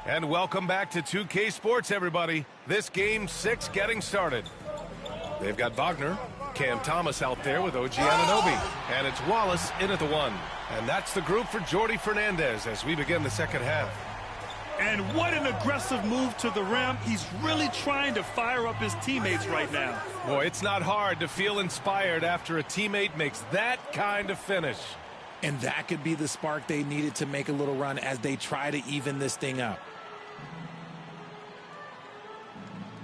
And welcome back to 2K Sports, everybody. This game 6 getting started. They've got Wagner, Cam Thomas out there with OG Anunoby. And it's Wallace in at the 1. And that's the group for Jordi Fernandez as we begin the second half. And what an aggressive move to the rim. He's really trying to fire up his teammates right now. Boy, it's not hard to feel inspired after a teammate makes that kind of finish. And that could be the spark they needed to make a little run as they try to even this thing up.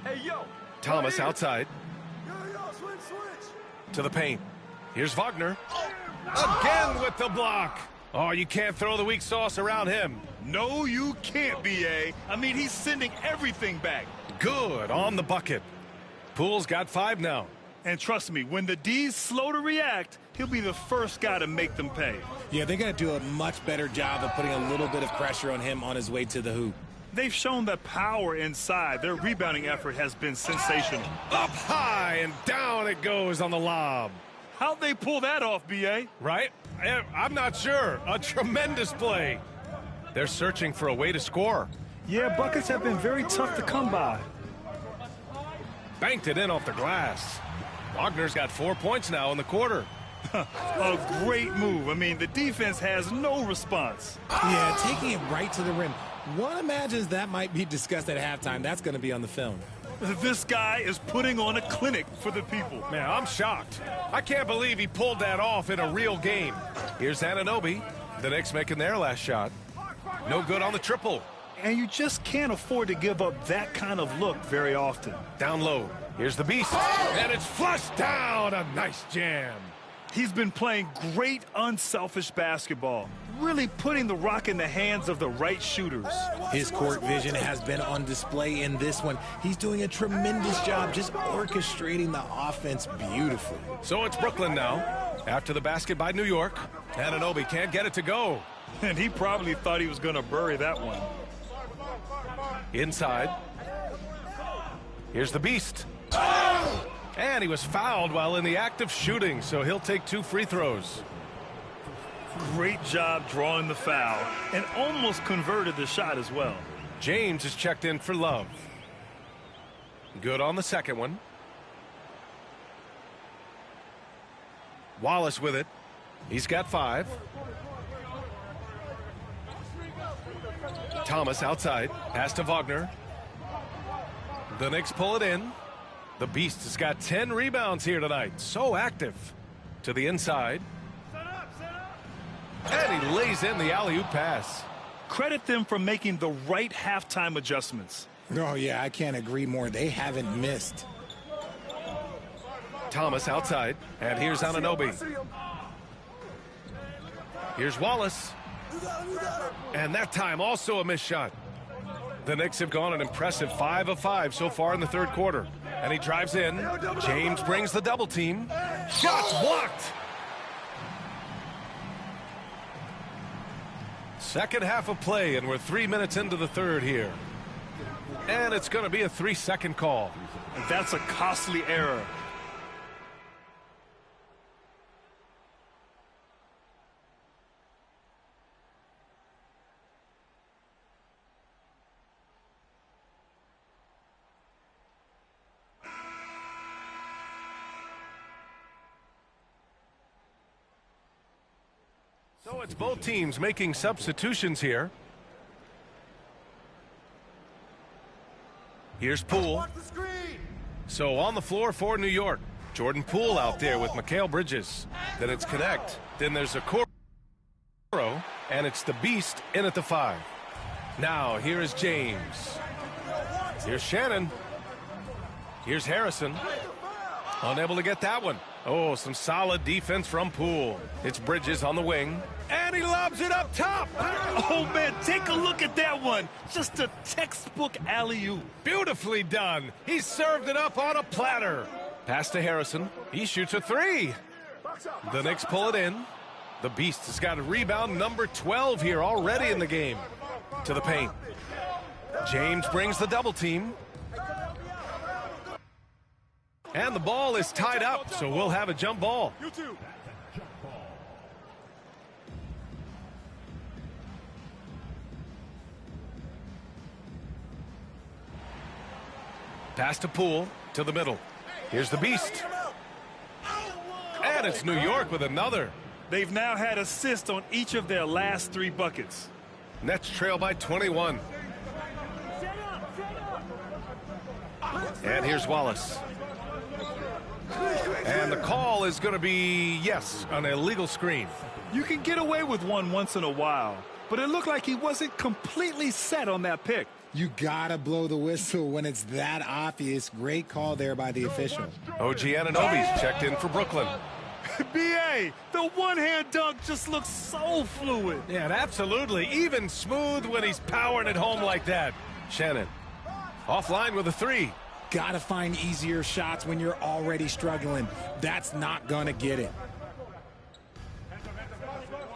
Hey, yo. Thomas outside. Yo, switch. To the paint. Here's Wagner. Again with the block. Oh, you can't throw the weak sauce around him. No, you can't, B.A. I mean, he's sending everything back. Good on the bucket. Poole's got 5 now. And trust me, when the D's slow to react, he'll be the first guy to make them pay. Yeah, they're going to do a much better job of putting a little bit of pressure on him on his way to the hoop. They've shown the power inside. Their rebounding effort has been sensational. Up high and down it goes on the lob. How'd they pull that off, B.A.? Right? I'm not sure. A tremendous play. They're searching for a way to score. Yeah, buckets have been very tough to come by. Banked it in off the glass. Wagner's got 4 points now in the quarter. A great move. I mean, the defense has no response. Yeah, taking it right to the rim. One imagines that might be discussed at halftime. That's going to be on the film. This guy is putting on a clinic for the people. Man, I'm shocked. I can't believe he pulled that off in a real game. Here's Anunoby. The Knicks making their last shot. No good on the triple. And you just can't afford to give up that kind of look very often. Down low. Here's the beast. And it's flushed down. A nice jam. He's been playing great, unselfish basketball, really putting the rock in the hands of the right shooters. His court vision has been on display in this one. He's doing a tremendous job just orchestrating the offense beautifully. So it's Brooklyn now. After the basket by New York, Anunoby can't get it to go. And he probably thought he was going to bury that one. Inside. Here's the beast. And he was fouled while in the act of shooting, so he'll take 2 free throws. Great job drawing the foul and almost converted the shot as well. James is checked in for Love. Good on the second one. Wallace with it. He's got 5. Thomas outside. Pass to Wagner. The Knicks pull it in. The Beast has got 10 rebounds here tonight. So active. To the inside. And he lays in the alley-oop pass. Credit them for making the right halftime adjustments. Oh, yeah, I can't agree more. They haven't missed. Thomas outside. And here's Anunoby. Here's Wallace. And that time also a missed shot. The Knicks have gone an impressive 5 of 5 so far in the third quarter. And he drives in. James brings the double team. Shots blocked. Second half of play, and we're 3 minutes into the third here. And it's going to be a 3-second call. And that's a costly error. So it's both teams making substitutions here. Here's Poole. So on the floor for New York, Jordan Poole out there with Mikal Bridges. Then it's Connect. Then there's a Coro, and it's the Beast in at the 5. Now here is James. Here's Shannon. Here's Harrison. Unable to get that one. Oh, some solid defense from Poole. It's Bridges on the wing. And he lobs it up top. Oh, man, take a look at that one. Just a textbook alley-oop. Beautifully done. He served it up on a platter. Pass to Harrison. He shoots a 3. The Knicks pull it in. The Beast has got a rebound number 12 here already in the game. To the paint. James brings the double team. And the ball is tied up, so we'll have a jump ball. Pass to Poole to the middle. Here's the beast. And it's New York with another. They've now had assists on each of their last 3 buckets. Nets trail by 21. And here's Wallace. And the call is going to be, yes, an illegal screen. You can get away with one once in a while, but it looked like he wasn't completely set on that pick. You gotta blow the whistle when it's that obvious. Great call there by the official. OG Anunoby's checked in for Brooklyn. B.A., the one-hand dunk just looks so fluid. Yeah, absolutely. Even smooth when he's powering it home like that. Shannon, offline with a 3. Gotta find easier shots when you're already struggling. That's not gonna get it.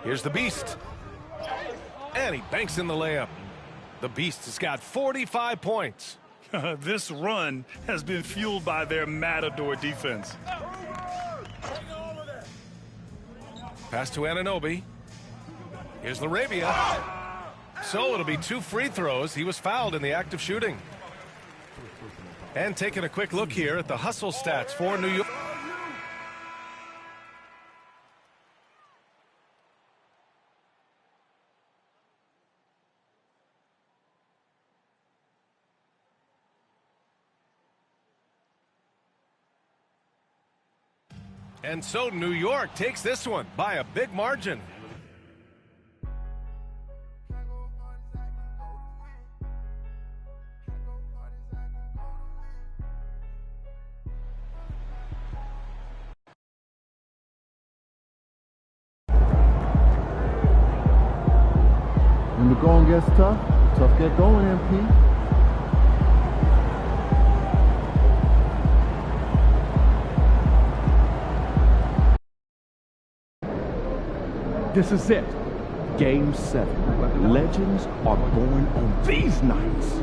Here's the beast. And he banks in the layup. The beast has got 45 points. This run has been fueled by their Matador defense. Pass to Anunoby. Here's Lebronnba. So it'll be 2 free throws. He was fouled in the act of shooting. And taking a quick look here at the hustle stats for New York. And so New York takes this one by a big margin. When the going gets tough, tough get going, MP. This is it. Game 7. Legends are born on these nights.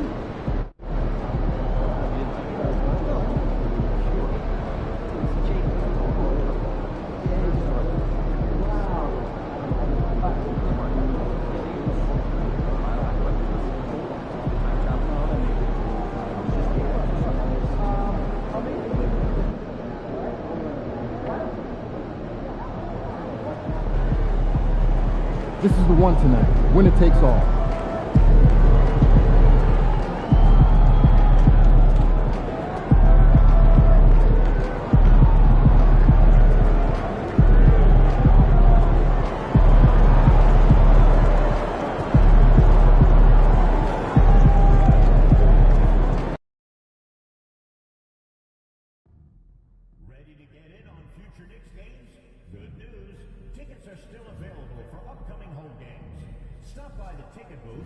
This is the one tonight. Winner takes all. Ready to get in on future Knicks games? Good news. Tickets are still available for upcoming home games. Stop by the ticket booth.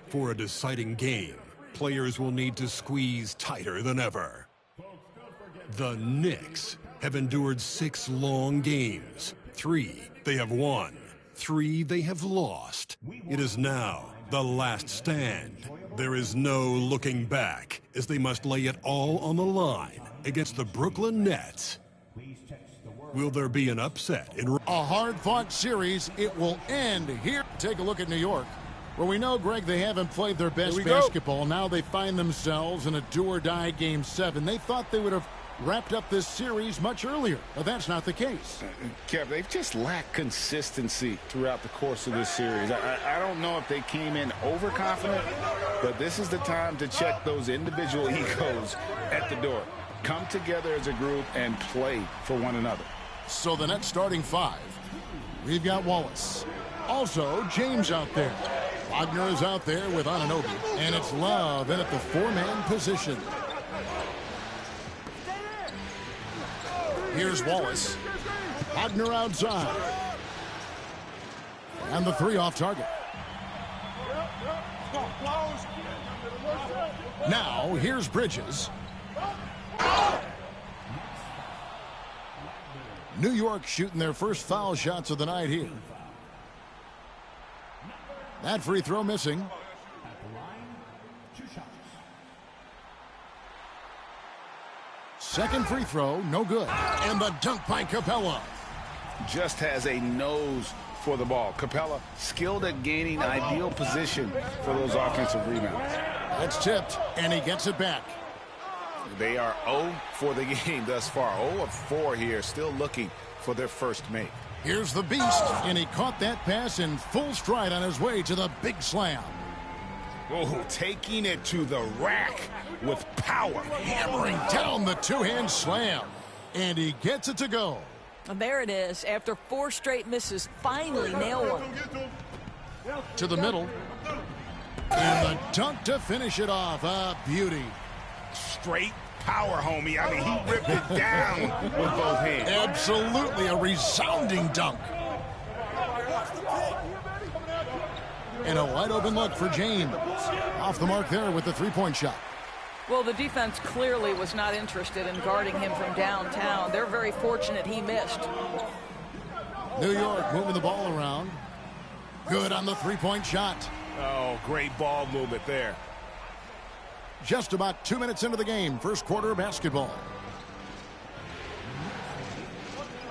For a deciding game, players will need to squeeze tighter than ever. The Knicks have endured 6 long games. 3 they have won. 3 they have lost. It is now the last stand. There is no looking back as they must lay it all on the line against the Brooklyn Nets. Will there be an upset in a hard-fought series? It will end here. Take a look at New York, where we know, Greg, they haven't played their best basketball. Now they find themselves in a do-or-die Game 7. They thought they would have wrapped up this series much earlier, but that's not the case. Kev, they've just lacked consistency throughout the course of this series. I don't know if they came in overconfident, but this is the time to check those individual egos at the door. Come together as a group and play for one another. So the Nets starting 5. We've got Wallace. Also, James out there. Wagner is out there with Anunoby. And it's Love in at the 4-man position. Here's Wallace. Wagner outside. And the 3 off target. Now, here's Bridges. New York shooting their first foul shots of the night here. That free throw missing. Second free throw, no good. And the dunk by Capella. just has a nose for the ball. Capella skilled at gaining ideal position for those offensive rebounds. That's tipped, and he gets it back. They are 0 for the game thus far. 0 of 4 here, still looking for their first make. Here's the beast, and he caught that pass in full stride on his way to the big slam. Oh, taking it to the rack with power. Hammering down the two-hand slam. And he gets it to go. And there it is. After 4 straight misses, finally nail one. To the middle. And the dunk to finish it off. A beauty. Straight power, homie. I mean, he ripped it down with both hands. Absolutely a resounding dunk. And a wide open look for James. Off the mark there with the three-point shot. Well, the defense clearly was not interested in guarding him from downtown. They're very fortunate he missed. New York moving the ball around. Good on the three-point shot. Oh, great ball movement there. Just about 2 minutes into the game, first quarter of basketball.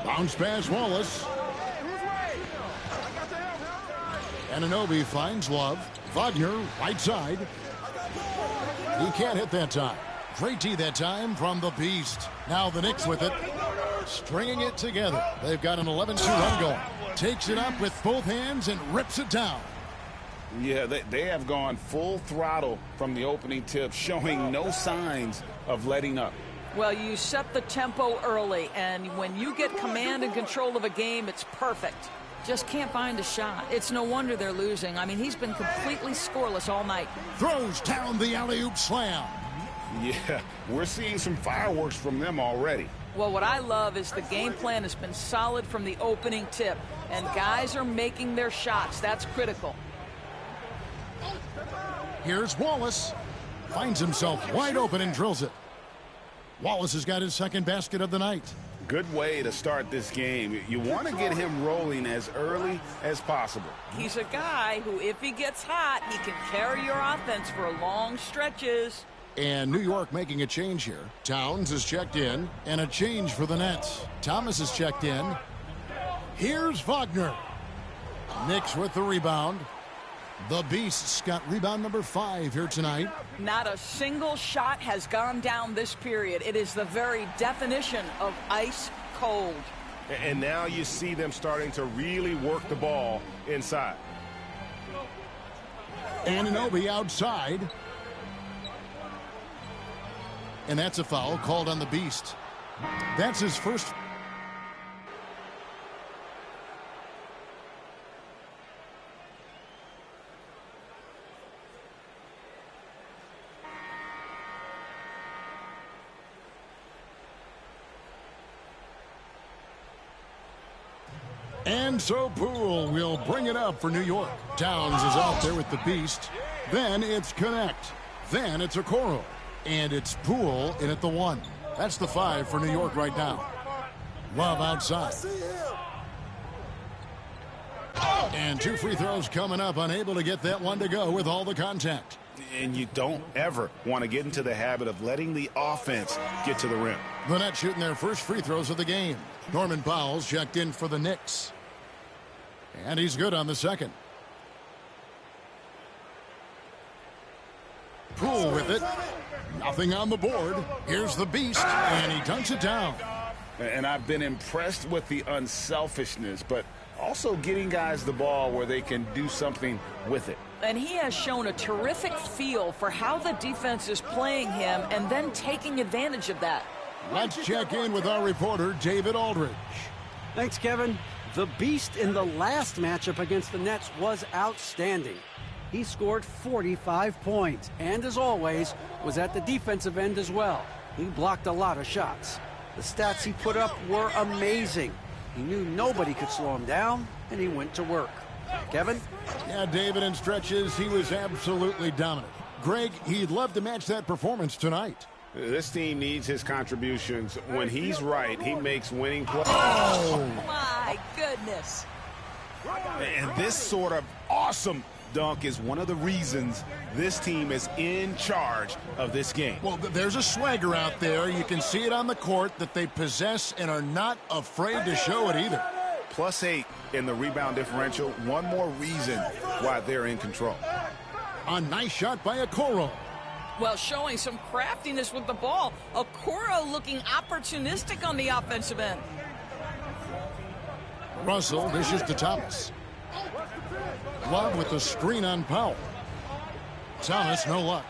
Bounce pass Wallace. Anunoby finds Love. Wagner, right side. He can't hit that time. Great tee that time from the beast. Now the Knicks with it. Stringing it together. They've got an 11-2 run going. Takes it up with both hands and rips it down. Yeah, they have gone full throttle from the opening tip, showing no signs of letting up. Well, you set the tempo early, and when you get command and control of a game, it's perfect. Just can't find a shot. It's no wonder they're losing. I mean, he's been completely scoreless all night. Throws down the alley-oop slam. Yeah, we're seeing some fireworks from them already. Well, what I love is the game plan has been solid from the opening tip, and guys are making their shots. That's critical. Here's Wallace. Finds himself wide open and drills it. Wallace has got his second basket of the night. Good way to start this game. You want to get him rolling as early as possible. He's a guy who, if he gets hot, he can carry your offense for long stretches. And New York making a change here. Towns is checked in, and a change for the Nets. Thomas is checked in. Here's Wagner. Knicks with the rebound. The Beasts got rebound number 5 here tonight. Not a single shot has gone down this period. It is the very definition of ice cold. And now you see them starting to really work the ball inside. Anunoby outside. And that's a foul called on the Beast. That's his first. And so Poole will bring it up for New York. Towns is out there with the Beast. Then it's Connect. Then it's Okoro. And it's Poole in at the 1. That's the 5 for New York right now. Love outside. And 2 free throws coming up. Unable to get that one to go with all the contact. And you don't ever want to get into the habit of letting the offense get to the rim. The Nets shooting their first free throws of the game. Norman Powell's checked in for the Knicks. And he's good on the second. Poole with it. Nothing on the board. Here's the Beast, and he dunks it down. And I've been impressed with the unselfishness, but also getting guys the ball where they can do something with it. And he has shown a terrific feel for how the defense is playing him and then taking advantage of that. Let's check in with our reporter, David Aldridge. Thanks, Kevin. The Beast in the last matchup against the Nets was outstanding. He scored 45 points and, as always, was at the defensive end as well. He blocked a lot of shots. The stats he put up were amazing. He knew nobody could slow him down, and he went to work. Kevin? Yeah, David, in stretches, he was absolutely dominant. Greg, he'd love to match that performance tonight. This team needs his contributions. When he's right, he makes winning plays. Oh, my goodness. And this sort of awesome dunk is one of the reasons this team is in charge of this game. Well, there's a swagger out there. You can see it on the court that they possess and are not afraid to show it either. +8 in the rebound differential. One more reason why they're in control. A nice shot by Okoro. Well, showing some craftiness with the ball. Okoro looking opportunistic on the offensive end. Russell dishes to Thomas. Love with the screen on Powell. Thomas, no luck.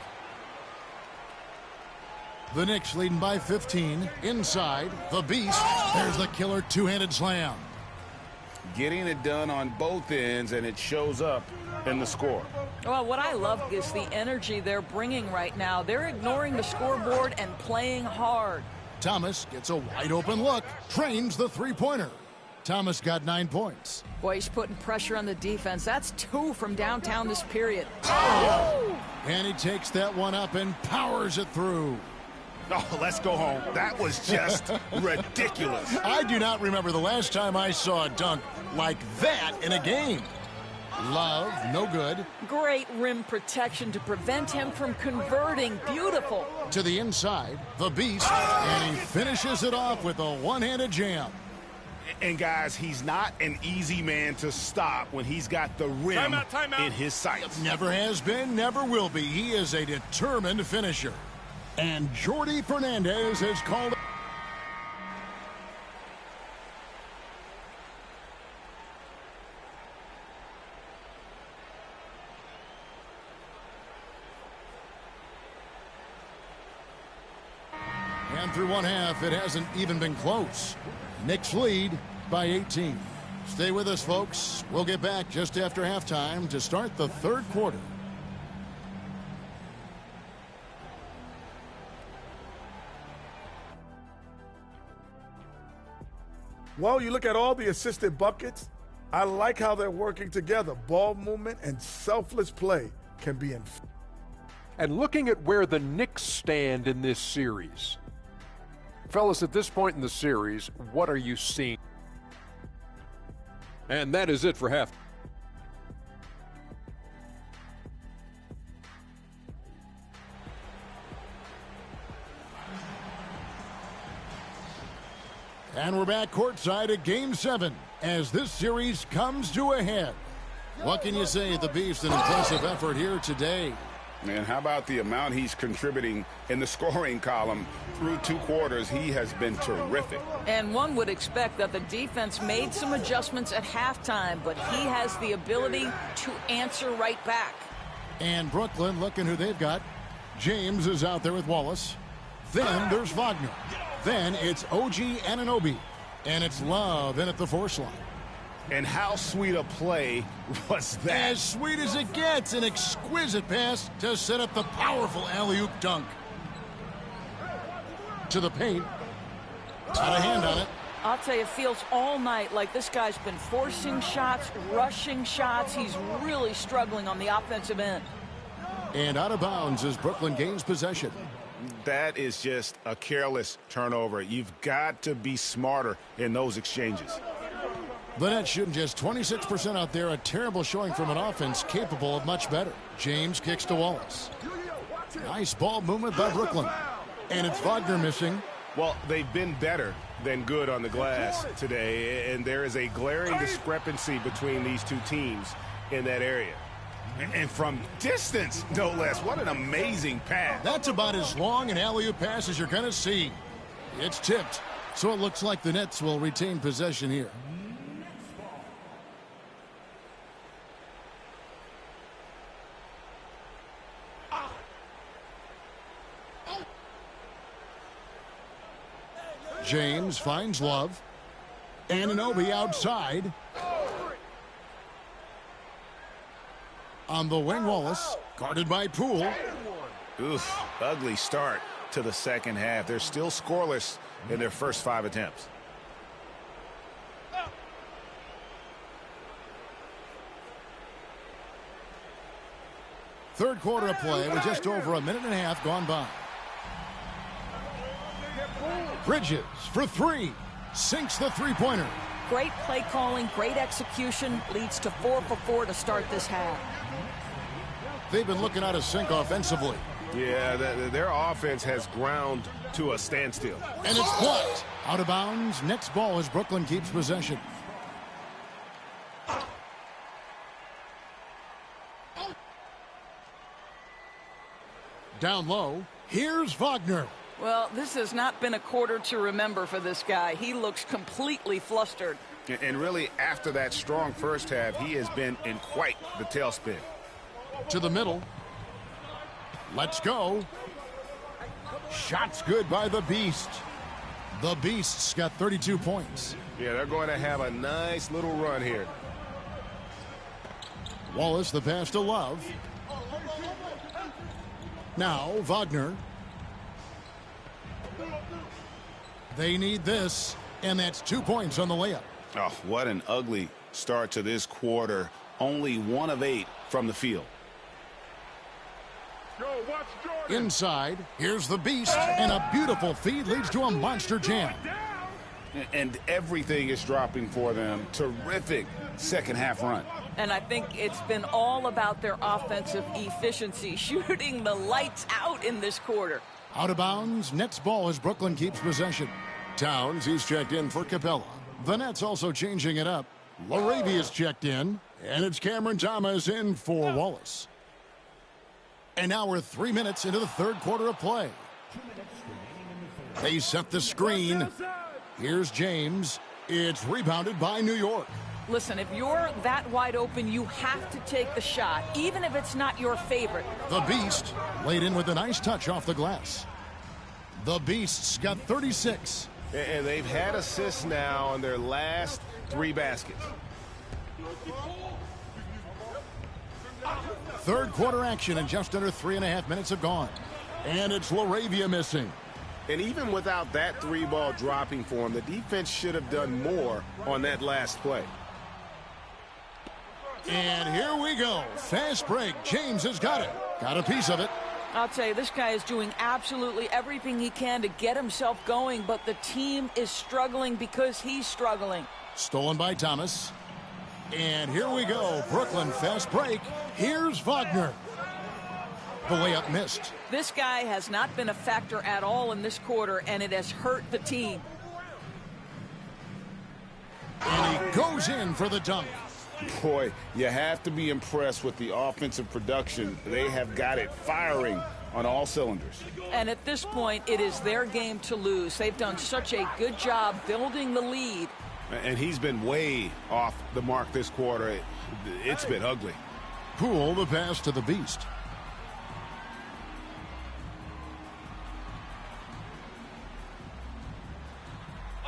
The Knicks leading by 15. Inside, the Beast. There's the killer two-handed slam. Getting it done on both ends, and it shows up in the score. Well, what I love is the energy they're bringing right now. They're ignoring the scoreboard and playing hard. Thomas gets a wide-open look. Trains the three-pointer. Thomas got 9 points. Boy, he's putting pressure on the defense. That's 2 from downtown this period. Oh! And he takes that one up and powers it through. Oh, let's go home. That was just ridiculous. I do not remember the last time I saw a dunk like that in a game. Love, no good. Great rim protection to prevent him from converting. Beautiful. To the inside, the Beast, and he finishes it off with a one-handed jam. And, guys, he's not an easy man to stop when he's got the rim in his sights. Never has been, never will be. He is a determined finisher. And Jordi Fernandez has called. And through one half, it hasn't even been close. Knicks lead by 18. Stay with us, folks. We'll get back just after halftime to start the third quarter. Well, you look at all the assisted buckets. I like how they're working together. Ball movement and selfless play can be in. And looking at where the Knicks stand in this series. Fellas, at this point in the series, what are you seeing? And that is it for half. And we're back courtside at Game 7 as this series comes to a head. What can you say? The Beast, an impressive effort here today. And how about the amount he's contributing in the scoring column through 2 quarters? He has been terrific. And one would expect that the defense made some adjustments at halftime, but he has the ability to answer right back. And Brooklyn, looking who they've got. James is out there with Wallace. Then there's Wagner. Then it's OG Anunoby. And it's Love in at the force line. And how sweet a play was that? As sweet as it gets. An exquisite pass to set up the powerful alley-oop dunk. To the paint. Got a hand on it. I'll tell you, it feels all night like this guy's been forcing shots, rushing shots. He's really struggling on the offensive end. And out of bounds as Brooklyn gains possession. That is just a careless turnover. You've got to be smarter in those exchanges. The Nets shooting just 26% out there. A terrible showing from an offense capable of much better. James kicks to Wallace. Nice ball movement by Brooklyn. And it's Wagner missing. Well, they've been better than good on the glass today, and there is a glaring discrepancy between these two teams in that area. And from distance, no less. What an amazing pass. That's about as long an alley-oop pass as you're going to see. It's tipped, so it looks like the Nets will retain possession here. James finds Love. Anunoby outside. On the wing, Wallace, guarded by Poole. Oof, ugly start to the second half. They're still scoreless in their first 5 attempts. Third quarter of play with just over a minute and a half gone by. Bridges for 3. Sinks the three-pointer. Great play calling, great execution, leads to 4 for 4 to start this half. They've been looking out of sync offensively. Yeah, their offense has ground to a standstill. And it's blocked. Out of bounds. Next ball as Brooklyn keeps possession. down low. Here's Wagner. Well, this has not been a quarter to remember for this guy. He looks completely flustered. And really, after that strong first half, he has been in quite the tailspin. To the middle. Let's go. Shots good by the Beast. The Beast's got 32 points. Yeah, they're going to have a nice little run here. Wallace, the pass to Love. Now, Wagner. They need this, and that's 2 points on the layup. Oh, what an ugly start to this quarter. Only 1 of 8 from the field. Inside, here's the Beast, and a beautiful feed leads to a monster jam. And everything is dropping for them. Terrific second half run. And I think it's been all about their offensive efficiency, shooting the lights out in this quarter. Out of bounds, Nets ball as Brooklyn keeps possession. Towns, he's checked in for Capella. The Nets also changing it up. Laravia's checked in, and it's Cameron Thomas in for Wallace. And now we're 3 minutes into the third quarter of play. They set the screen. Here's James. It's rebounded by New York. Listen, if you're that wide open, you have to take the shot, even if it's not your favorite. The Beast laid in with a nice touch off the glass. The Beast's got 36. And they've had assists now on their last 3 baskets. Third quarter action, and just under 3.5 minutes have gone. And it's Laravia missing. And even without that 3-ball dropping for him, the defense should have done more on that last play. And here we go. Fast break. James has got it. Got a piece of it. I'll tell you, this guy is doing absolutely everything he can to get himself going, but the team is struggling because he's struggling. Stolen by Thomas. And here we go. Brooklyn fast break. Here's Wagner. The layup missed. This guy has not been a factor at all in this quarter, and it has hurt the team. And he goes in for the dunk. Boy, you have to be impressed with the offensive production. They have got it firing on all cylinders. And at this point, it is their game to lose. They've done such a good job building the lead. And he's been way off the mark this quarter. It's been ugly. Poole, the pass to the Beast.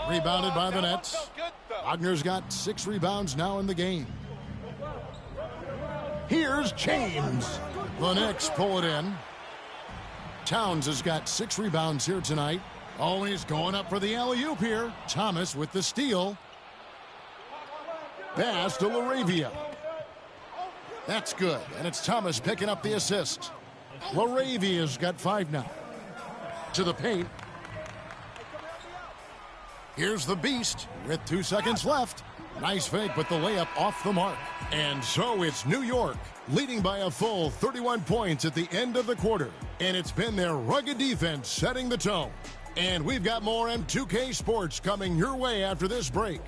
Rebounded by the Nets. Wagner's got 6 rebounds now in the game. Here's James. The Knicks pull it in. Towns has got 6 rebounds here tonight. Oh, he's going up for the alley-oop here. Thomas with the steal. Pass to Laravia. That's good, and it's Thomas picking up the assist. Laravia's got 5 now. To the paint. Here's the Beast with 2 seconds left. Nice fake, but the layup off the mark. And so it's New York leading by a full 31 points at the end of the quarter. And it's been their rugged defense setting the tone. And we've got more M2K Sports coming your way after this break.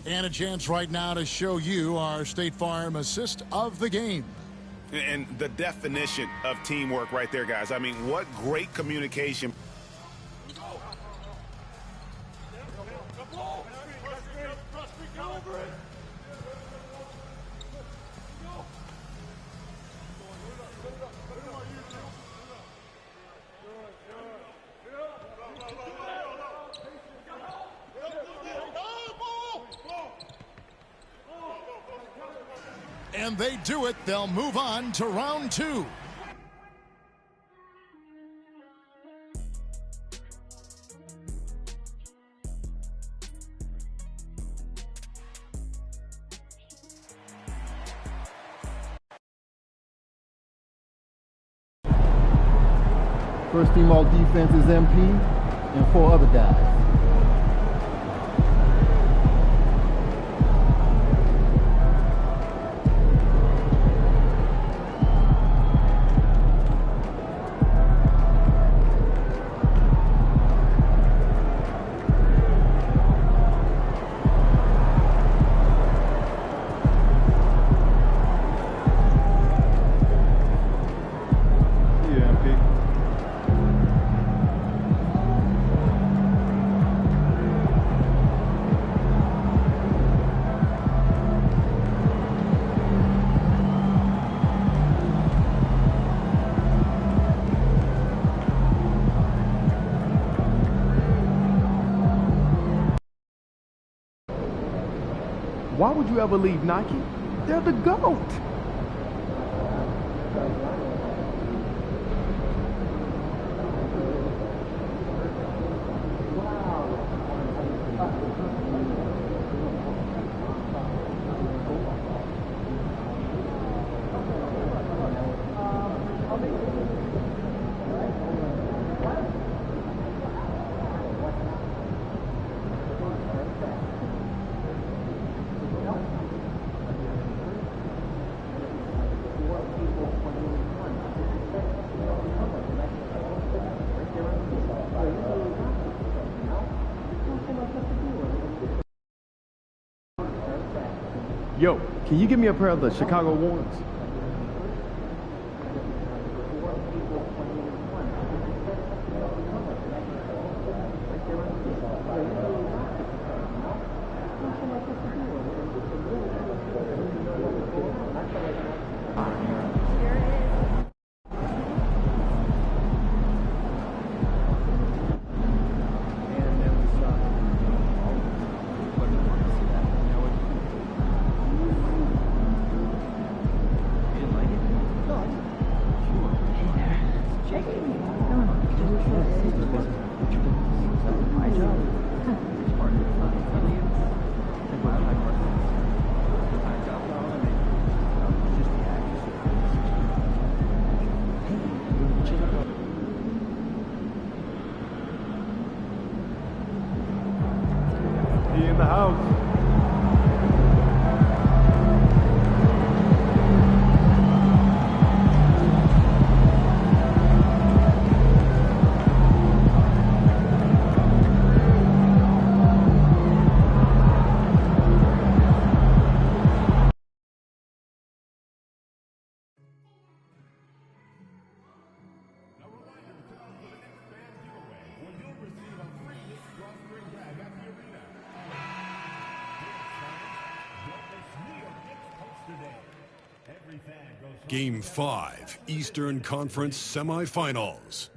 And a chance right now to show you our State Farm assist of the game. And the definition of teamwork right there, guys. I mean, what great communication. And they do it. They'll move on to round 2. First team all defense is MP and 4 other guys. Why would you ever leave Nike? They're the GOAT. Yo, can you give me a pair of the Chicago ones? In the house. Game 5, Eastern Conference Semifinals.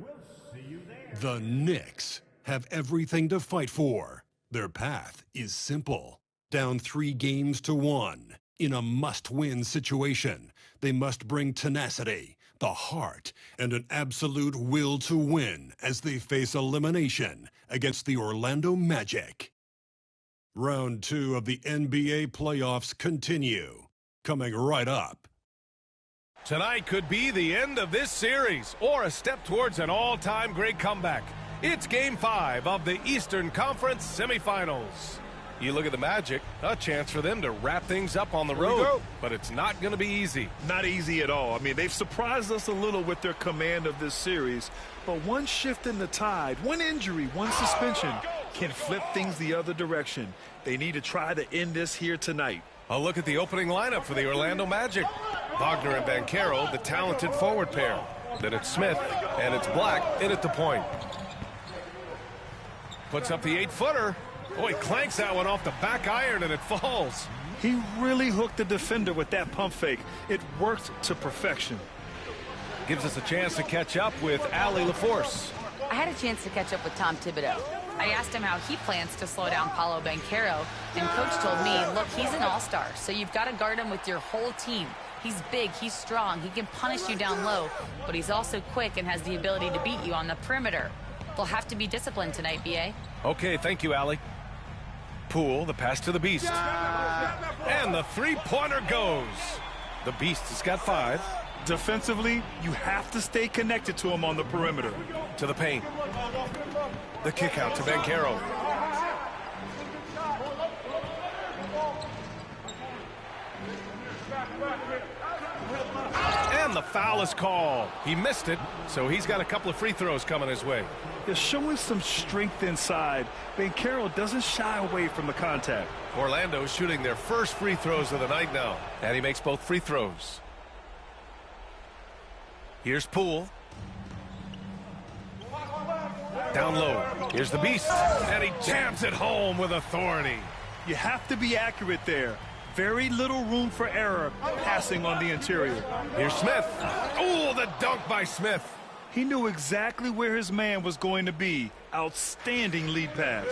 The Knicks have everything to fight for. Their path is simple. Down 3-1 in a must-win situation. They must bring tenacity, the heart, and an absolute will to win as they face elimination against the Orlando Magic. Round 2 of the NBA playoffs continue. Coming right up. Tonight could be the end of this series or a step towards an all-time great comeback. It's Game 5 of the Eastern Conference Semifinals. You look at the Magic, a chance for them to wrap things up on the road, but it's not going to be easy. Not easy at all. I mean, they've surprised us a little with their command of this series, but one shift in the tide, one injury, one suspension can flip things the other direction. They need to try to end this here tonight. A look at the opening lineup for the Orlando Magic. Wagner and Banchero, the talented forward pair. Then it's Smith, and it's Black in at the point. Puts up the 8-footer. Oh, he clanks that one off the back iron, and it falls. He really hooked the defender with that pump fake. It worked to perfection. Gives us a chance to catch up with Allie LaForce. I had a chance to catch up with Tom Thibodeau. I asked him how he plans to slow down Paolo Banchero, and Coach told me, look, he's an all-star, so you've got to guard him with your whole team. He's big, he's strong, he can punish you down low, but he's also quick and has the ability to beat you on the perimeter. They'll have to be disciplined tonight, B.A. Okay, thank you, Allie. Poole, the pass to the Beast. And the three-pointer goes. The Beast has got 5. Defensively, you have to stay connected to him on the perimeter. To the paint. The kick out to Banchero. And the foul is called. He missed it, so he's got a couple of free throws coming his way. They're showing some strength inside. Banchero doesn't shy away from the contact. Orlando's shooting their first free throws of the night now, and he makes both free throws. Here's Poole. Down low. Here's the Beast, and he jams it home with authority. You have to be accurate there. Very little room for error passing on the interior. Here's Smith. Oh, the dunk by Smith. He knew exactly where his man was going to be. Outstanding lead pass.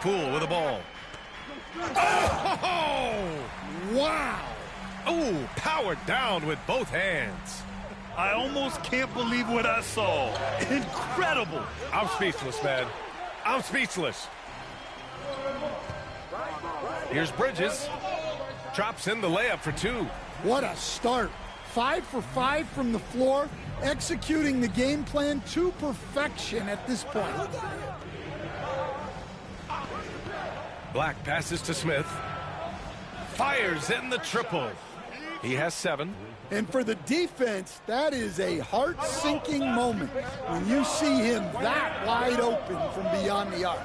Poole with the ball. Oh! Wow! Oh, powered down with both hands. I almost can't believe what I saw. Incredible. I'm speechless, man. I'm speechless. Here's Bridges. Drops in the layup for two. What a start. 5 for 5 from the floor, executing the game plan to perfection at this point. Black passes to Smith. Fires in the triple. He has 7. And for the defense, that is a heart-sinking moment when you see him that wide open from beyond the arc.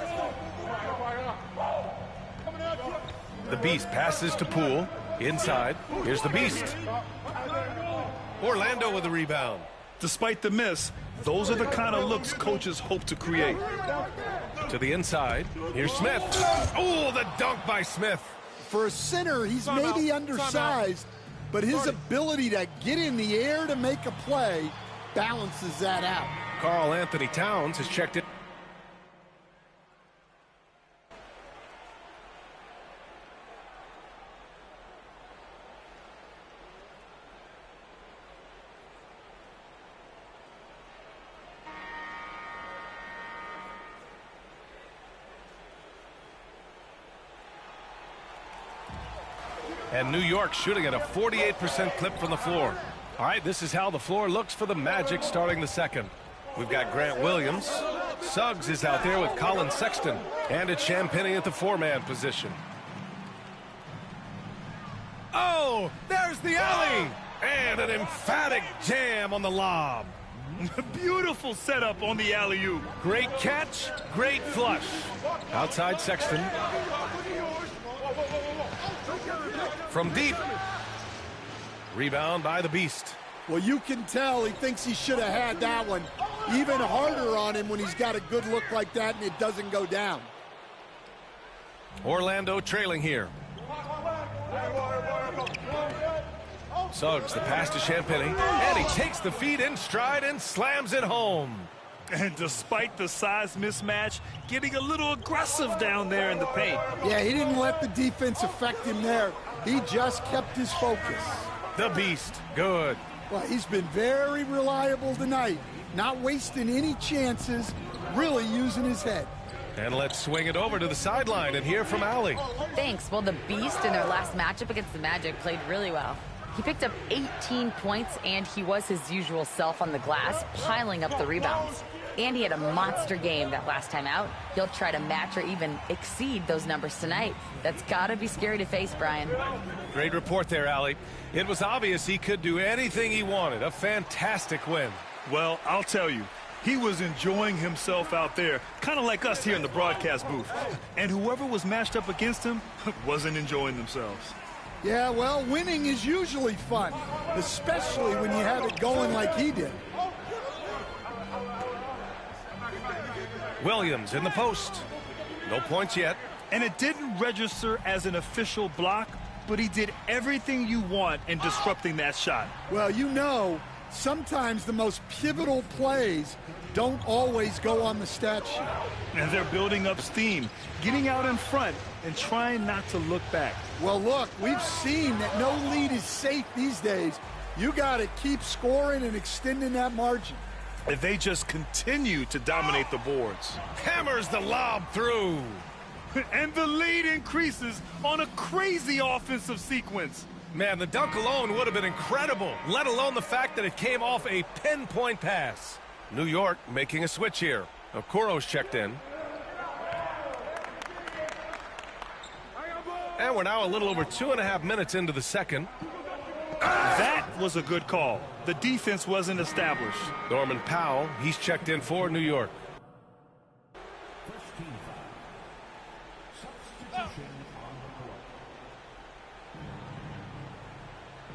The Beast passes to Poole. Inside. Here's the Beast. Orlando with the rebound. Despite the miss, those are the kind of looks coaches hope to create. To the inside. Here's Smith. Oh, the dunk by Smith. For a center, he's maybe undersized, but his ability to get in the air to make a play balances that out. Karl Anthony Towns has checked it. And New York shooting at a 48% clip from the floor. All right, this is how the floor looks for the Magic starting the second. We've got Grant Williams. Suggs is out there with Colin Sexton. And it's Champagnie at the 4-man position. Oh, there's the alley. And an emphatic jam on the lob. Beautiful setup on the alley-oop. Great catch, great flush. Outside Sexton. From deep. Rebound by the Beast. Well, you can tell he thinks he should have had that one. Even harder on him when he's got a good look like that and it doesn't go down. Orlando trailing here. Suggs, the pass to Champagnie. And he takes the feed in stride and slams it home. And despite the size mismatch, getting a little aggressive down there in the paint. Yeah, he didn't let the defense affect him there. He just kept his focus. The Beast, good. Well, he's been very reliable tonight. Not wasting any chances, really using his head. And let's swing it over to the sideline and hear from Allie. Thanks. Well, the Beast in their last matchup against the Magic played really well. He picked up 18 points, and he was his usual self on the glass, piling up the rebounds. And he had a monster game that last time out. He'll try to match or even exceed those numbers tonight. That's got to be scary to face, Brian. Great report there, Allie. It was obvious he could do anything he wanted. A fantastic win. Well, I'll tell you, he was enjoying himself out there, kind of like us here in the broadcast booth. And whoever was matched up against him wasn't enjoying themselves. Yeah, well, winning is usually fun, especially when you have it going like he did. Williams in the post. No points yet. And it didn't register as an official block, but he did everything you want in disrupting that shot. Well, you know, sometimes the most pivotal plays don't always go on the stat sheet. And they're building up steam, getting out in front, and trying not to look back. Well, look, we've seen that no lead is safe these days. You got to keep scoring and extending that margin. And they just continue to dominate the boards. Hammers the lob through. And the lead increases on a crazy offensive sequence. Man, the dunk alone would have been incredible, let alone the fact that it came off a pinpoint pass. New York making a switch here. Okoro's checked in. And we're now a little over 2.5 minutes into the second. That was a good call. The defense wasn't established. Norman Powell, he's checked in for New York.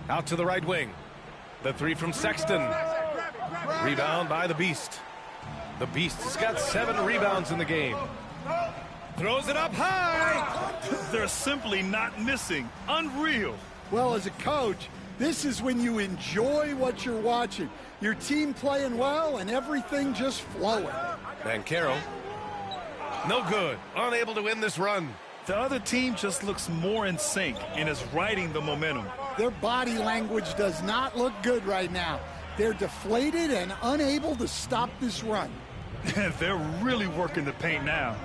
Out to the right wing. The three from Sexton. Rebound by the Beast. The Beast has got 7 rebounds in the game. Throws it up high. They're simply not missing. Unreal. Well, as a coach, this is when you enjoy what you're watching. Your team playing well and everything just flowing. Banchero. No good. Unable to win this run. The other team just looks more in sync and is riding the momentum. Their body language does not look good right now. They're deflated and unable to stop this run. They're really working the paint now.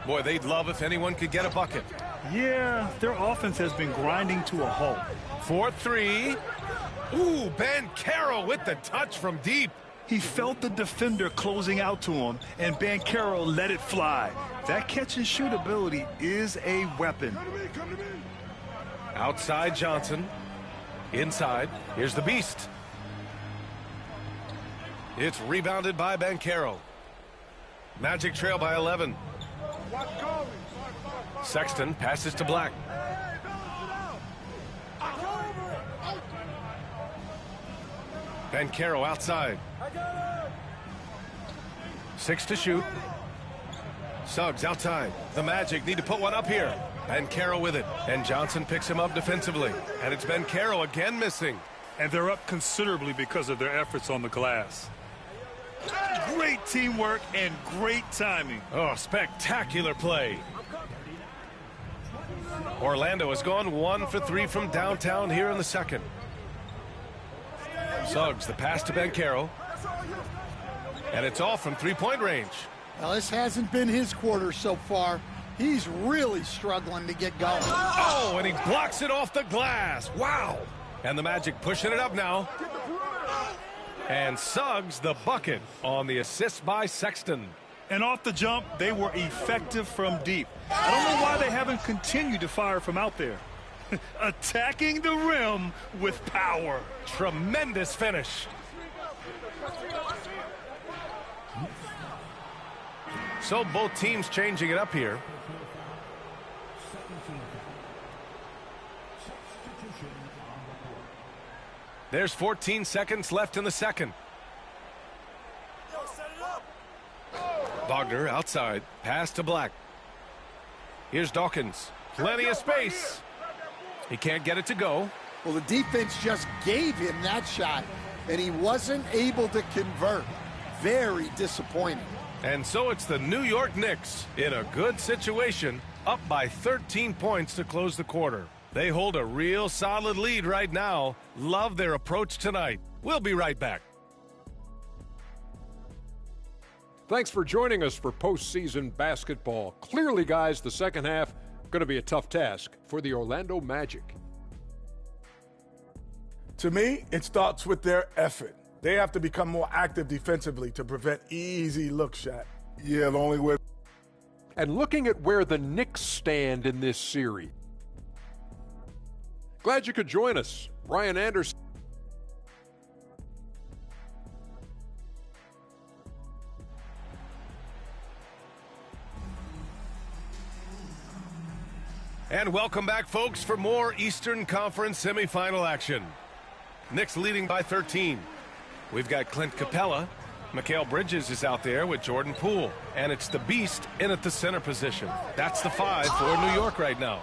Boy, they'd love if anyone could get a bucket. Yeah, their offense has been grinding to a halt. 4-3. Ooh, Banchero with the touch from deep. He felt the defender closing out to him, and Banchero let it fly. That catch-and-shoot ability is a weapon. Outside Johnson. Inside. Here's the beast. It's rebounded by Banchero. Magic trail by 11. Sexton passes to Black. Banchero outside. 6 to shoot. Suggs outside. The Magic need to put one up here. Banchero with it. And Johnson picks him up defensively. And it's Banchero again missing. And they're up considerably because of their efforts on the glass. Great teamwork and great timing. Oh, spectacular play. Orlando has gone 1 for 3 from downtown here in the second. Suggs, the pass to Banchero. And it's all from three-point range. Well, this hasn't been his quarter so far. He's really struggling to get going. Oh, and he blocks it off the glass. Wow. And the Magic pushing it up now. And Suggs the bucket on the assist by Sexton. And off the jump, they were effective from deep. I don't know why they haven't continued to fire from out there. Attacking the rim with power. Tremendous finish. So both teams changing it up here. There's 14 seconds left in the second. Wagner outside. Pass to Black. Here's Dawkins. Plenty of space. He can't get it to go. Well, the defense just gave him that shot, and he wasn't able to convert. Very disappointing. And so it's the New York Knicks in a good situation, up by 13 points to close the quarter. They hold a real solid lead right now. Love their approach tonight. We'll be right back. Thanks for joining us for postseason basketball. Clearly, guys, the second half going to be a tough task for the Orlando Magic. To me, it starts with their effort. They have to become more active defensively to prevent easy look shot. Yeah, the only way. And looking at where the Knicks stand in this series. Glad you could join us. Ryan Anderson. And welcome back, folks, for more Eastern Conference semifinal action. Knicks leading by 13. We've got Clint Capella. Mikal Bridges is out there with Jordan Poole. And it's the Beast in at the center position. That's the 5 for New York right now.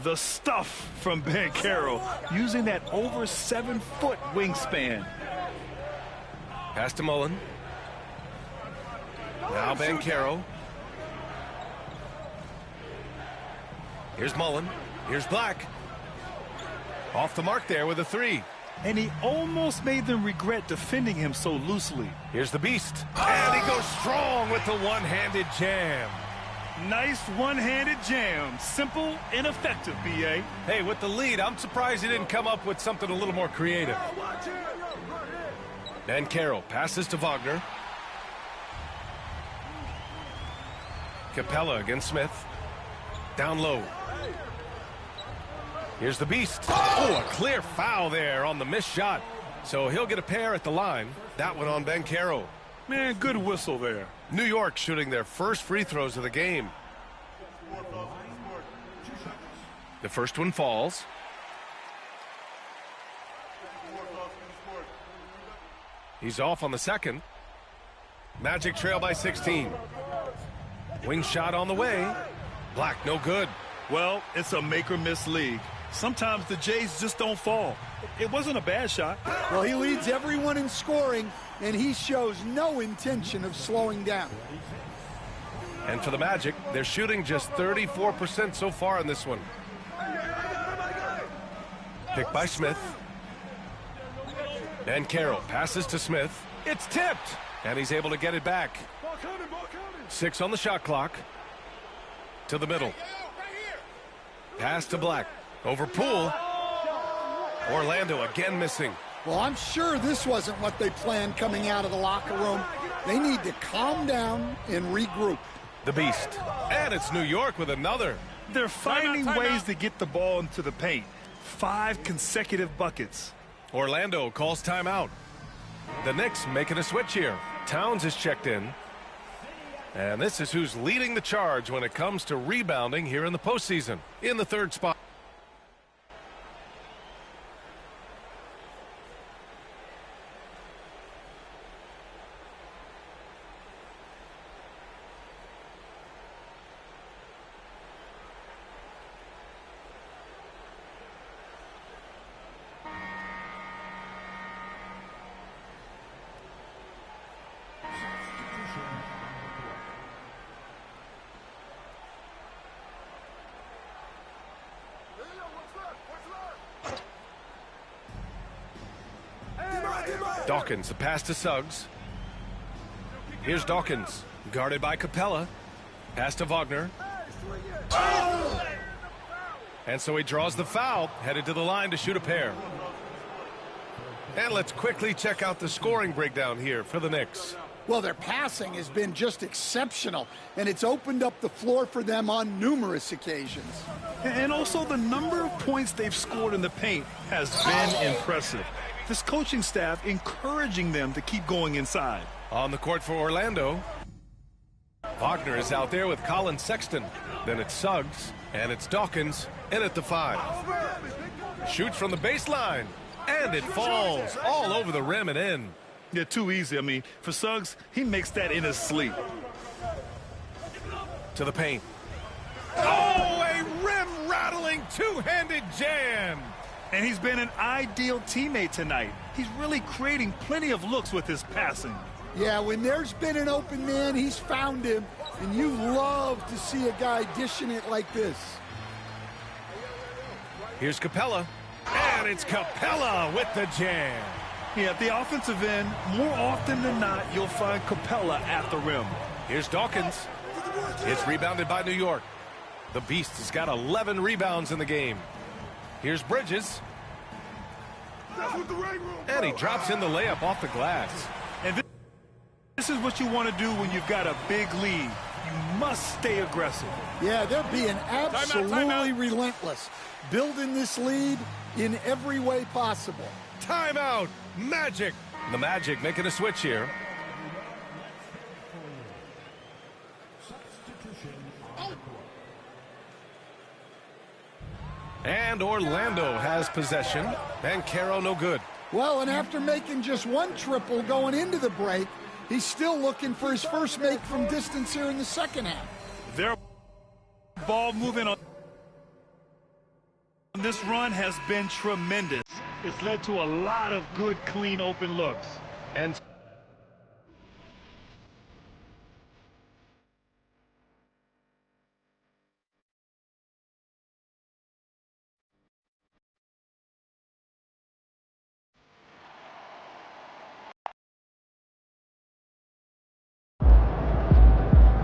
The stuff from Banchero, using that over 7-foot wingspan. Pass to Mullen. Now Banchero. Here's Mullen. Here's Black. Off the mark there with a 3. And he almost made them regret defending him so loosely. Here's the Beast. And he goes strong with the one-handed jam. Nice one-handed jam. Simple and effective, B.A. Hey, with the lead, I'm surprised he didn't come up with something a little more creative. Banchero passes to Wagner. Capella against Smith. Down low. Here's the Beast. Oh, a clear foul there on the missed shot. So he'll get a pair at the line. That one on Banchero. Man, good whistle there. New York shooting their first free throws of the game. The first one falls. He's off on the second. Magic trail by 16. Wing shot on the way. Black, no good. Well, it's a make-or-miss league. Sometimes the Jays just don't fall. It wasn't a bad shot. Well, he leads everyone in scoring, and he shows no intention of slowing down. And for the Magic, they're shooting just 34% so far in this one. Picked by Smith. And Carroll passes to Smith. It's tipped. And he's able to get it back. 6 on the shot clock. To the middle. Pass to Black. Over Poole. Orlando again missing. Well, I'm sure this wasn't what they planned coming out of the locker room. They need to calm down and regroup. The Beast. And it's New York with another. They're finding ways to get the ball into the paint. 5 consecutive buckets. Orlando calls timeout. The Knicks making a switch here. Towns is checked in. And this is who's leading the charge when it comes to rebounding here in the postseason. In the 3rd spot. Dawkins, the pass to Suggs. Here's Dawkins, guarded by Capella. Pass to Wagner. And so he draws the foul, headed to the line to shoot a pair. And let's quickly check out the scoring breakdown here for the Knicks. Well, their passing has been just exceptional, and it's opened up the floor for them on numerous occasions. And also the number of points they've scored in the paint has been impressive. This coaching staff encouraging them to keep going inside. On the court for Orlando, Wagner is out there with Colin Sexton. Then it's Suggs, and it's Dawkins in at the 5. Shoots from the baseline, and it falls all over the rim and in. Yeah, too easy. I mean, for Suggs, he makes that in his sleep. To the paint. Oh, a rim-rattling two-handed jam. And he's been an ideal teammate tonight. He's really creating plenty of looks with his passing. Yeah, when there's been an open man, he's found him. And you love to see a guy dishing it like this. Here's Capella. And it's Capella with the jam. Yeah, at the offensive end, more often than not, you'll find Capella at the rim. Here's Dawkins. It's rebounded by New York. The Beast has got 11 rebounds in the game. Here's Bridges. And he drops in the layup off the glass. And this is what you want to do when you've got a big lead. You must stay aggressive. Yeah, they're being absolutely relentless. Building this lead in every way possible. Timeout. Magic. The Magic making a switch here. And Orlando has possession. And Caro no good. Well, and after making just 1 triple going into the break, he's still looking for his first make from distance here in the second half. Their ball movement on this run has been tremendous. It's led to a lot of good, clean, open looks. And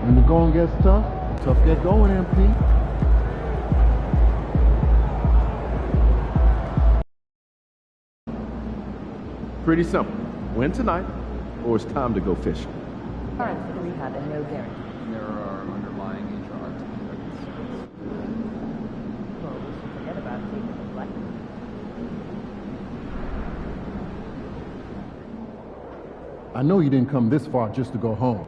When the going gets tough, tough get going, MP. Pretty simple. Win tonight, or it's time to go fishing. Currently, we have a no guarantee. There are underlying HR activities. Well, we should forget about taking the black. I know you didn't come this far just to go home.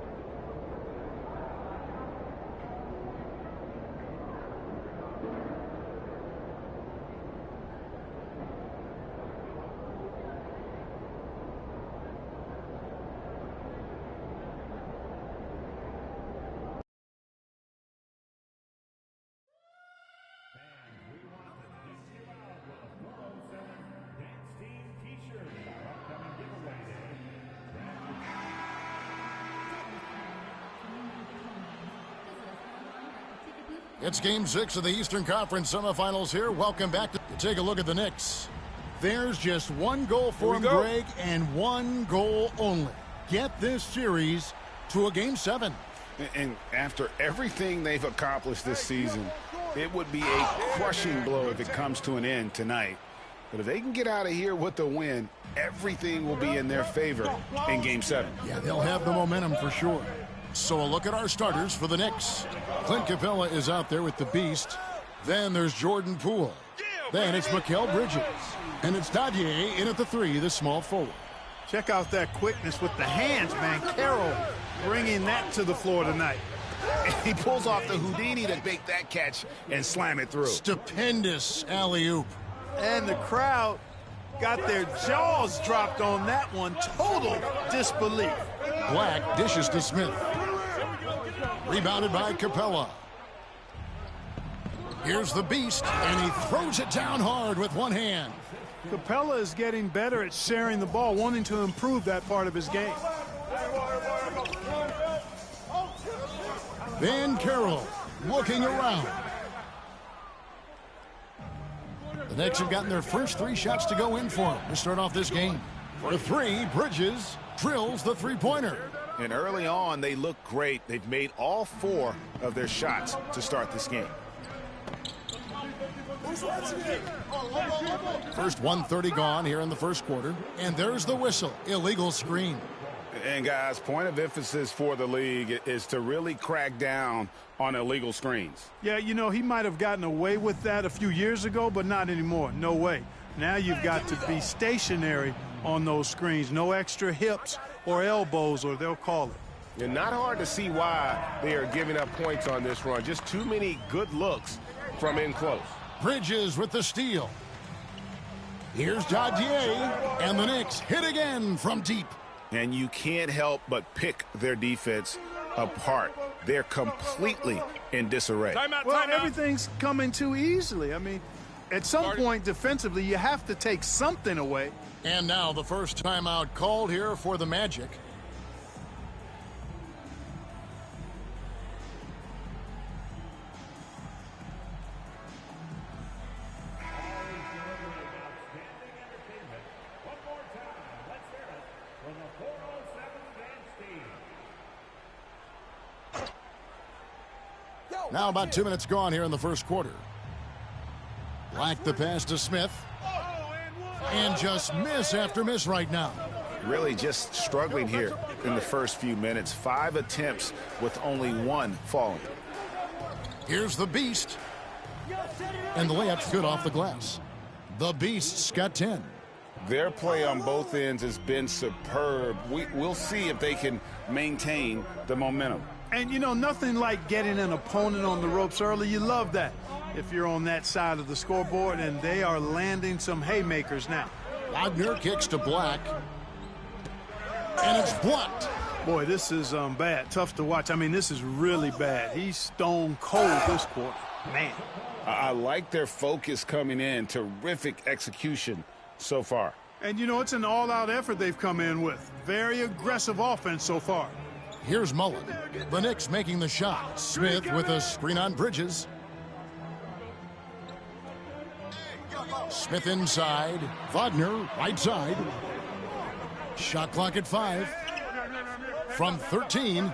It's Game 6 of the Eastern Conference semifinals here. Welcome back to take a look at the Knicks. There's just one goal for him, Greg, and one goal only. Get this series to a Game 7. And after everything they've accomplished this season, it would be a crushing blow if it comes to an end tonight. But if they can get out of here with the win, everything will be in their favor in Game 7. Yeah, they'll have the momentum for sure. So a look at our starters for the Knicks. Clint Capella is out there with the Beast. Then there's Jordan Poole. Then it's Mikal Bridges. And it's Dadier in at the 3, the small forward. Check out that quickness with the hands, man. Carroll bringing that to the floor tonight. He pulls off the Houdini to make that catch and slam it through. Stupendous alley-oop. And the crowd got their jaws dropped on that one. Total disbelief. Black dishes to Smith. Rebounded by Capella. Here's the Beast, and he throws it down hard with one hand. Capella is getting better at sharing the ball, wanting to improve that part of his game. Van Carroll looking around. The Knicks have gotten their first 3 shots to go in for him to start off this game. For 3, Bridges drills the three-pointer. And early on, they look great. They've made all 4 of their shots to start this game. First 1:30 gone here in the first quarter. And there's the whistle. Illegal screen. And, guys, point of emphasis for the league is to really crack down on illegal screens. Yeah, you know, he might have gotten away with that a few years ago, but not anymore. No way. Now you've got to be stationary on those screens. No extra hips or elbows, or they'll call it. And not hard to see why they are giving up points on this run. Just too many good looks from in close. Bridges with the steal. Here's Dadier, and the Knicks hit again from deep. And you can't help but pick their defense apart. They're completely in disarray. Well, everything's coming too easily. I mean, at some point defensively, you have to take something away. And now the first timeout called here for the Magic. Now about 2 minutes gone here in the first quarter. Black the pass to Smith. And just miss after miss right now. Really just struggling here in the first few minutes. 5 attempts with only 1 falling. Here's the Beast. And the layup's good off the glass. The Beast's got 10. Their play on both ends has been superb. We'll see if they can maintain the momentum. And, you know, nothing like getting an opponent on the ropes early. You love that if you're on that side of the scoreboard, and they are landing some haymakers now. Wagner kicks to Black. And it's blocked. Boy, this is bad. Tough to watch. I mean, this is really bad. He's stone cold this quarter. Man. I like their focus coming in. Terrific execution so far. And, you know, it's an all-out effort they've come in with. Very aggressive offense so far. Here's Mullen. The Knicks making the shot. Smith with a screen on Bridges. Smith inside. Wagner right side. Shot clock at 5. From 13,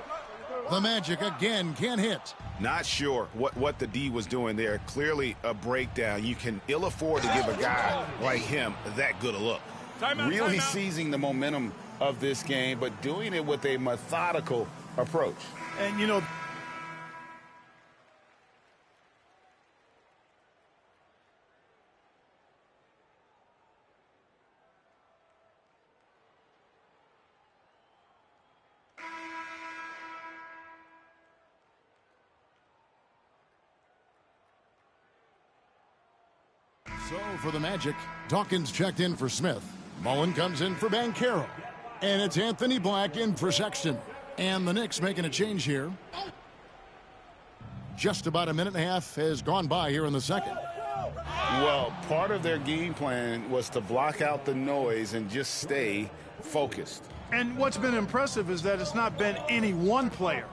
the Magic again can't hit. Not sure what the D was doing there. Clearly a breakdown. You can ill afford to give a guy like him that good a look. Really seizing the momentum of this game, but doing it with a methodical approach. And, you know, so for the Magic, Dawkins checked in for Smith. Mullen comes in for Banchero. And it's Anthony Black in for Sexton. And the Knicks making a change here. Just about a minute and a half has gone by here in the second. Well, part of their game plan was to block out the noise and just stay focused. And what's been impressive is that it's not been any one player.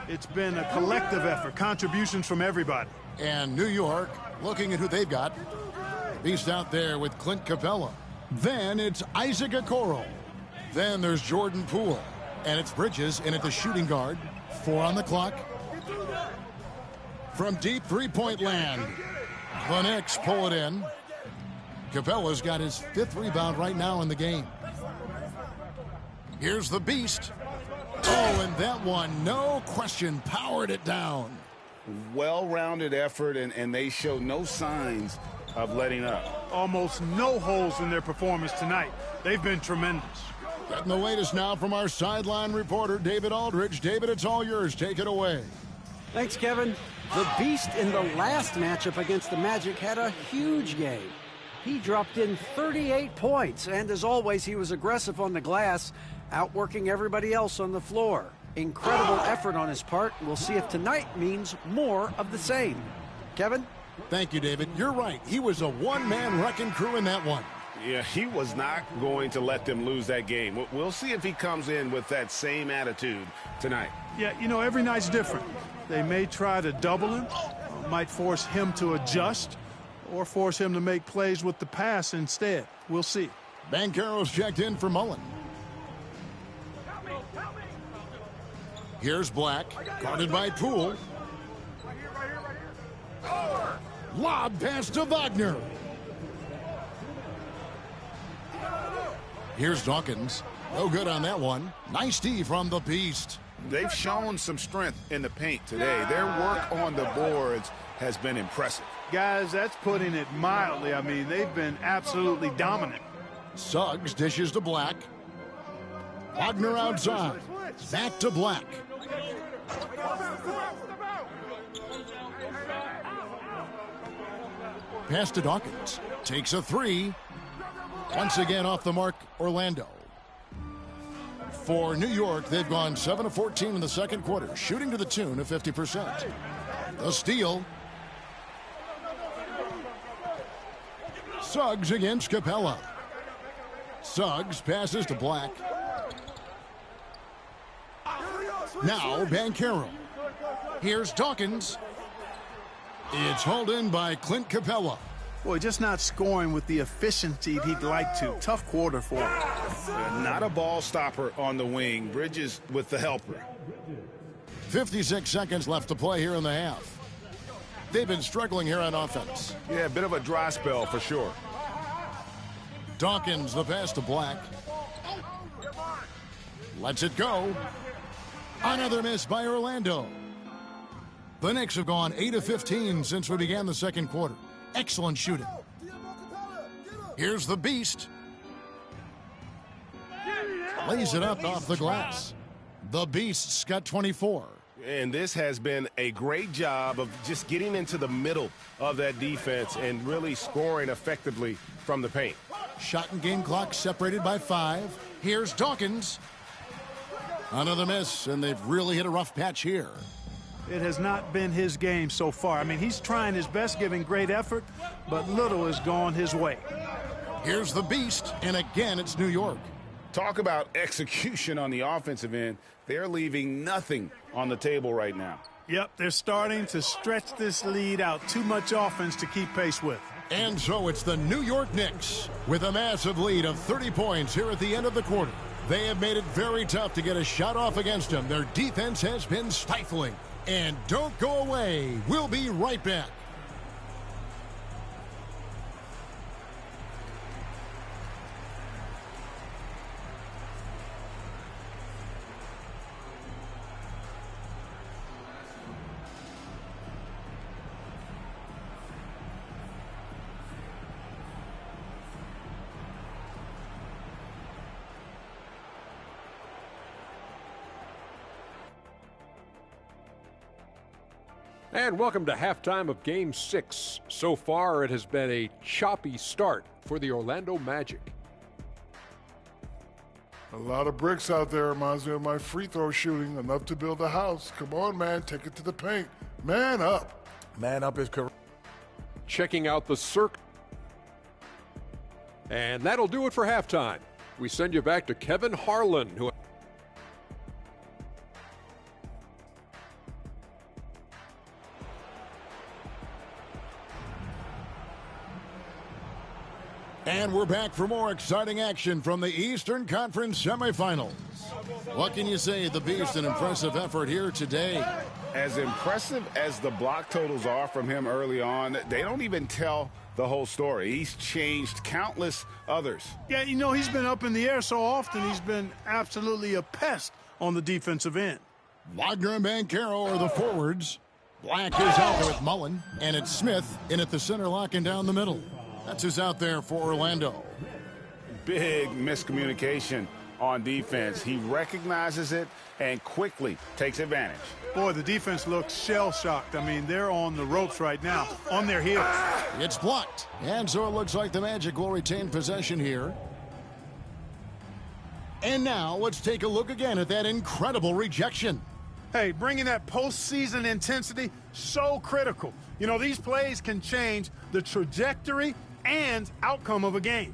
It's been a collective effort, contributions from everybody. And New York, looking at who they've got. He's out there with Clint Capella. Then it's Isaac Okoro. Then there's Jordan Poole. And it's Bridges in at the shooting guard. 4 on the clock. From deep three-point land, the Knicks pull it in. Capella's got his 5th rebound right now in the game. Here's the Beast. Oh, and that one, no question, powered it down. Well-rounded effort, and they show no signs of letting up. Almost no holes in their performance tonight. They've been tremendous. Getting the latest now from our sideline reporter, David Aldridge. David, it's all yours. Take it away. Thanks, Kevin. The Beast in the last matchup against the Magic had a huge game. He dropped in 38 points, and as always, he was aggressive on the glass, outworking everybody else on the floor. Incredible effort on his part. We'll see if tonight means more of the same. Kevin? Thank you, David. You're right. He was a one-man wrecking crew in that one. Yeah, he was not going to let them lose that game. We'll see if he comes in with that same attitude tonight. Yeah, you know, every night's different. They may try to double him, might force him to adjust, or force him to make plays with the pass instead. We'll see. Banchero's checked in for Mullen. Here's Black, guarded by Poole. Lob pass to Wagner. Here's Dawkins. No good on that one. Nice D from the Beast. They've shown some strength in the paint today. Their work on the boards has been impressive. Guys, that's putting it mildly. I mean, they've been absolutely dominant. Suggs dishes to Black. Wagner outside. Back to Black. Pass to Dawkins. Takes a 3. Once again off the mark, Orlando. For New York, they've gone 7 of 14 in the second quarter, shooting to the tune of 50%. The steal. Suggs against Capella. Suggs passes to Black. Now Banchero. Here's Dawkins. It's hauled in by Clint Capella. Boy, just not scoring with the efficiency he'd like to. Tough quarter for him. Not a ball stopper on the wing. Bridges with the helper. 56 seconds left to play here in the half. They've been struggling here on offense. Yeah, a bit of a dry spell for sure. Dawkins, the pass to Black. Lets it go. Another miss by Orlando. The Knicks have gone 8 of 15 since we began the second quarter. Excellent shooting. Here's the Beast. Lays it up off the glass. The Beast's got 24. And this has been a great job of just getting into the middle of that defense and really scoring effectively from the paint. Shot and game clock separated by 5. Here's Dawkins. Another miss, and they've really hit a rough patch here. It has not been his game so far. I mean, he's trying his best, giving great effort, but little has gone his way. Here's the Beast, and again, it's New York. Talk about execution on the offensive end. They're leaving nothing on the table right now. Yep, they're starting to stretch this lead out. Too much offense to keep pace with. And so it's the New York Knicks with a massive lead of 30 points here at the end of the quarter. They have made it very tough to get a shot off against them. Their defense has been stifling. And don't go away. We'll be right back. And welcome to halftime of Game 6. So far, it has been a choppy start for the Orlando Magic. A lot of bricks out there. Reminds me of my free throw shooting. Enough to build a house. Come on, man. Take it to the paint. Man up. Man up is correct. Checking out the circle. And that'll do it for halftime. We send you back to Kevin Harlan, who And we're back for more exciting action from the Eastern Conference semifinals. What can you say? The Beast, an impressive effort here today. As impressive as the block totals are from him early on, they don't even tell the whole story. He's changed countless others. Yeah, you know, he's been up in the air so often, he's been absolutely a pest on the defensive end. Wagner and Banchero are the forwards. Black is out there with Mullen, and it's Smith in at the center, locking down the middle. That's who's out there for Orlando. Big miscommunication on defense. He recognizes it and quickly takes advantage. Boy, the defense looks shell-shocked. I mean, they're on the ropes right now, on their heels. It's blocked. And so it looks like the Magic will retain possession here. And now let's take a look again at that incredible rejection. Hey, bringing that postseason intensity, so critical. You know, these plays can change the trajectory and outcome of a game.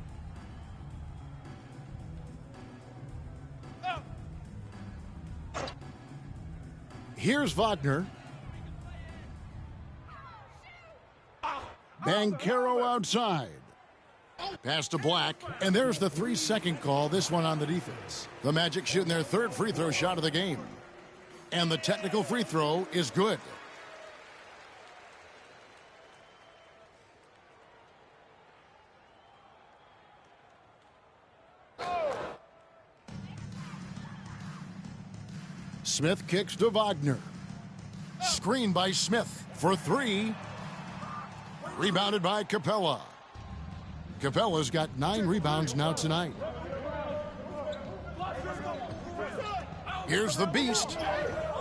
Here's Wagner. Banchero outside. Pass to Black, and there's the 3-second call, this one on the defense. The Magic shooting their third free throw shot of the game. And the technical free throw is good. Smith kicks to Wagner. Screen by Smith for 3. Rebounded by Capella. Capella's got 9 rebounds now tonight. Here's the Beast.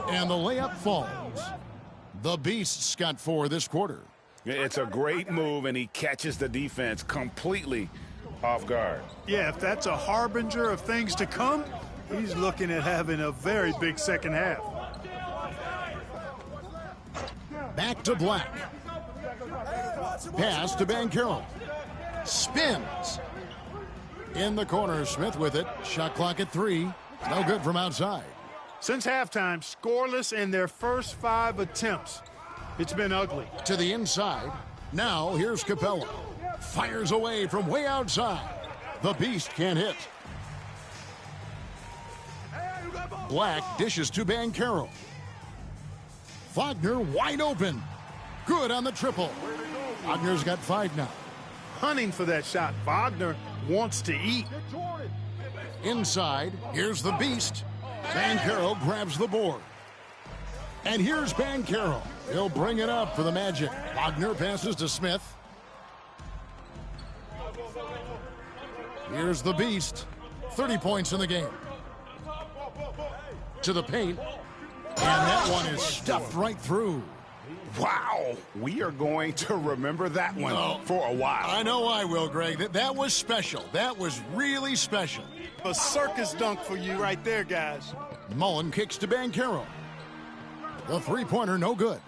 And the layup falls. The Beast's got 4 this quarter. It's a great move, and he catches the defense completely off guard. Yeah, if that's a harbinger of things to come, he's looking at having a very big second half. Back to Black. Pass to Banchero. Spins. In the corner, Smith with it. Shot clock at 3. No good from outside. Since halftime, scoreless in their first 5 attempts. It's been ugly. To the inside. Now here's Capella. Fires away from way outside. The Beast can't hit. Black dishes to Banchero. Wagner wide open. Good on the triple. Wagner's got 5 now. Hunting for that shot. Wagner wants to eat. Inside, here's the Beast. Banchero grabs the board. And here's Banchero. He'll bring it up for the Magic. Wagner passes to Smith. Here's the Beast. 30 points in the game. To the paint. And that one is stuffed right through. Wow, we are going to remember that one for a while. I know I will, Greg. That was special. That was really special. A circus dunk for you right there, guys. Mullen kicks to Banchero. The three-pointer, no good.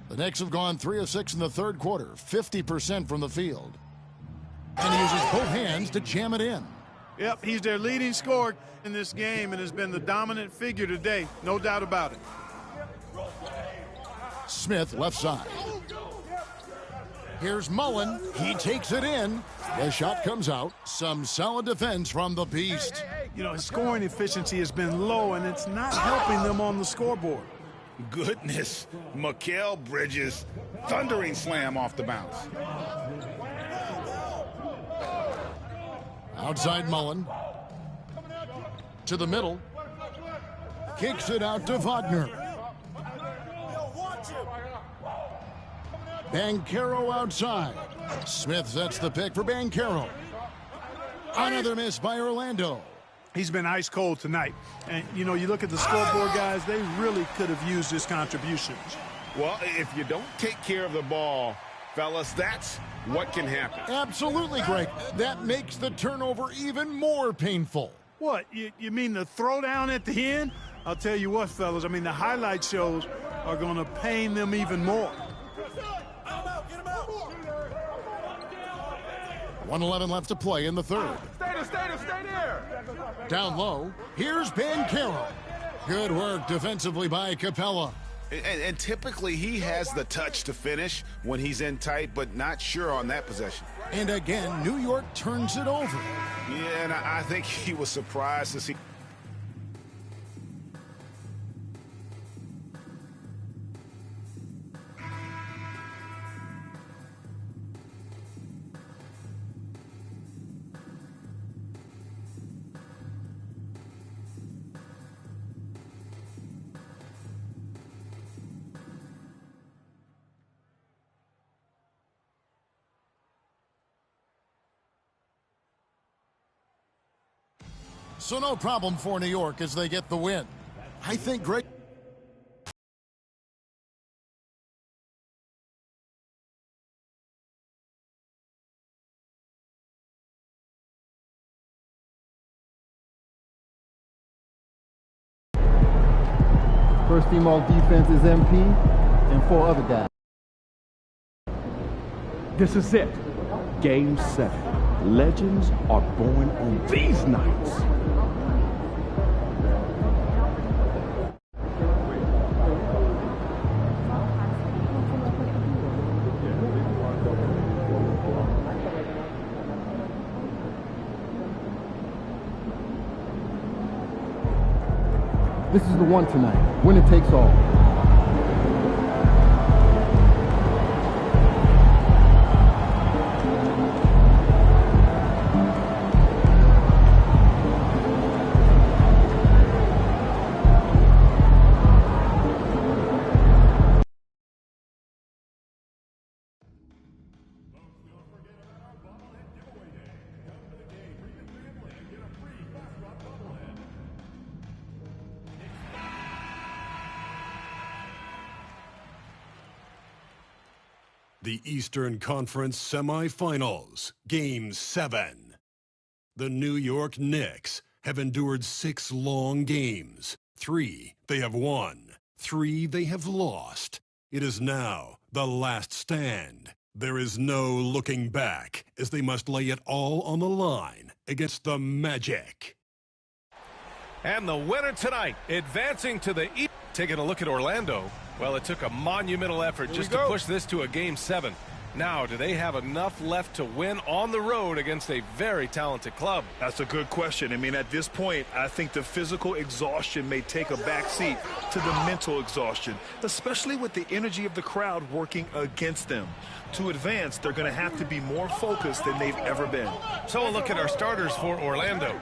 The Knicks have gone 3 of 6 in the third quarter, 50% from the field. And he uses both hands to jam it in. Yep, he's their leading scorer in this game and has been the dominant figure today, no doubt about it. Smith left side. Here's Mullen. He takes it in. The shot comes out. Some solid defense from the Beast. You know, his scoring efficiency has been low, and it's not helping them on the scoreboard. Goodness. Mikal Bridges. Thundering slam off the bounce. Outside Mullen. To the middle. Kicks it out to Wagner. Banchero outside. Smith sets the pick for Banchero. Another miss by Orlando. He's been ice cold tonight. And, you know, you look at the scoreboard, guys, they really could have used his contributions. Well, if you don't take care of the ball, fellas, that's what can happen. Absolutely, Greg. That makes the turnover even more painful. What, you mean the throwdown at the end? I'll tell you what, fellas, I mean, the highlight shows are going to pain them even more. 1:11 left to play in the third. Stay there. Down low, here's Banchero. Good work defensively by Capella. And typically he has the touch to finish when he's in tight, but not sure on that possession. And again, New York turns it over. Yeah, and I think he was surprised to see. So no problem for New York as they get the win. I think great. First team all defense is MP and 4 other guys. This is it. Game 7. Legends are born on these nights. This is the one tonight. Winner takes all. The Eastern Conference Semifinals, Game 7. The New York Knicks have endured 6 long games. 3 they have won, 3 they have lost. It is now the last stand. There is no looking back as they must lay it all on the line against the Magic. And the winner tonight, advancing to the East. Taking a look at Orlando. Well, it took a monumental effort just to push this to a Game 7. Now, do they have enough left to win on the road against a very talented club? That's a good question. I mean, at this point, I think the physical exhaustion may take a backseat to the mental exhaustion, especially with the energy of the crowd working against them. To advance, they're going to have to be more focused than they've ever been. So a look at our starters for Orlando.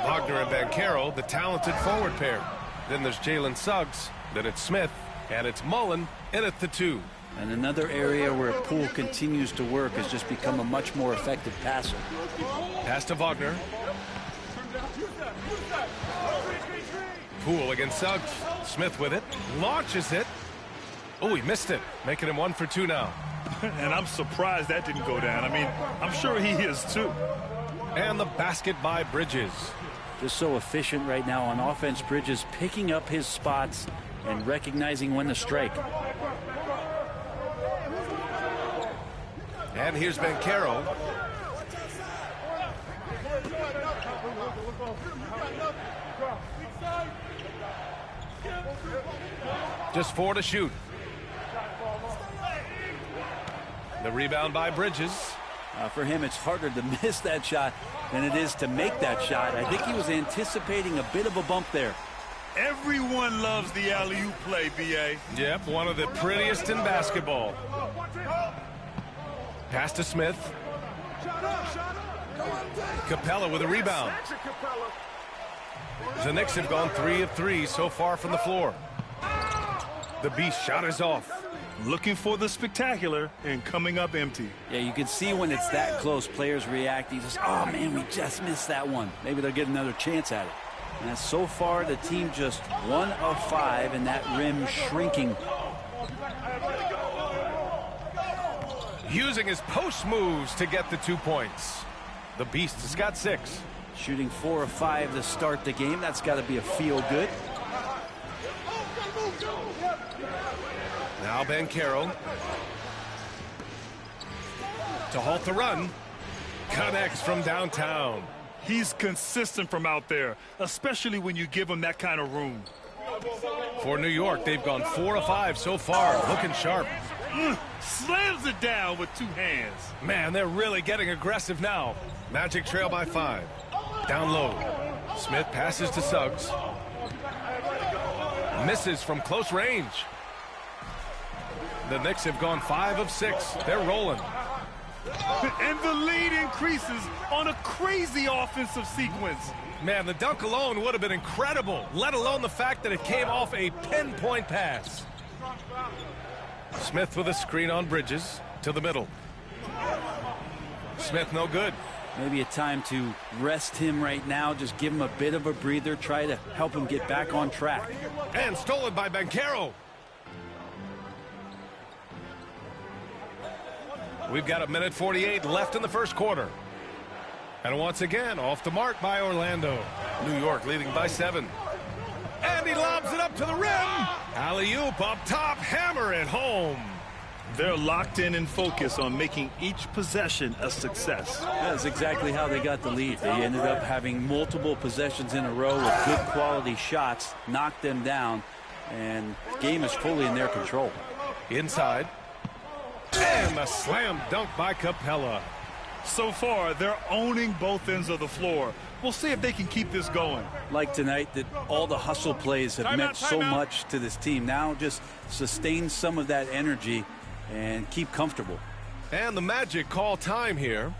Wagner and Banchero, the talented forward pair. Then there's Jalen Suggs, then it's Smith, and it's Mullen in at the 2. And another area where Poole continues to work has just become a much more effective passer. Pass to Wagner. Poole against Suggs. Smith with it. Launches it. Oh, he missed it. Making him 1 for 2 now. And I'm surprised that didn't go down. I mean, I'm sure he is too. And the basket by Bridges. Just so efficient right now on offense. Bridges picking up his spots and recognizing when to strike. And here's Banchero. Just 4 to shoot. The rebound by Bridges. For him, it's harder to miss that shot than it is to make that shot. I think he was anticipating a bit of a bump there. Everyone loves the alley-oop play, B.A. Yep, one of the prettiest in basketball. Pass to Smith. Capella with a rebound. The Knicks have gone 3 of 3 so far from the floor. The Beast shot is off. Looking for the spectacular and coming up empty. Yeah, you can see when it's that close, players react. He just, oh man, we just missed that one. Maybe they'll get another chance at it. And so far, the team just 1 of 5, and that rim shrinking. Using his post moves to get the 2 points. The Beast has got 6. Shooting 4 of 5 to start the game. That's got to be a feel good. Now Banchero. To halt the run. Connects from downtown. He's consistent from out there, especially when you give him that kind of room. For New York, they've gone 4 of 5 so far, looking sharp. Slams it down with 2 hands. Man, they're really getting aggressive now. Magic trail by 5. Down low. Smith passes to Suggs. Misses from close range. The Knicks have gone 5 of 6. They're rolling. And the lead increases on a crazy offensive sequence. Man, the dunk alone would have been incredible, let alone the fact that it came off a pinpoint pass. Smith with a screen on Bridges to the middle. Smith no good. Maybe a time to rest him right now, just give him a bit of a breather, try to help him get back on track. And stolen by Banchero. We've got 1:48 left in the first quarter. And once again, off the mark by Orlando. New York leading by 7. And he lobs it up to the rim. Alley-oop up top, hammer it home. They're locked in and focused on making each possession a success. That's exactly how they got the lead. They ended up having multiple possessions in a row with good quality shots, knocked them down, and the game is fully in their control. Inside. And a slam dunk by Capella. So far, they're owning both ends of the floor. We'll see if they can keep this going. Like tonight, that all the hustle plays have meant so much to this team. Now just sustain some of that energy and keep comfortable. And the Magic call time here.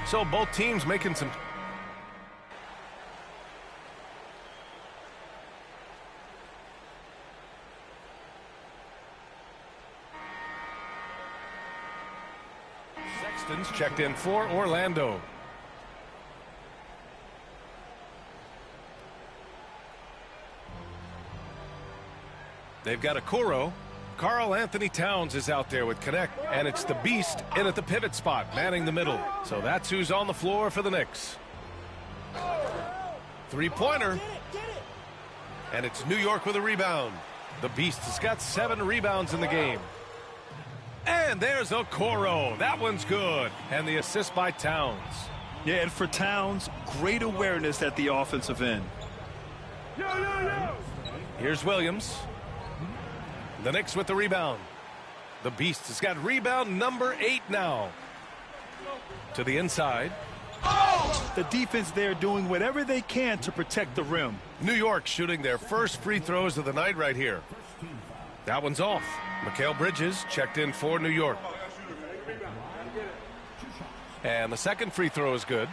So both teams making some... Sexton's checked in for Orlando. They've got a Kuro. Karl Anthony Towns is out there with Connect, and it's the Beast in at the pivot spot, manning the middle. So that's who's on the floor for the Knicks. Three-pointer. And it's New York with a rebound. The Beast has got 7 rebounds in the game. And there's Okoro. That one's good. And the assist by Towns. Yeah, and for Towns, great awareness at the offensive end. Here's Williams. The Knicks with the rebound. The Beast has got rebound number 8 now. To the inside. The defense there doing whatever they can to protect the rim. New York shooting their first free throws of the night right here. That one's off. Mikal Bridges checked in for New York. And the second free throw is good.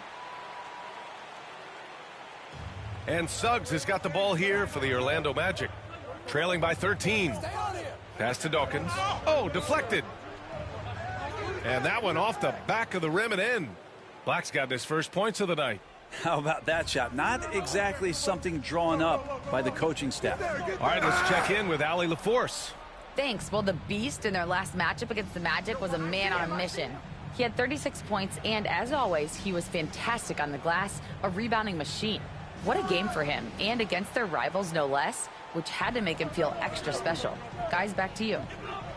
And Suggs has got the ball here for the Orlando Magic. Trailing by 13. Pass to Dawkins. Oh, deflected. And that one off the back of the rim and in. Black's got his first points of the night. How about that shot? Not exactly something drawn up by the coaching staff. All right, let's check in with Allie LaForce. Thanks. Well, the Beast in their last matchup against the Magic was a man on a mission. He had 36 points, and as always, he was fantastic on the glass, a rebounding machine. What a game for him, and against their rivals, no less, which had to make him feel extra special. Guys, back to you.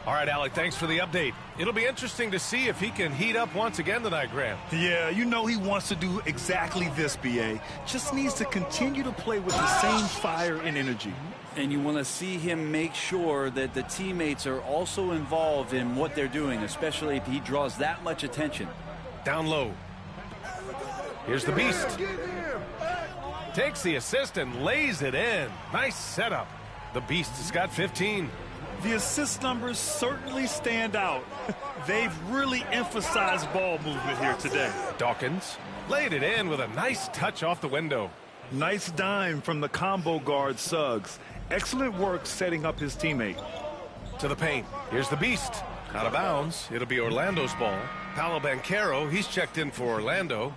All right, Alec, thanks for the update. It'll be interesting to see if he can heat up once again tonight, Graham. Yeah, you know he wants to do exactly this, B.A. Just needs to continue to play with the same fire and energy. And you want to see him make sure that the teammates are also involved in what they're doing, especially if he draws that much attention. Down low. Here's the Beast. Takes the assist and lays it in. Nice setup. The Beast has got 15. The assist numbers certainly stand out. They've really emphasized ball movement here today. Dawkins laid it in with a nice touch off the window. Nice dime from the combo guard Suggs. Excellent work setting up his teammate. To the paint. Here's the Beast. Out of bounds. It'll be Orlando's ball. Paolo Banchero, he's checked in for Orlando.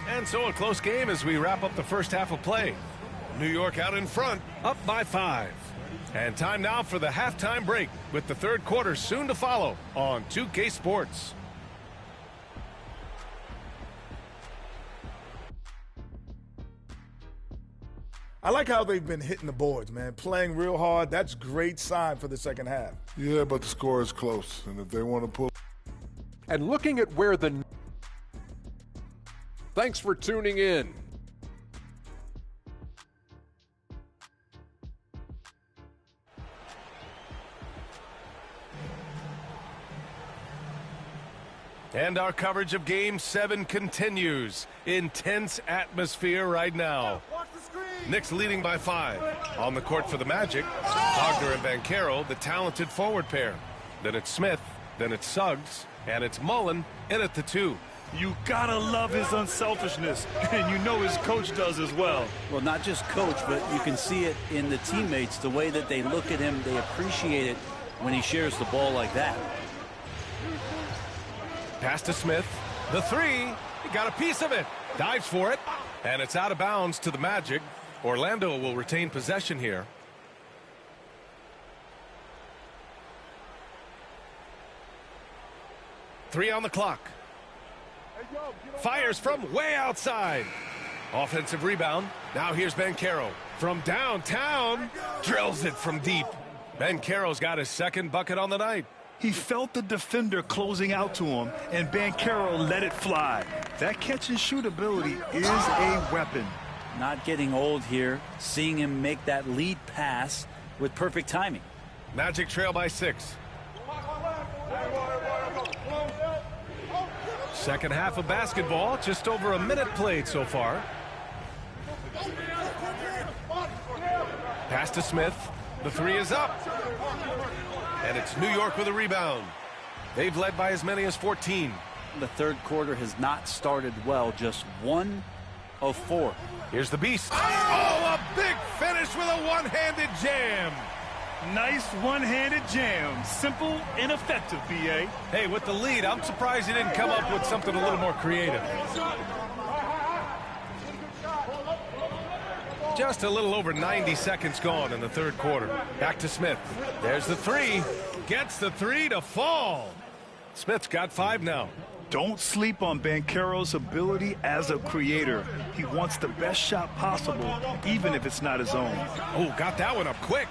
And so a close game as we wrap up the first half of play. New York out in front, up by 5. And time now for the halftime break with the third quarter soon to follow on 2K Sports. I like how they've been hitting the boards, man, playing real hard. That's great sign for the second half. Yeah, but the score is close, and if they want to pull. And looking at where the... Thanks for tuning in. And our coverage of Game 7 continues. Intense atmosphere right now. Knicks leading by 5. On the court for the Magic, Wagner and Banchero, the talented forward pair. Then it's Smith, then it's Suggs, and it's Mullen in at the 2. You gotta love his unselfishness, and you know his coach does as well. Well, not just coach, but you can see it in the teammates, the way that they look at him. They appreciate it when he shares the ball like that. Pass to Smith. The 3. He got a piece of it. Dives for it. And it's out of bounds to the Magic. Orlando will retain possession here. Three on the clock. Fires from way outside. Offensive rebound. Now here's Banchero. From downtown. Drills it from deep. Banchero's got his second bucket on the night. He felt the defender closing out to him, and Banchero let it fly. That catch-and-shoot ability is a weapon. Not getting old here, seeing him make that lead pass with perfect timing. Magic trail by 6. Second half of basketball, just over a minute played so far. Pass to Smith. The 3 is up. And it's New York with a rebound. They've led by as many as 14. The third quarter has not started well, just 1 of 4. Here's the Beast. Oh, a big finish with a one-handed jam. Nice one-handed jam. Simple and effective, B.A. Hey, with the lead, I'm surprised he didn't come up with something a little more creative. Just a little over 90 seconds gone in the third quarter. Back to Smith. There's the 3. Gets the 3 to fall. Smith's got 5 now. Don't sleep on Banchero's ability as a creator. He wants the best shot possible, even if it's not his own. Oh, got that one up quick.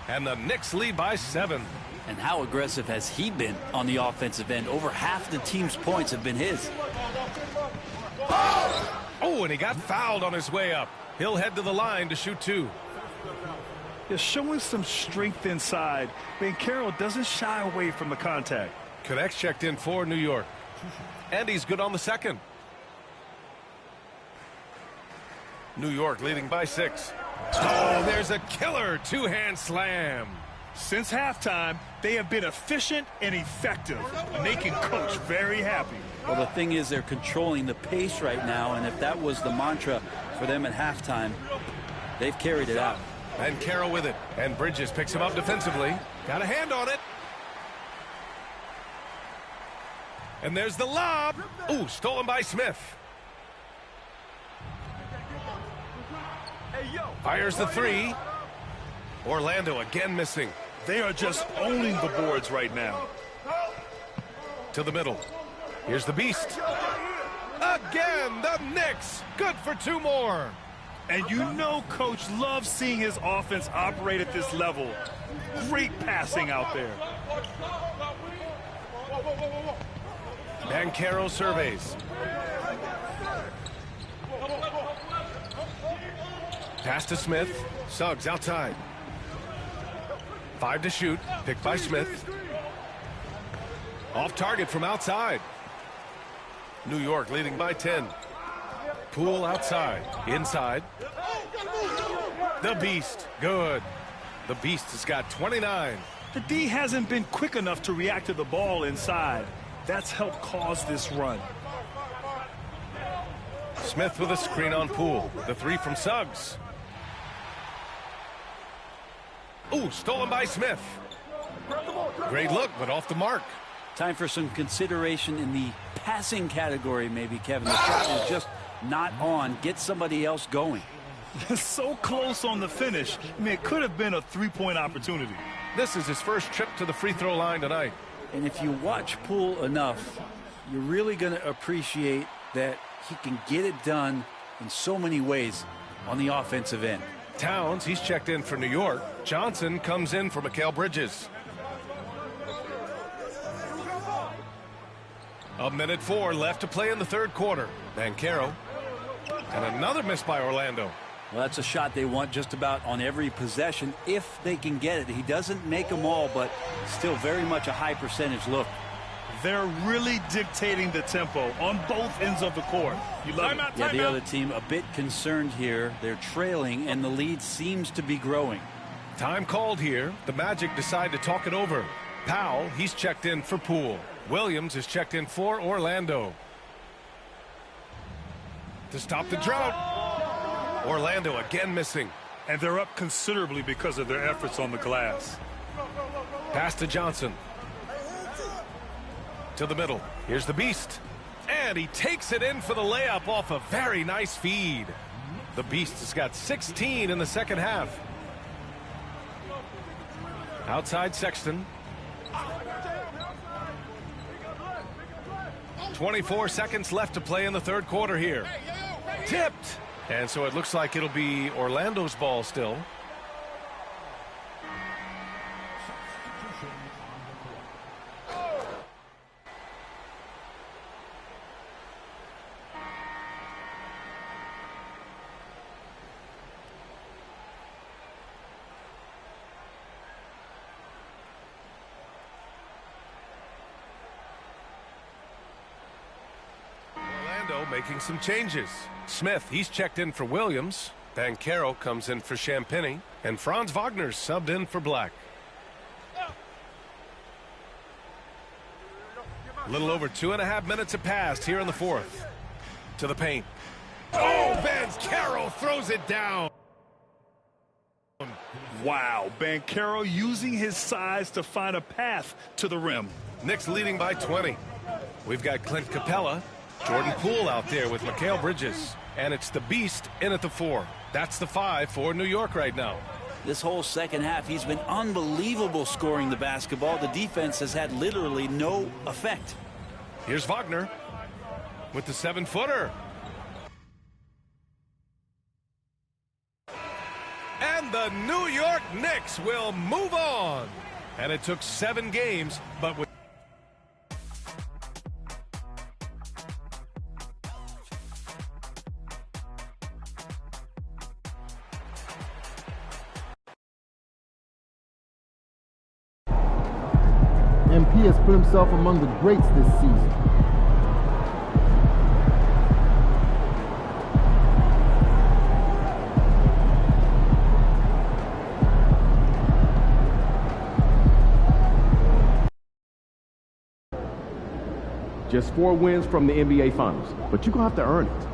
And the Knicks lead by 7. And how aggressive has he been on the offensive end? Over half the team's points have been his. Oh, and he got fouled on his way up. He'll head to the line to shoot 2. He's showing some strength inside. Banchero doesn't shy away from the contact. Connects checked in for New York. And he's good on the second. New York leading by 6. Oh, there's a killer two-hand slam. Since halftime, they have been efficient and effective, making Coach very happy. Well, the thing is, they're controlling the pace right now, and if that was the mantra for them at halftime, they've carried it out. And Carroll with it. And Bridges picks him up defensively. Got a hand on it. And there's the lob. Ooh, stolen by Smith. Fires the 3. Orlando again missing. They are just owning the boards right now. To the middle. Here's the Beast. Again, the Knicks. Good for 2 more. And you know Coach loves seeing his offense operate at this level. Great passing out there. Banchero surveys. Pass to Smith. Suggs outside. 5 to shoot. Picked by Smith. Off target from outside. New York leading by 10. Poole outside. Inside. The Beast. Good. The Beast has got 29. The D hasn't been quick enough to react to the ball inside. That's helped cause this run. Smith with a screen on Poole. The 3 from Suggs. Ooh, stolen by Smith. Great look, but off the mark. Time for some consideration in the passing category, maybe, Kevin. The shot is just not on. Get somebody else going. So close on the finish. I mean, it could have been a three-point opportunity. This is his first trip to the free throw line tonight. And if you watch Poole enough, you're really going to appreciate that he can get it done in so many ways. on the offensive end. Towns, he's checked in for New York. Johnson comes in for Mikal Bridges. A minute 4 left to play in the third quarter. Banchero. And another miss by Orlando. Well, that's a shot they want just about on every possession if they can get it. He doesn't make them all, but still very much a high percentage look. They're really dictating the tempo on both ends of the court. You love it. Yeah, the other team a bit concerned here. They're trailing, and the lead seems to be growing. Time called here. The Magic decide to talk it over. Powell, he's checked in for Poole. Williams is checked in for Orlando. To stop the drought. Orlando again missing. And they're up considerably because of their efforts on the glass. Pass to Johnson. To the middle. Here's the Beast. And he takes it in for the layup off a very nice feed. The Beast has got 16 in the second half. Outside Sexton. 24 seconds left to play in the third quarter here. Tipped. And so it looks like it'll be Orlando's ball still. Making some changes. Smith, he's checked in for Williams. Banchero comes in for Champagny. And Franz Wagner's subbed in for Black. A little over 2.5 minutes have passed here in the fourth. To the paint. Oh, Banchero throws it down. Wow, Banchero using his size to find a path to the rim. Knicks leading by 20. We've got Clint Capella. Jordan Poole out there with Mikal Bridges. And it's the Beast in at the 4. That's the 5 for New York right now. This whole second half, he's been unbelievable scoring the basketball. The defense has had literally no effect. Here's Wagner with the 7-footer. And the New York Knicks will move on. And it took 7 games, but with MP has put himself among the greats this season. Just 4 wins from the NBA Finals, but you're going to have to earn it.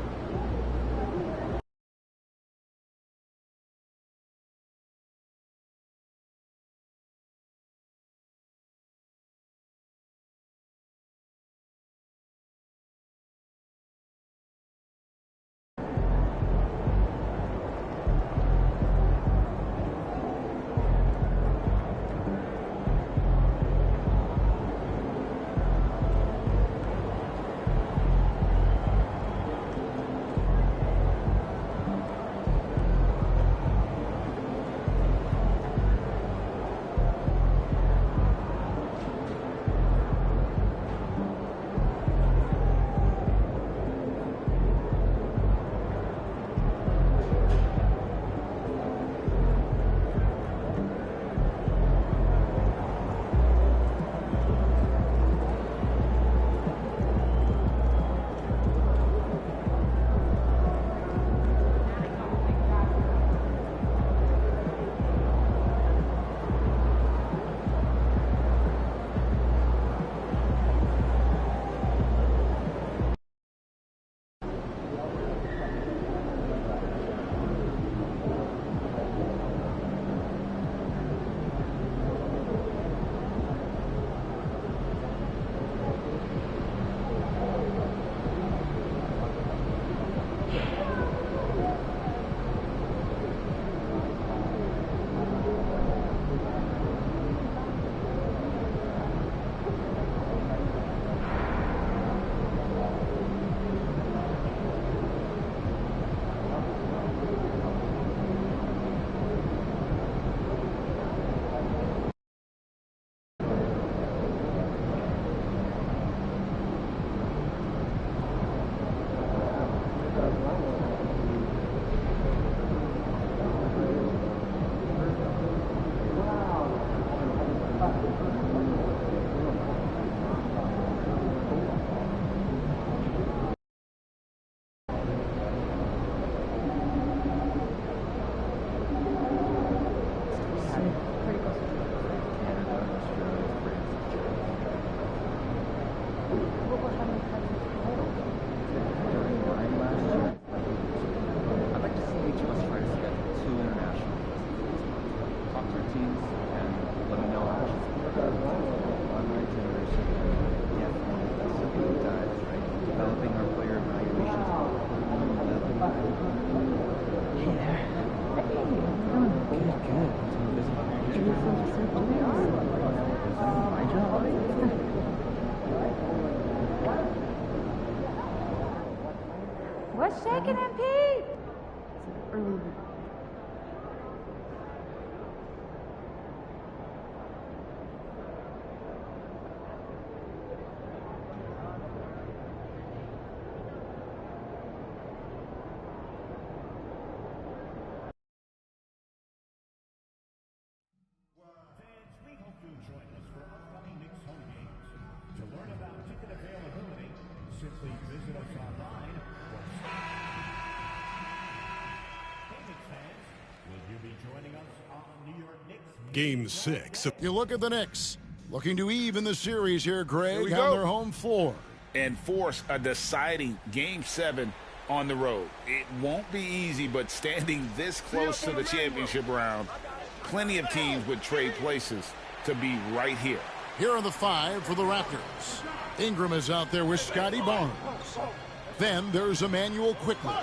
What's shaking him, Pete? Early. Game 6. You look at the Knicks, looking to even the series here, Greg, on their home floor. And force a deciding Game 7 on the road. It won't be easy, but standing this close to the championship round, plenty of teams would trade places to be right here. Here are the 5 for the Raptors. Ingram is out there with Scotty Barnes. Then there's Emmanuel Quickly.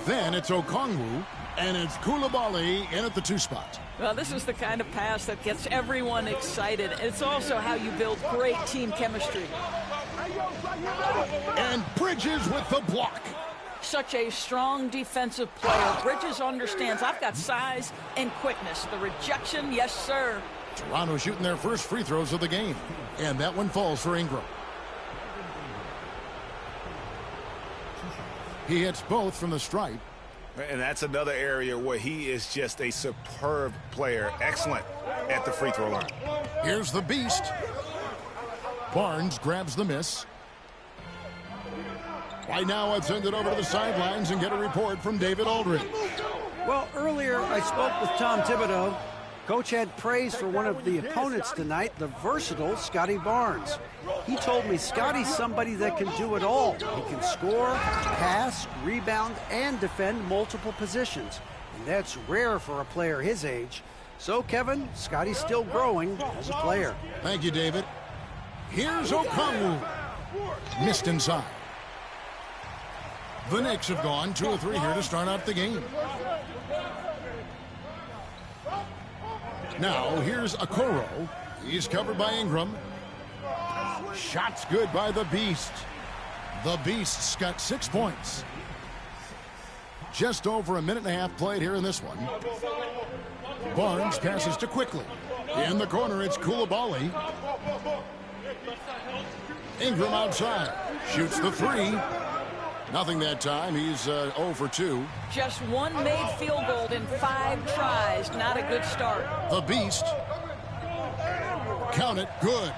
Then it's Okongwu, and it's Koulibaly in at the 2 spot. Well, this is the kind of pass that gets everyone excited. It's also how you build great team chemistry. And Bridges with the block. Such a strong defensive player. Bridges understands I've got size and quickness. The rejection, yes, sir. Toronto shooting their first free throws of the game. And that one falls for Ingram. He hits both from the stripe. And that's another area where he is just a superb player. Excellent at the free throw line. Here's the beast. Barnes grabs the miss. Right now, let's send it over to the sidelines and get a report from David Aldridge. Well, earlier I spoke with Tom Thibodeau. Coach had praise for one of the opponents tonight, the versatile Scotty Barnes. He told me Scotty's somebody that can do it all. He can score, pass, rebound, and defend multiple positions. And that's rare for a player his age. So, Kevin, Scotty's still growing as a player. Thank you, David. Here's Okongwu. Missed inside. The Knicks have gone 2 of 3 here to start out the game. Now, here's Okoro. He's covered by Ingram. Shots good by the Beast. The Beast's got 6 points. Just over a minute and a half played here in this one. Barnes passes to Quickly. In the corner, it's Koulibaly. Ingram outside. Shoots the 3. Nothing that time. He's 0 for 2. Just one made field goal in 5 tries. Not a good start. The Beast. Count it. Good.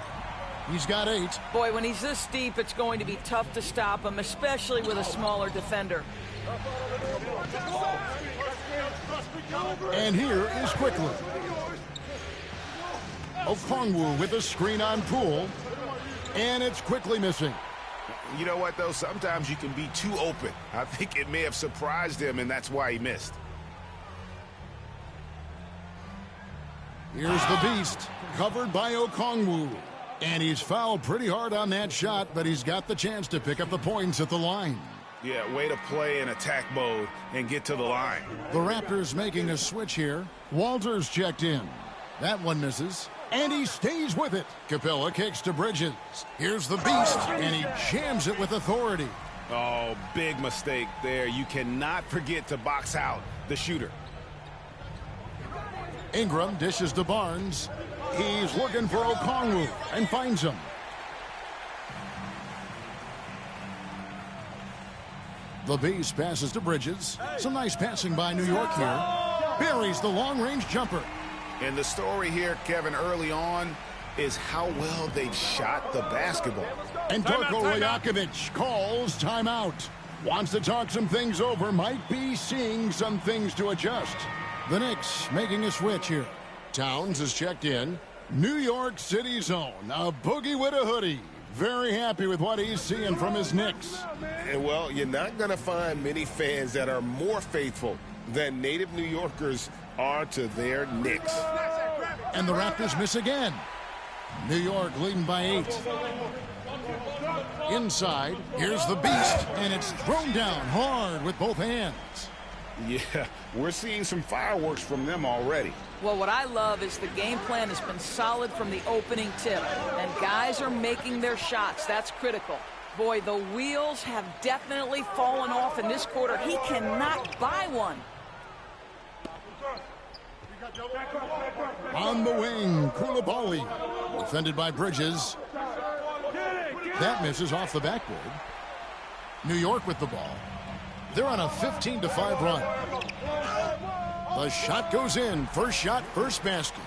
He's got 8. Boy, when he's this deep, it's going to be tough to stop him, especially with a smaller defender. And here is Quickly. Okongwu with a screen on Poole. And it's Quickly missing. You know what, though? Sometimes you can be too open. I think it may have surprised him, and that's why he missed. Here's the Beast, covered by Okongwu. And he's fouled pretty hard on that shot, but he's got the chance to pick up the points at the line. Yeah, way to play in attack mode and get to the line. The Raptors making a switch here. Walters checked in. That one misses. And he stays with it. Capella kicks to Bridges. Here's the Beast, and he jams it with authority. Oh, big mistake there. You cannot forget to box out the shooter. Ingram dishes to Barnes. He's looking for Okongwu and finds him. The Beast passes to Bridges. Some nice passing by New York here. Buries the long-range jumper. And the story here, Kevin, early on, is how well they've shot the basketball. And Darko Rajakovic calls timeout. Wants to talk some things over. Might be seeing some things to adjust. The Knicks making a switch here. Towns is checked in. New York City zone. A boogie with a hoodie. Very happy with what he's seeing from his Knicks. Well, you're not going to find many fans that are more faithful than native New Yorkers are to their Knicks. And the Raptors miss again. New York leading by 8. Inside, here's the Beast, and it's thrown down hard with both hands. Yeah, we're seeing some fireworks from them already. Well, what I love is the game plan has been solid from the opening tip, and guys are making their shots. That's critical. Boy, the wheels have definitely fallen off in this quarter. He cannot buy one. On the wing, Koulibaly, defended by Bridges. That misses off the backboard. New York with the ball. They're on a 15-5 run. The shot goes in. First shot, first basket.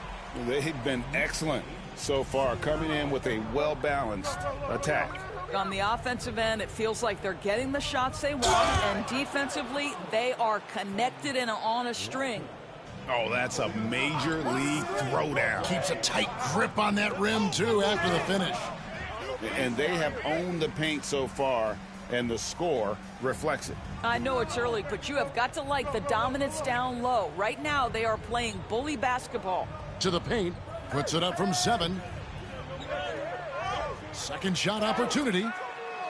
They've been excellent so far, coming in with a well-balanced attack. On the offensive end, it feels like they're getting the shots they want, and defensively, they are connected and on a string. Oh, that's a major league throwdown. Keeps a tight grip on that rim, too, after the finish. And they have owned the paint so far, and the score reflects it. I know it's early, but you have got to like the dominance down low. Right now, they are playing bully basketball. To the paint, puts it up from 7. Second shot opportunity.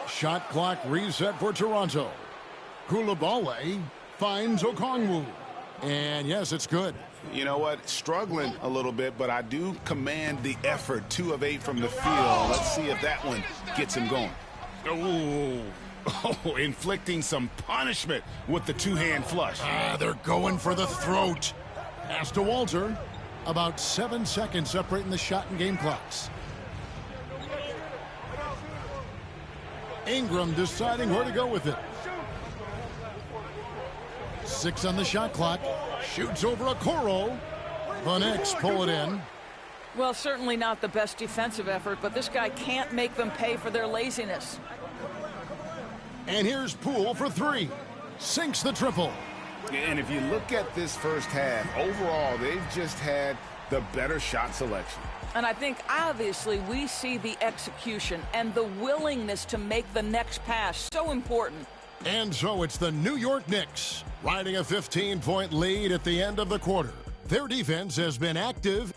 Shot clock reset for Toronto. Koulibaly finds Okongwu. And yes, it's good. You know what? Struggling a little bit, but I do command the effort. 2 of 8 from the field. Let's see if that one gets him going. Oh, inflicting some punishment with the 2-hand flush. They're going for the throat. Pass to Walter. About 7 seconds separating the shot and game clocks. Ingram deciding where to go with it. 6 on the shot clock. Shoots over Okoro. The Knicks pull it in. Well, certainly not the best defensive effort, but this guy can't make them pay for their laziness. And here's Poole for 3. Sinks the triple. And if you look at this first half, overall, they've just had the better shot selection. And I think, obviously, we see the execution and the willingness to make the next pass so important. And so it's the New York Knicks riding a 15-point lead at the end of the quarter. Their defense has been active.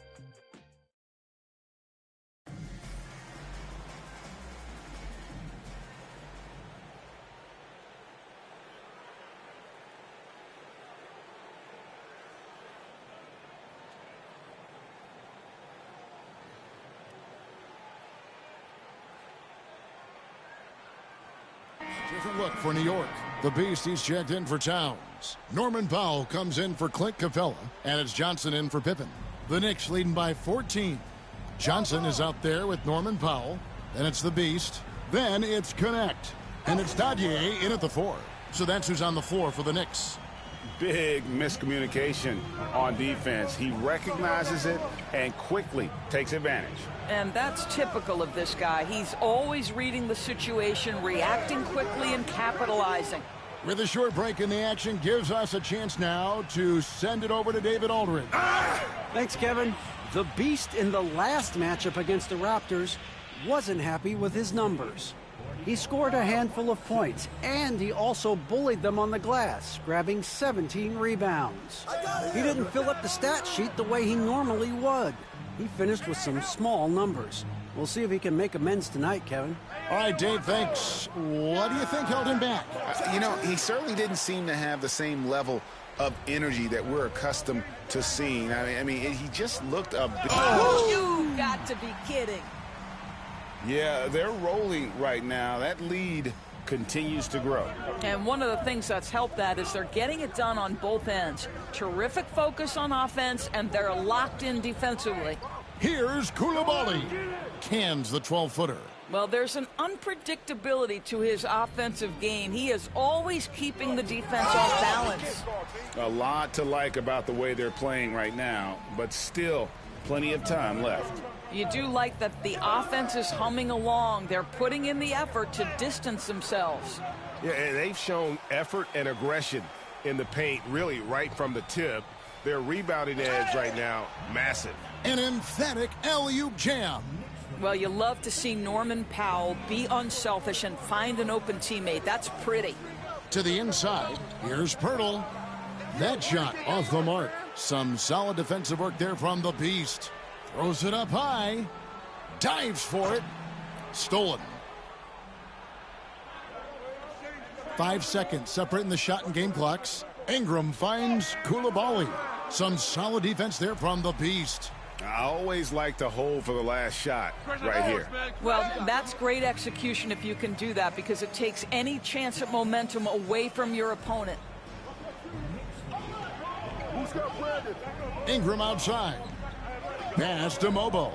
Different look for New York. The Beast, he's checked in for Towns. Norman Powell comes in for Clint Capella, and it's Johnson in for Pippen. The Knicks leading by 14. Johnson is out there with Norman Powell. Then it's the Beast. Then it's Connect. And it's Dadier in at the 4. So that's who's on the floor for the Knicks. Big miscommunication on defense. He recognizes it and quickly takes advantage. And that's typical of this guy. He's always reading the situation, reacting quickly, and capitalizing. With a short break in the action, gives us a chance now to send it over to David Aldridge. Thanks, Kevin. The Beast in the last matchup against the Raptors wasn't happy with his numbers. He scored a handful of points, and he also bullied them on the glass, grabbing 17 rebounds. He didn't fill up the stat sheet the way he normally would. He finished with some small numbers. We'll see if he can make amends tonight, Kevin. All right, Dave, thanks. What do you think held him back? You know, he certainly didn't seem to have the same level of energy that we're accustomed to seeing. I mean, he just looked a bit... Oh, you got to be kidding. Yeah, they're rolling right now. That lead continues to grow. And one of the things that's helped that is they're getting it done on both ends. Terrific focus on offense, and they're locked in defensively. Here's Koulibaly. Cans the 12-footer. Well, there's an unpredictability to his offensive game. He is always keeping the defense off balance. A lot to like about the way they're playing right now, but still plenty of time left. You do like that the offense is humming along. They're putting in the effort to distance themselves. Yeah, and they've shown effort and aggression in the paint, really right from the tip. Their rebounding edge right now, massive. An emphatic alley-oop jam. Well, you love to see Norman Powell be unselfish and find an open teammate. That's pretty. To the inside, here's Pirtle. That shot off the mark. Some solid defensive work there from the Beast. Throws it up high. Dives for it. Stolen. 5 seconds separating the shot and game clocks. Ingram finds Koulibaly. Some solid defense there from the Beast. I always like to hold for the last shot right here. Well, that's great execution if you can do that, because it takes any chance at momentum away from your opponent. Ingram outside. Pass to Mobo.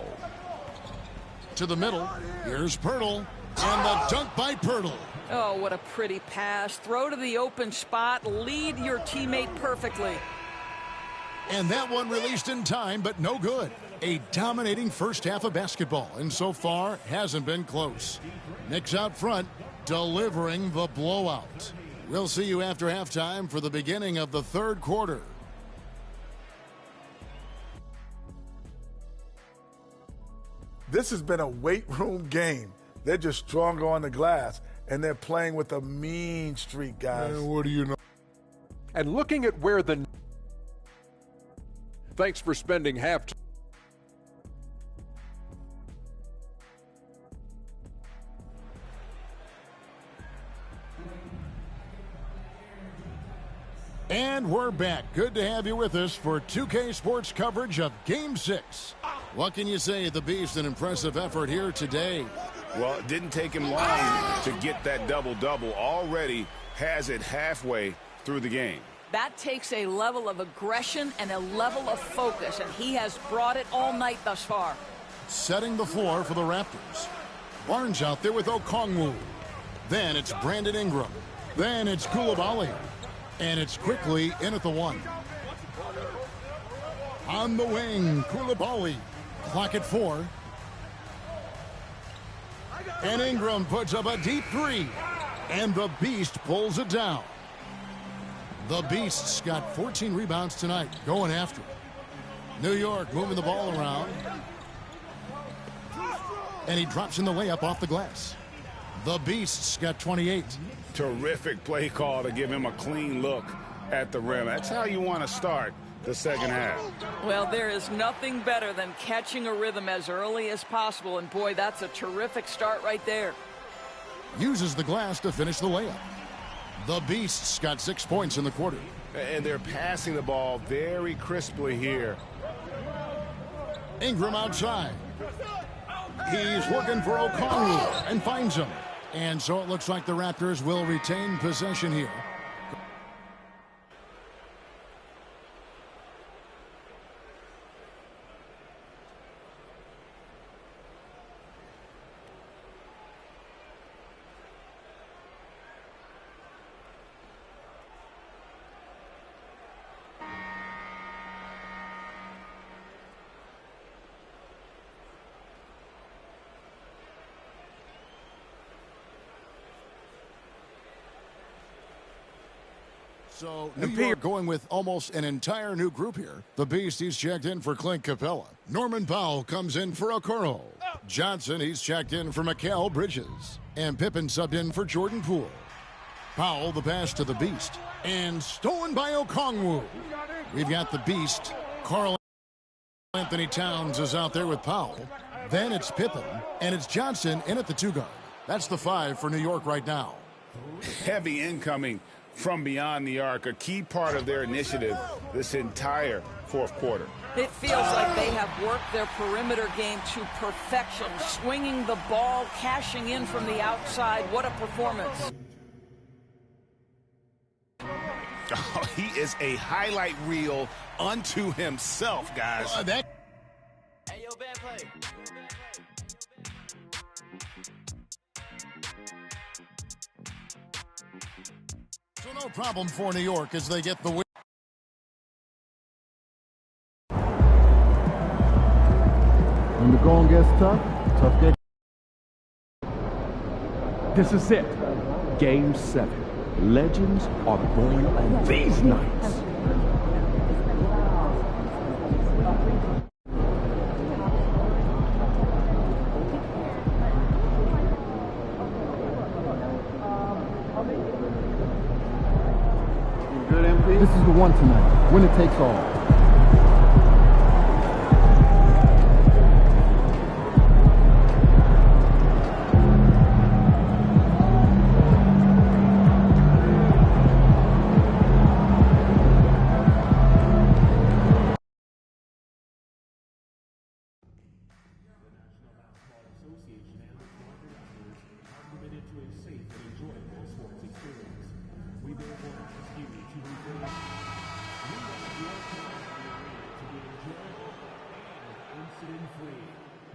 To the middle. Here's Pirtle. And the dunk by Pirtle. Oh, what a pretty pass. Throw to the open spot. Lead your teammate perfectly. And that one released in time, but no good. A dominating first half of basketball, and so far hasn't been close. Knicks out front, delivering the blowout. We'll see you after halftime for the beginning of the third quarter. This has been a weight room game. They're just stronger on the glass, and they're playing with a mean streak, guys. Man, what do you know? And looking at where the... Thanks for spending half time. And we're back. Good to have you with us for 2K Sports coverage of Game 6. What can you say? The Beast, an impressive effort here today. Well, it didn't take him long to get that double-double. Already has it halfway through the game. That takes a level of aggression and a level of focus, and he has brought it all night thus far. Setting the floor for the Raptors. Barnes out there with Okongwu. Then it's Brandon Ingram. Then it's Koulibaly. And it's quickly in at the one. On the wing, Koulibaly. Clock at 4. And Ingram puts up a deep 3. And the Beast pulls it down. The Beast's got 14 rebounds tonight, going after it. New York moving the ball around. And he drops in the layup off the glass. The Beast's got 28. Terrific play call to give him a clean look at the rim. That's how you want to start the second half. Well, there is nothing better than catching a rhythm as early as possible, and boy, that's a terrific start right there. Uses the glass to finish the layup. The Beast's got 6 points in the quarter. And they're passing the ball very crisply here. Ingram outside. He's looking for Okongwu and finds him. And so it looks like the Raptors will retain possession here. So New York going with almost an entire new group here. The Beast, he's checked in for Clint Capella. Norman Powell comes in for Okoro. Johnson, he's checked in for Mikal Bridges. And Pippen subbed in for Jordan Poole. Powell, the pass to the Beast. And stolen by Okongwu. We've got the Beast. Karl Anthony Towns is out there with Powell. Then it's Pippen. And it's Johnson in at the 2 guard. That's the 5 for New York right now. Heavy incoming from beyond the arc, a key part of their initiative this entire fourth quarter. It feels like they have worked their perimeter game to perfection, swinging the ball, cashing in from the outside. What a performance. Oh, he is a highlight reel unto himself, guys. Hey, yo, bad play. So no problem for New York as they get the win. When the going gets tough, tough get. This is it. Game 7. Legends are born on these nights. This is the one tonight. Winner takes all.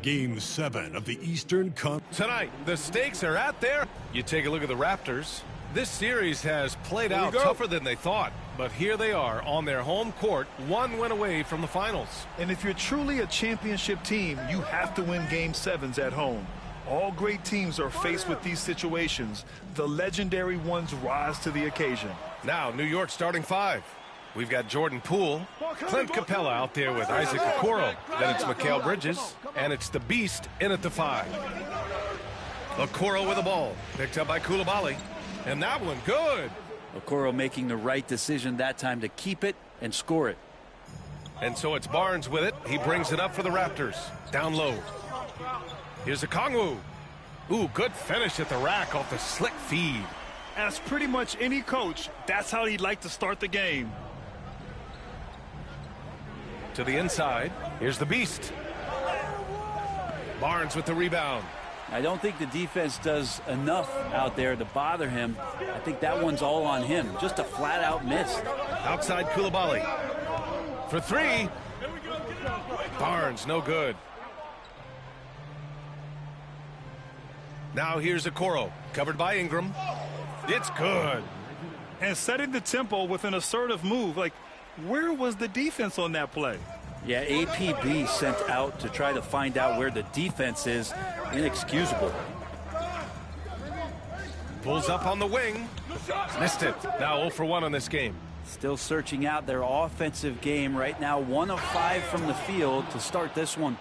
Game 7 of the Eastern Conference. Tonight, the stakes are at there. You take a look at the Raptors. This series has played out tougher than they thought, but here they are on their home court, one win away from the finals. And if you're truly a championship team, you have to win Game 7s at home. All great teams are faced with these situations. The legendary ones rise to the occasion. Now, New York starting 5. We've got Jordan Poole, Clint Capella out there with Isaac Okoro. Then it's Mikal Bridges, and it's the Beast in at the 5. Okoro with the ball, picked up by Coulibaly, and that one good. Okoro making the right decision that time to keep it and score it. And so it's Barnes with it. He brings it up for the Raptors. Down low. Here's Okongwu. Ooh, good finish at the rack off the slick feed. As pretty much any coach, that's how he'd like to start the game. To the inside. Here's the Beast. Barnes with the rebound. I don't think the defense does enough out there to bother him. I think that one's all on him. Just a flat-out miss. Outside Coulibaly. For 3. Barnes, no good. Now here's Okoro, covered by Ingram. It's good. And setting the tempo with an assertive move. Like, where was the defense on that play? Yeah, APB sent out to try to find out where the defense is. Inexcusable. Pulls up on the wing. Missed it. Now 0 for 1 on this game. Still searching out their offensive game right now. 1 of 5 from the field to start this one.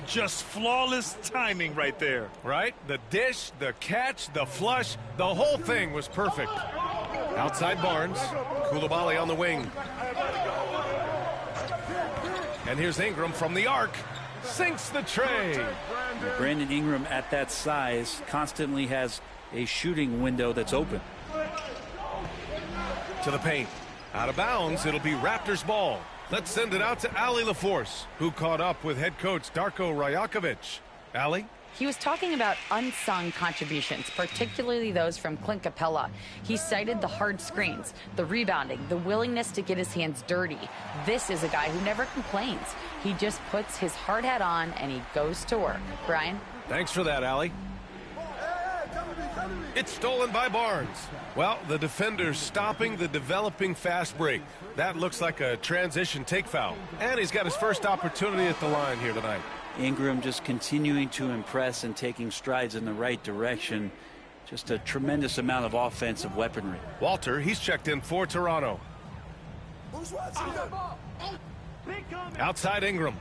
Just flawless timing right there. Right? The dish, the catch, the flush, the whole thing was perfect. Outside Barnes. Coulibaly on the wing. And here's Ingram from the arc. Sinks the tray. Brandon Ingram at that size constantly has a shooting window that's open. To the paint. Out of bounds, it'll be Raptors ball. Let's send it out to Ali LaForce, who caught up with head coach Darko Rajakovic. Ali? He was talking about unsung contributions, particularly those from Clint Capella. He cited the hard screens, the rebounding, the willingness to get his hands dirty. This is a guy who never complains. He just puts his hard hat on and he goes to work. Brian? Thanks for that, Ali. It's stolen by Barnes. Well, the defender's stopping the developing fast break. That looks like a transition take foul. And he's got his first opportunity at the line here tonight. Ingram just continuing to impress and taking strides in the right direction. Just a tremendous amount of offensive weaponry. Walter, he's checked in for Toronto. Outside Ingram.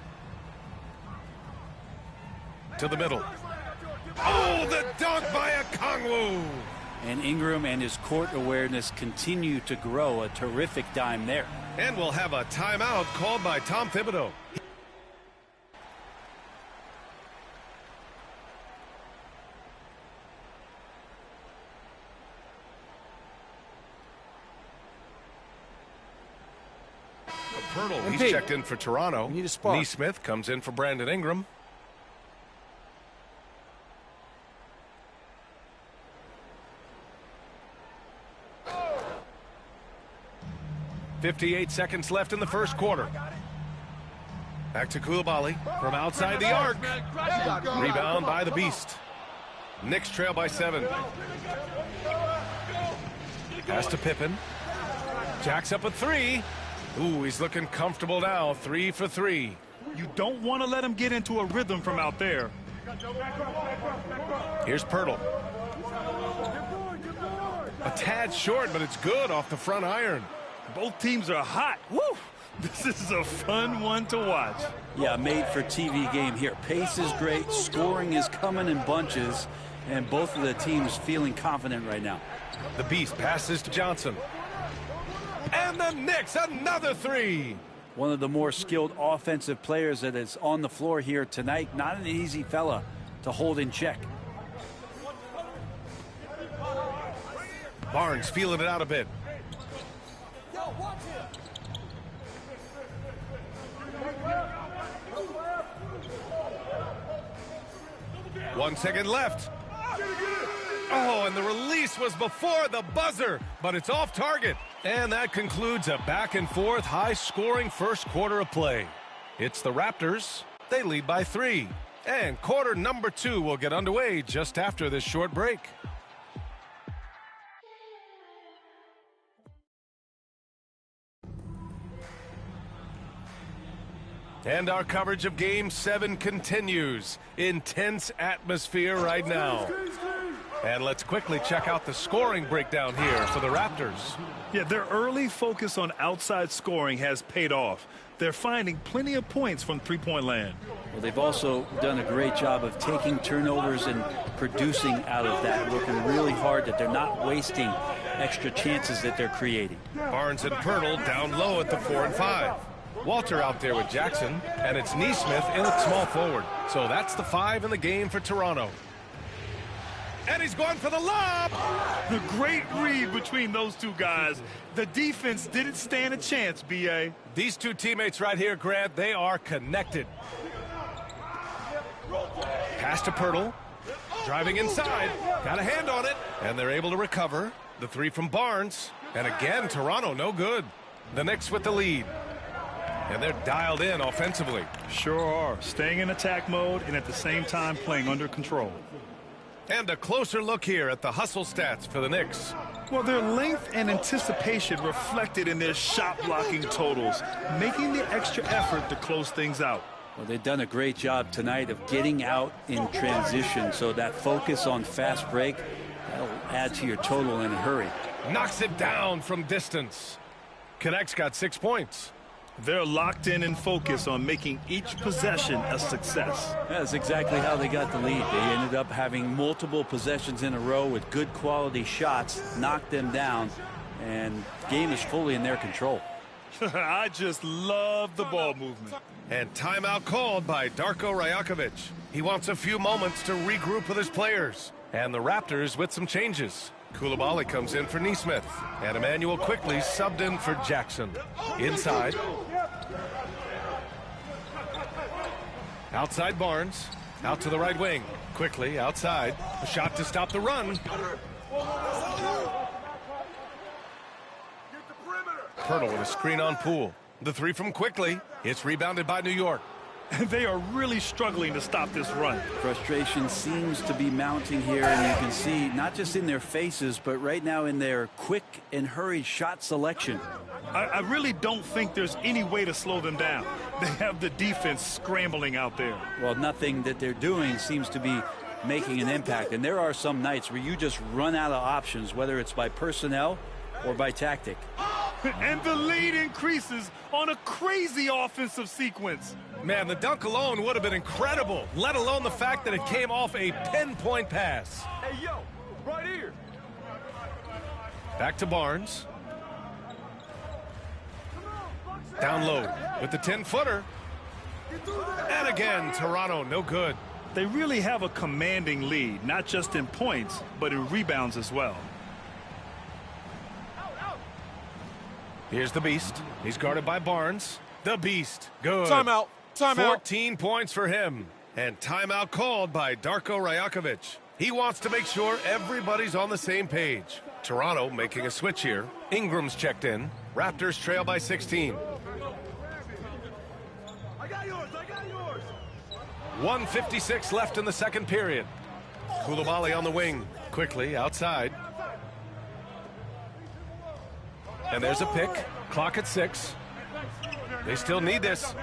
To the middle. Oh, the dunk by Okongwu. And Ingram and his court awareness continue to grow. A terrific dime there. And we'll have a timeout called by Tom Thibodeau. Pirtle, he's checked in for Toronto. Neesmith comes in for Brandon Ingram. .58 seconds left in the first quarter. Back to Coulibaly from outside the arc. Rebound by the Beast. Knicks trail by 7. Pass to Pippen. Jacks up a 3. Ooh, he's looking comfortable now. 3 for 3. You don't want to let him get into a rhythm from out there. Here's Pirtle. A tad short, but it's good off the front iron. Both teams are hot. Woo! This is a fun one to watch. Yeah, made for TV game here. Pace is great. Scoring is coming in bunches. And both of the teams feeling confident right now. The Beast passes to Johnson. And the Knicks, another 3. One of the more skilled offensive players that is on the floor here tonight. Not an easy fella to hold in check. Barnes feeling it out a bit. 1 second left. Oh, and the release was before the buzzer, but it's off target. And that concludes a back-and-forth, high-scoring first quarter of play. It's the Raptors They lead by 3. And quarter number 2 will get underway just after this short break. And our coverage of Game 7 continues. Intense atmosphere right now. And let's quickly check out the scoring breakdown here for the Raptors. Yeah, their early focus on outside scoring has paid off. They're finding plenty of points from three-point land. Well, they've also done a great job of taking turnovers and producing out of that, working really hard that they're not wasting extra chances that they're creating. Barnes and Pirtle down low at the 4 and 5. Walter out there with Jackson, and it's Nesmith in at small forward. So that's the 5 in the game for Toronto. And he's going for the lob. The great read between those two guys. The defense didn't stand a chance, B.A. These two teammates right here, Grant, they are connected. Pass to Pirtle. Driving inside. Got a hand on it. And they're able to recover. The 3 from Barnes. And again, Toronto no good. The Knicks with the lead. And they're dialed in offensively. Sure are. Staying in attack mode and at the same time playing under control. And a closer look here at the hustle stats for the Knicks. Well, their length and anticipation reflected in their shot blocking totals, making the extra effort to close things out. Well, they've done a great job tonight of getting out in transition, so that focus on fast break, that'll add to your total in a hurry. Knocks it down from distance. Connect's got 6 points. They're locked in and focused on making each possession a success. That's exactly how they got the lead. They ended up having multiple possessions in a row with good quality shots, knocked them down, and the game is fully in their control. I just love the ball movement. And timeout called by Darko Rajakovic. He wants a few moments to regroup with his players. And the Raptors with some changes. Coulibaly comes in for Nesmith. And Emmanuel quickly subbed in for Jackson. Inside. Outside Barnes. Out to the right wing. Quickly outside. A shot to stop the run. Pirtle with a screen on Poole. The 3 from Quickly. It's rebounded by New York. They are really struggling to stop this run. Frustration seems to be mounting here, and you can see not just in their faces, but right now in their quick and hurried shot selection. I really don't think there's any way to slow them down. They have the defense scrambling out there. Well, nothing that they're doing seems to be making an impact, and there are some nights where you just run out of options, whether it's by personnel or by tactic. And the lead increases on a crazy offensive sequence. Man, the dunk alone would have been incredible, let alone the fact that it came off a pinpoint pass. Hey, yo, right here. Back to Barnes. Down low with the 10-footer. And again, Toronto no good. They really have a commanding lead, not just in points, but in rebounds as well. Here's the Beast. He's guarded by Barnes. The Beast. Good. Timeout. Timeout. 14 points for him. And timeout called by Darko Rajakovic. He wants to make sure everybody's on the same page. Toronto making a switch here. Ingram's checked in. Raptors trail by 16. I got yours. 1:56 left in the second period. Coulibaly on the wing. Quickly outside. And there's a pick. Clock at 6. They still need this.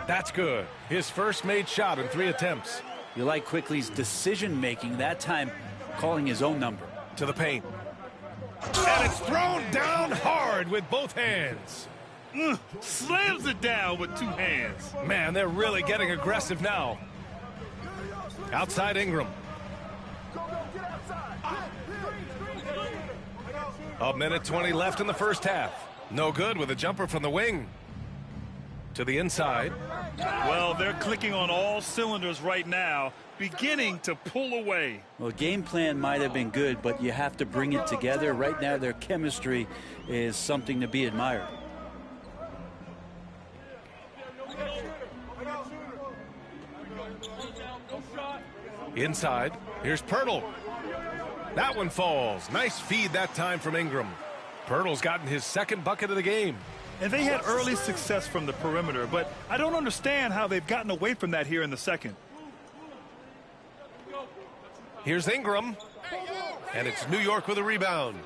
That's good. His first made shot in 3 attempts. You like Quickly's decision-making, that time calling his own number. To the paint. And it's thrown down hard with both hands. Slams it down with 2 hands. Man, they're really getting aggressive now. Outside Ingram. A minute 20 left in the first half. No good with a jumper from the wing. To the inside. Well, they're clicking on all cylinders right now, beginning to pull away. Well, game plan might have been good, but you have to bring it together. Right now, their chemistry is something to be admired. Inside. Here's Pirtle. That one falls. Nice feed that time from Ingram. Pirtle's gotten his second bucket of the game. And they had early success from the perimeter, but I don't understand how they've gotten away from that here in the second. Here's Ingram. And it's New York with a rebound.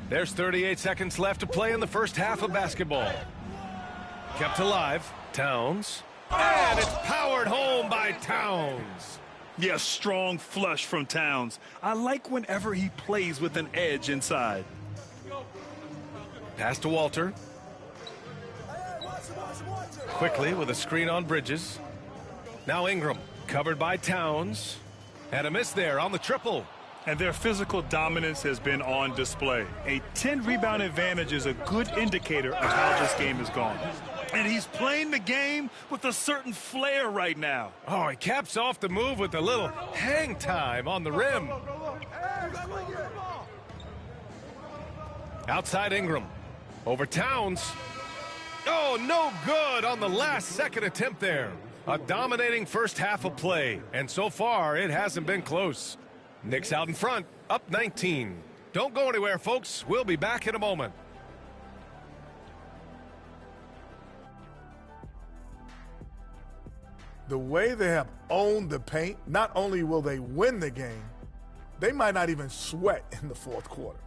There's 38 seconds left to play in the first half of basketball. Kept alive. Towns. And it's powered home by Towns. Yeah, strong flush from Towns. I like whenever he plays with an edge inside. Pass to Walter. Quickly with a screen on Bridges. Now Ingram. Covered by Towns. And a miss there on the triple. And their physical dominance has been on display. A 10-rebound advantage is a good indicator of how this game has gone. And he's playing the game with a certain flair right now. Oh, he caps off the move with a little hang time on the rim. Outside Ingram. Over Towns. Oh, no good on the last second attempt there. A dominating first half of play. And so far, it hasn't been close. Knicks out in front, up 19. Don't go anywhere, folks. We'll be back in a moment. The way they have owned the paint, not only will they win the game, they might not even sweat in the fourth quarter.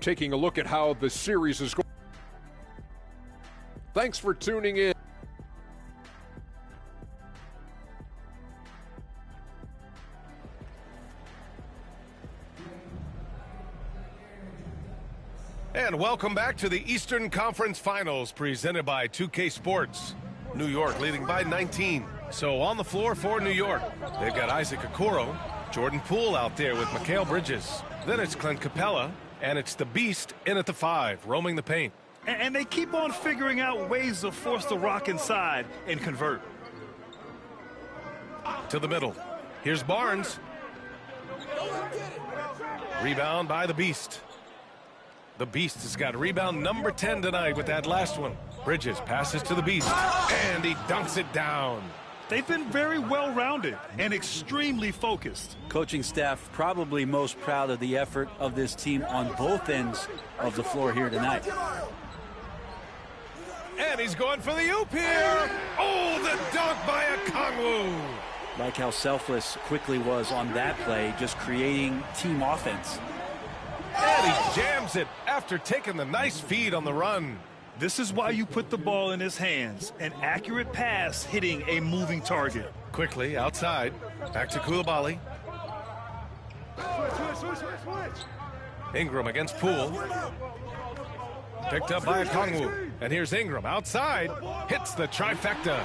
Taking a look at how the series is going. Thanks for tuning in. And welcome back to the Eastern Conference Finals presented by 2K Sports. New York leading by 19. So on the floor for New York, they've got Isaac Okoro, Jordan Poole out there with Mikal Bridges. Then it's Clint Capella, and it's the Beast in at the 5, roaming the paint. And they keep on figuring out ways to force the rock inside and convert. To the middle. Here's Barnes. Rebound by the Beast. The Beast has got rebound number 10 tonight with that last one. Bridges passes to the Beast, and he dunks it down. They've been very well-rounded and extremely focused. Coaching staff probably most proud of the effort of this team on both ends of the floor here tonight. And he's going for the oop here. Oh, the dunk by Okongwu. Like how selfless Quickly was on that play, just creating team offense. And he jams it after taking the nice feed on the run. This is why you put the ball in his hands. An accurate pass hitting a moving target. Quickly outside. Back to Koulibaly. Ingram against Poole. Picked up by Okongwu. And here's Ingram outside. Hits the trifecta.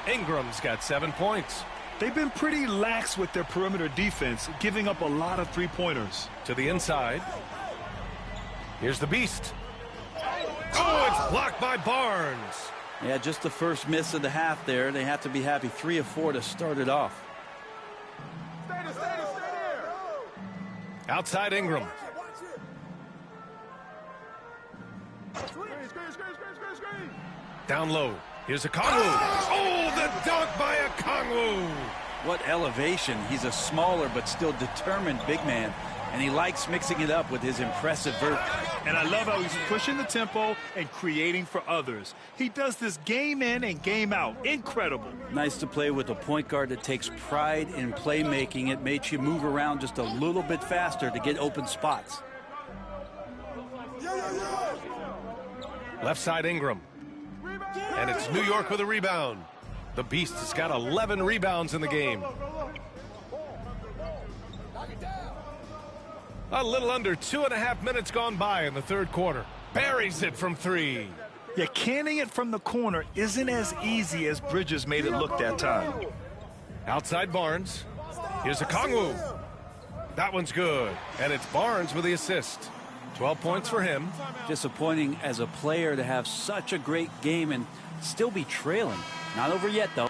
Ingram's got 7 points. They've been pretty lax with their perimeter defense, giving up a lot of three-pointers. To the inside. Here's the Beast. Oh, it's blocked by Barnes. Yeah, just the first miss of the half there. They have to be happy. 3 of 4 to start it off. Outside Ingram. Down low. Here's Okongwu. Oh, the dunk by Okongwu. What elevation. He's a smaller but still determined big man. And he likes mixing it up with his impressive vert. And I love how he's pushing the tempo and creating for others. He does this game in and game out. Incredible. Nice to play with a point guard that takes pride in playmaking. It makes you move around just a little bit faster to get open spots. Left side Ingram. And it's New York with a rebound. The Beast has got 11 rebounds in the game. A little under 2.5 minutes gone by in the third quarter. Buries it from 3. Yeah, canning it from the corner isn't as easy as Bridges made it look that time. Outside Barnes. Here's Okongwu. That one's good. And it's Barnes with the assist. 12 points for him. Disappointing as a player to have such a great game and still be trailing. Not over yet, though.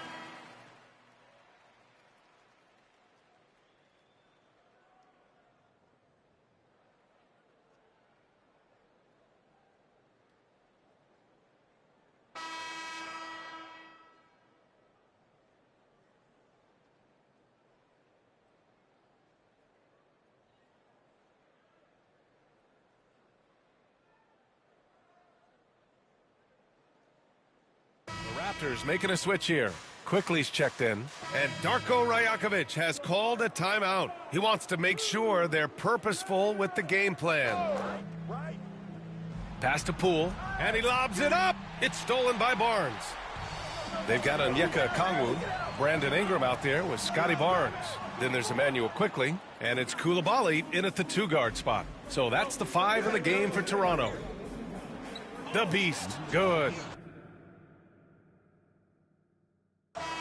Raptors making a switch here. Quickly's checked in. And Darko Rajakovic has called a timeout. He wants to make sure they're purposeful with the game plan. Pass to Poole, and he lobs it up. It's stolen by Barnes. They've got Onyeka Okongwu, Brandon Ingram out there with Scotty Barnes. Then there's Emmanuel Quickly, and it's Koulibaly in at the 2-guard spot. So that's the 5 in the game for Toronto. The Beast, good.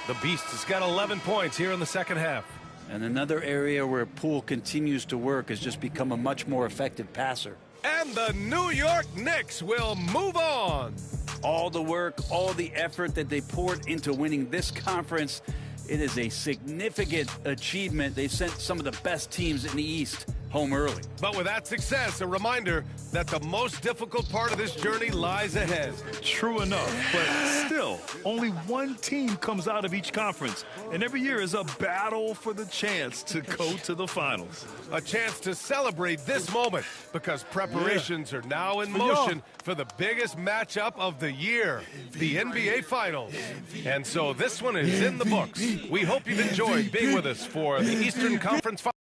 The Beast has got 11 points here in the second half. And another area where Poole continues to work is just become a much more effective passer. And the New York Knicks will move on. All the work, all the effort that they poured into winning this conference, it is a significant achievement. They've sent some of the best teams in the East home early. But with that success, a reminder that the most difficult part of this journey lies ahead. True enough, but still, only one team comes out of each conference, and every year is a battle for the chance to go to the finals. A chance to celebrate this moment because preparations are now in motion for the biggest matchup of the year, the NBA Finals. And so this one is in the books. We hope you've enjoyed being with us for the Eastern Conference Finals.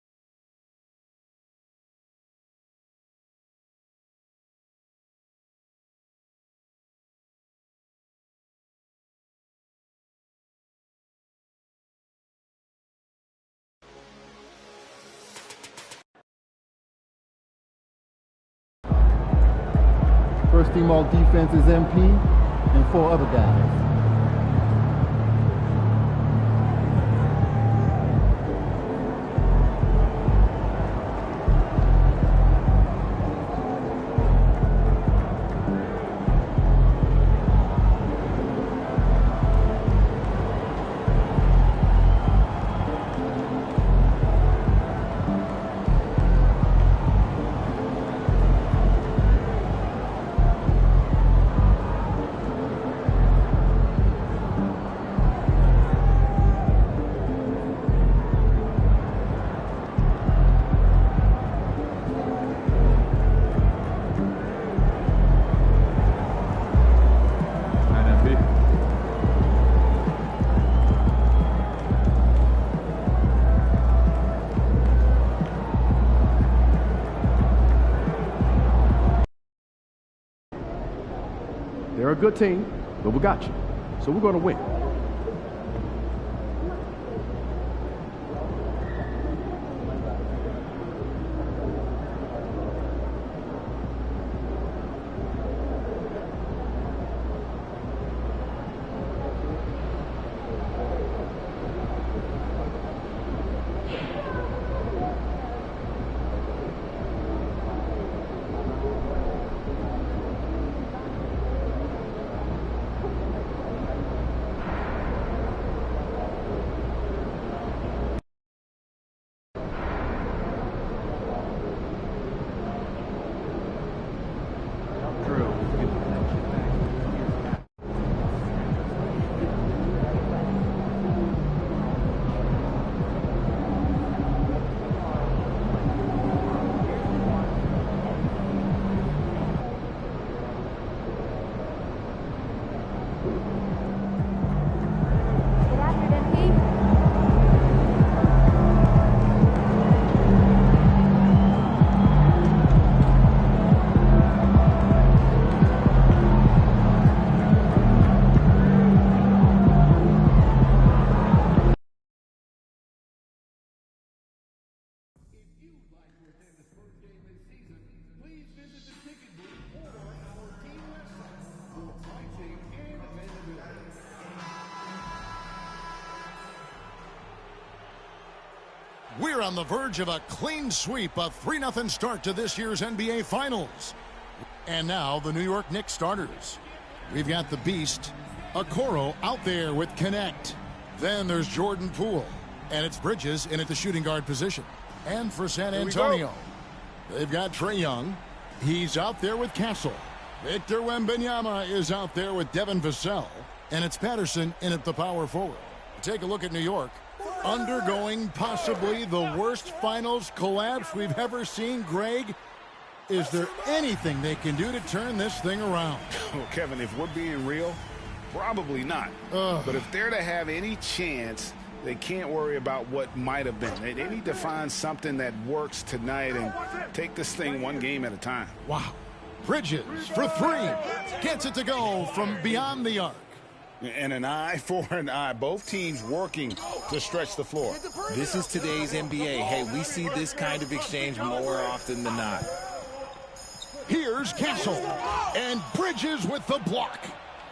First team all defense is MP and 4 other guys. They're a good team, but we got you. So we're going to win. We're on the verge of a clean sweep, a 3-0 start to this year's NBA Finals. And now the New York Knicks starters. We've got the Beast, Okoro out there with Connect. Then there's Jordan Poole, and it's Bridges in at the shooting guard position. And for San Antonio, they've got Trae Young. He's out there with Castle. Victor Wembanyama is out there with Devin Vassell. And it's Patterson in at the power forward. Take a look at New York. Undergoing possibly the worst finals collapse we've ever seen. Greg, is there anything they can do to turn this thing around? Well, Kevin, if we're being real, Probably not. But if they're to have any chance, they can't worry about what might have been. They need to find something that works tonight and take this thing one game at a time. Wow. Bridges for three. Gets it to go from beyond the arc. And an eye for an eye. Both teams working to stretch the floor. This is today's NBA. Hey, we see this kind of exchange more often than not. Here's Castle. And Bridges with the block.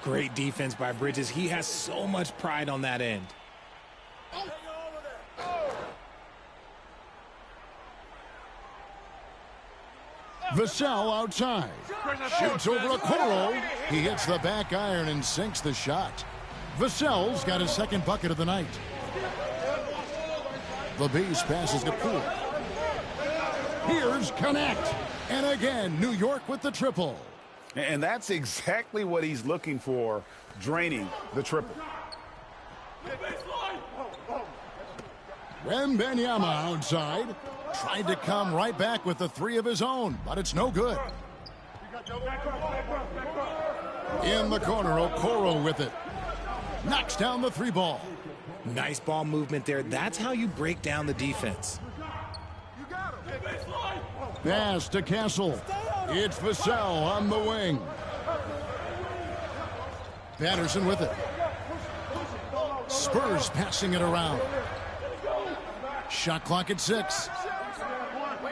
Great defense by Bridges. He has so much pride on that end. Vassell outside. Shoots over Okoro. He hits the back iron and sinks the shot. Vassell's got his second bucket of the night. The Beast passes to Poole. Here's Connect. And again, New York with the triple. And that's exactly what he's looking for, draining the triple. Wembanyama outside. Tried to come right back with the three of his own, but it's no good. In the corner, Okoro with it. Knocks down the three ball. Nice ball movement there. That's how you break down the defense. Pass to Castle. It's Vassell on the wing. Patterson with it. Spurs passing it around. Shot clock at 6.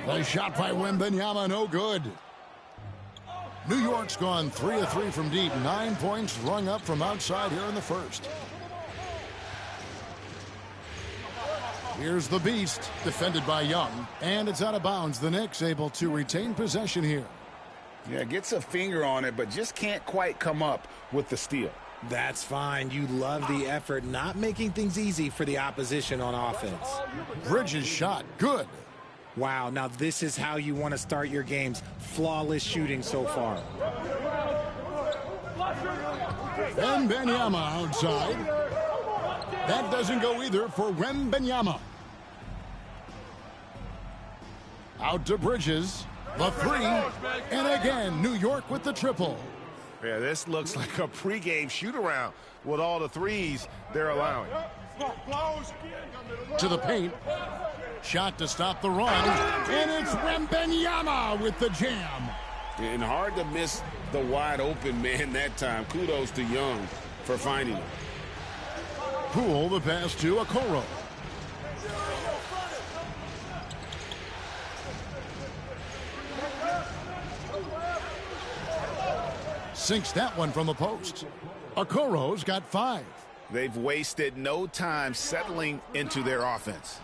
The shot by Wembanyama, no good. New York's gone 3 of 3 from deep. 9 points rung up from outside here in the first. Here's the Beast, defended by Young. And it's out of bounds. The Knicks able to retain possession here. Yeah, gets a finger on it, but just can't quite come up with the steal. That's fine. You love the effort, not making things easy for the opposition on offense. Bridges shot, good. Wow, now this is how you want to start your games. Flawless shooting so far. Wembanyama outside. That doesn't go either for Wembanyama. Out to Bridges. The three. And again, New York with the triple. Yeah, this looks like a pregame shoot-around with all the threes they're allowing. To the paint. Shot to stop the run. And it's Wembanyama with the jam. And hard to miss the wide-open man that time. Kudos to Young for finding him. Poole the pass to Okoro. Sinks that one from the post. Okoro's got 5. They've wasted no time settling into their offense.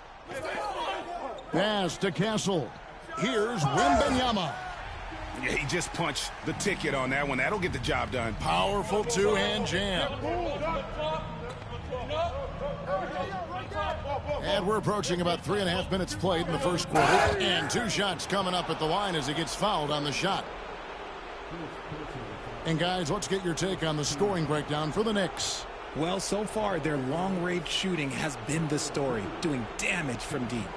Pass to Castle. Here's Wembanyama. Yeah, he just punched the ticket on that one. That'll get the job done. Powerful two-hand jam. And we're approaching about 3.5 minutes played in the first quarter. And 2 shots coming up at the line as he gets fouled on the shot. And guys, let's get your take on the scoring breakdown for the Knicks. Well, so far, their long-range shooting has been the story, doing damage from deep.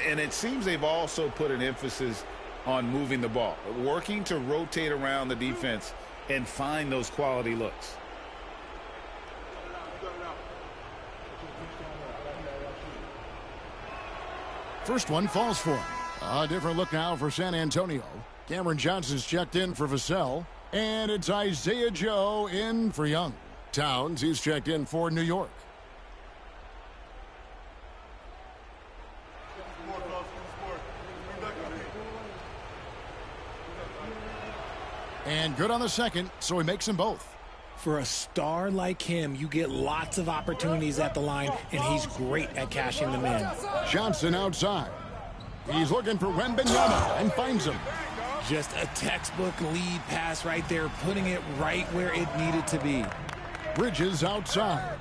And it seems they've also put an emphasis on moving the ball, working to rotate around the defense and find those quality looks. First one falls for him. A different look now for San Antonio. Cameron Johnson's checked in for Vassell. And it's Isaiah Joe in for Young. Towns, he's checked in for New York. And good on the second, so he makes them both. For a star like him, you get lots of opportunities at the line, and he's great at cashing them in. Johnson outside. He's looking for Wembanyama and finds him. Just a textbook lead pass right there, putting it right where it needed to be. Bridges outside.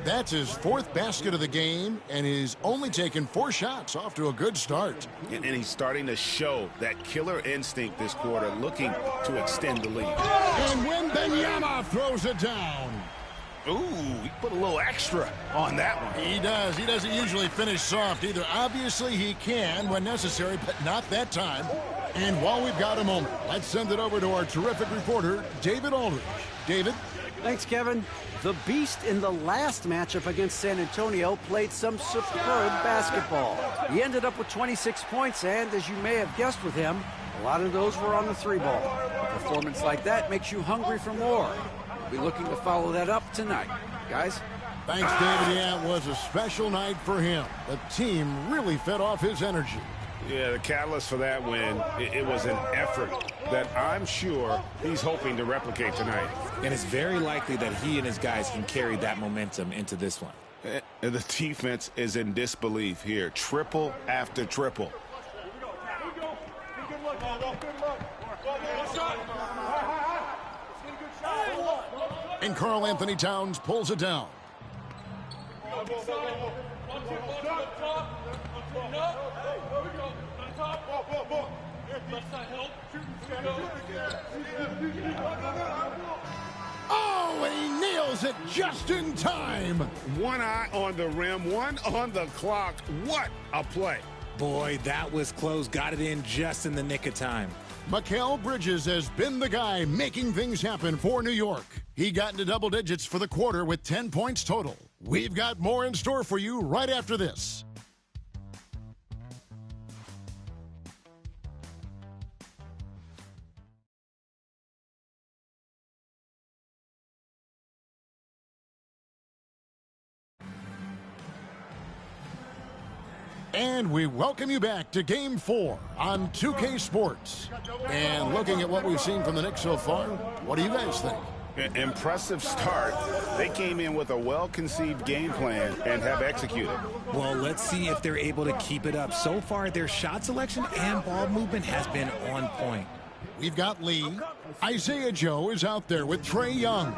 That's his 4th basket of the game, and he's only taken 4 shots, off to a good start. And he's starting to show that killer instinct this quarter, looking to extend the lead. And Wembanyama throws it down. Ooh, he put a little extra on that one. He does. He doesn't usually finish soft either. Obviously, he can when necessary, but not that time. And while we've got a moment, let's send it over to our terrific reporter, David Aldridge. David? Thanks, Kevin. The Beast in the last matchup against San Antonio played some superb basketball. He ended up with 26 points, and as you may have guessed with him, a lot of those were on the 3-ball. A performance like that makes you hungry for more. We'll be looking to follow that up tonight. Guys? Thanks, David. Yeah, it was a special night for him. The team really fed off his energy. Yeah, the catalyst for that win, it was an effort that I'm sure he's hoping to replicate tonight. And it's very likely that he and his guys can carry that momentum into this one. And the defense is in disbelief here. Triple after triple. And Karl Anthony Towns pulls it down. Oh, and he nails it just in time. One eye on the rim, one on the clock. What a play. Boy, that was close. Got it in just in the nick of time. Mikal Bridges has been the guy making things happen for New York. He got into double digits for the quarter with 10 points total. We've got more in store for you right after this. And we welcome you back to Game 4 on 2K Sports. And looking at what we've seen from the Knicks so far, what do you guys think? Impressive start. They came in with a well-conceived game plan and have executed. Well, let's see if they're able to keep it up. So far, their shot selection and ball movement has been on point. We've got Lee. Isaiah Joe is out there with Trae Young.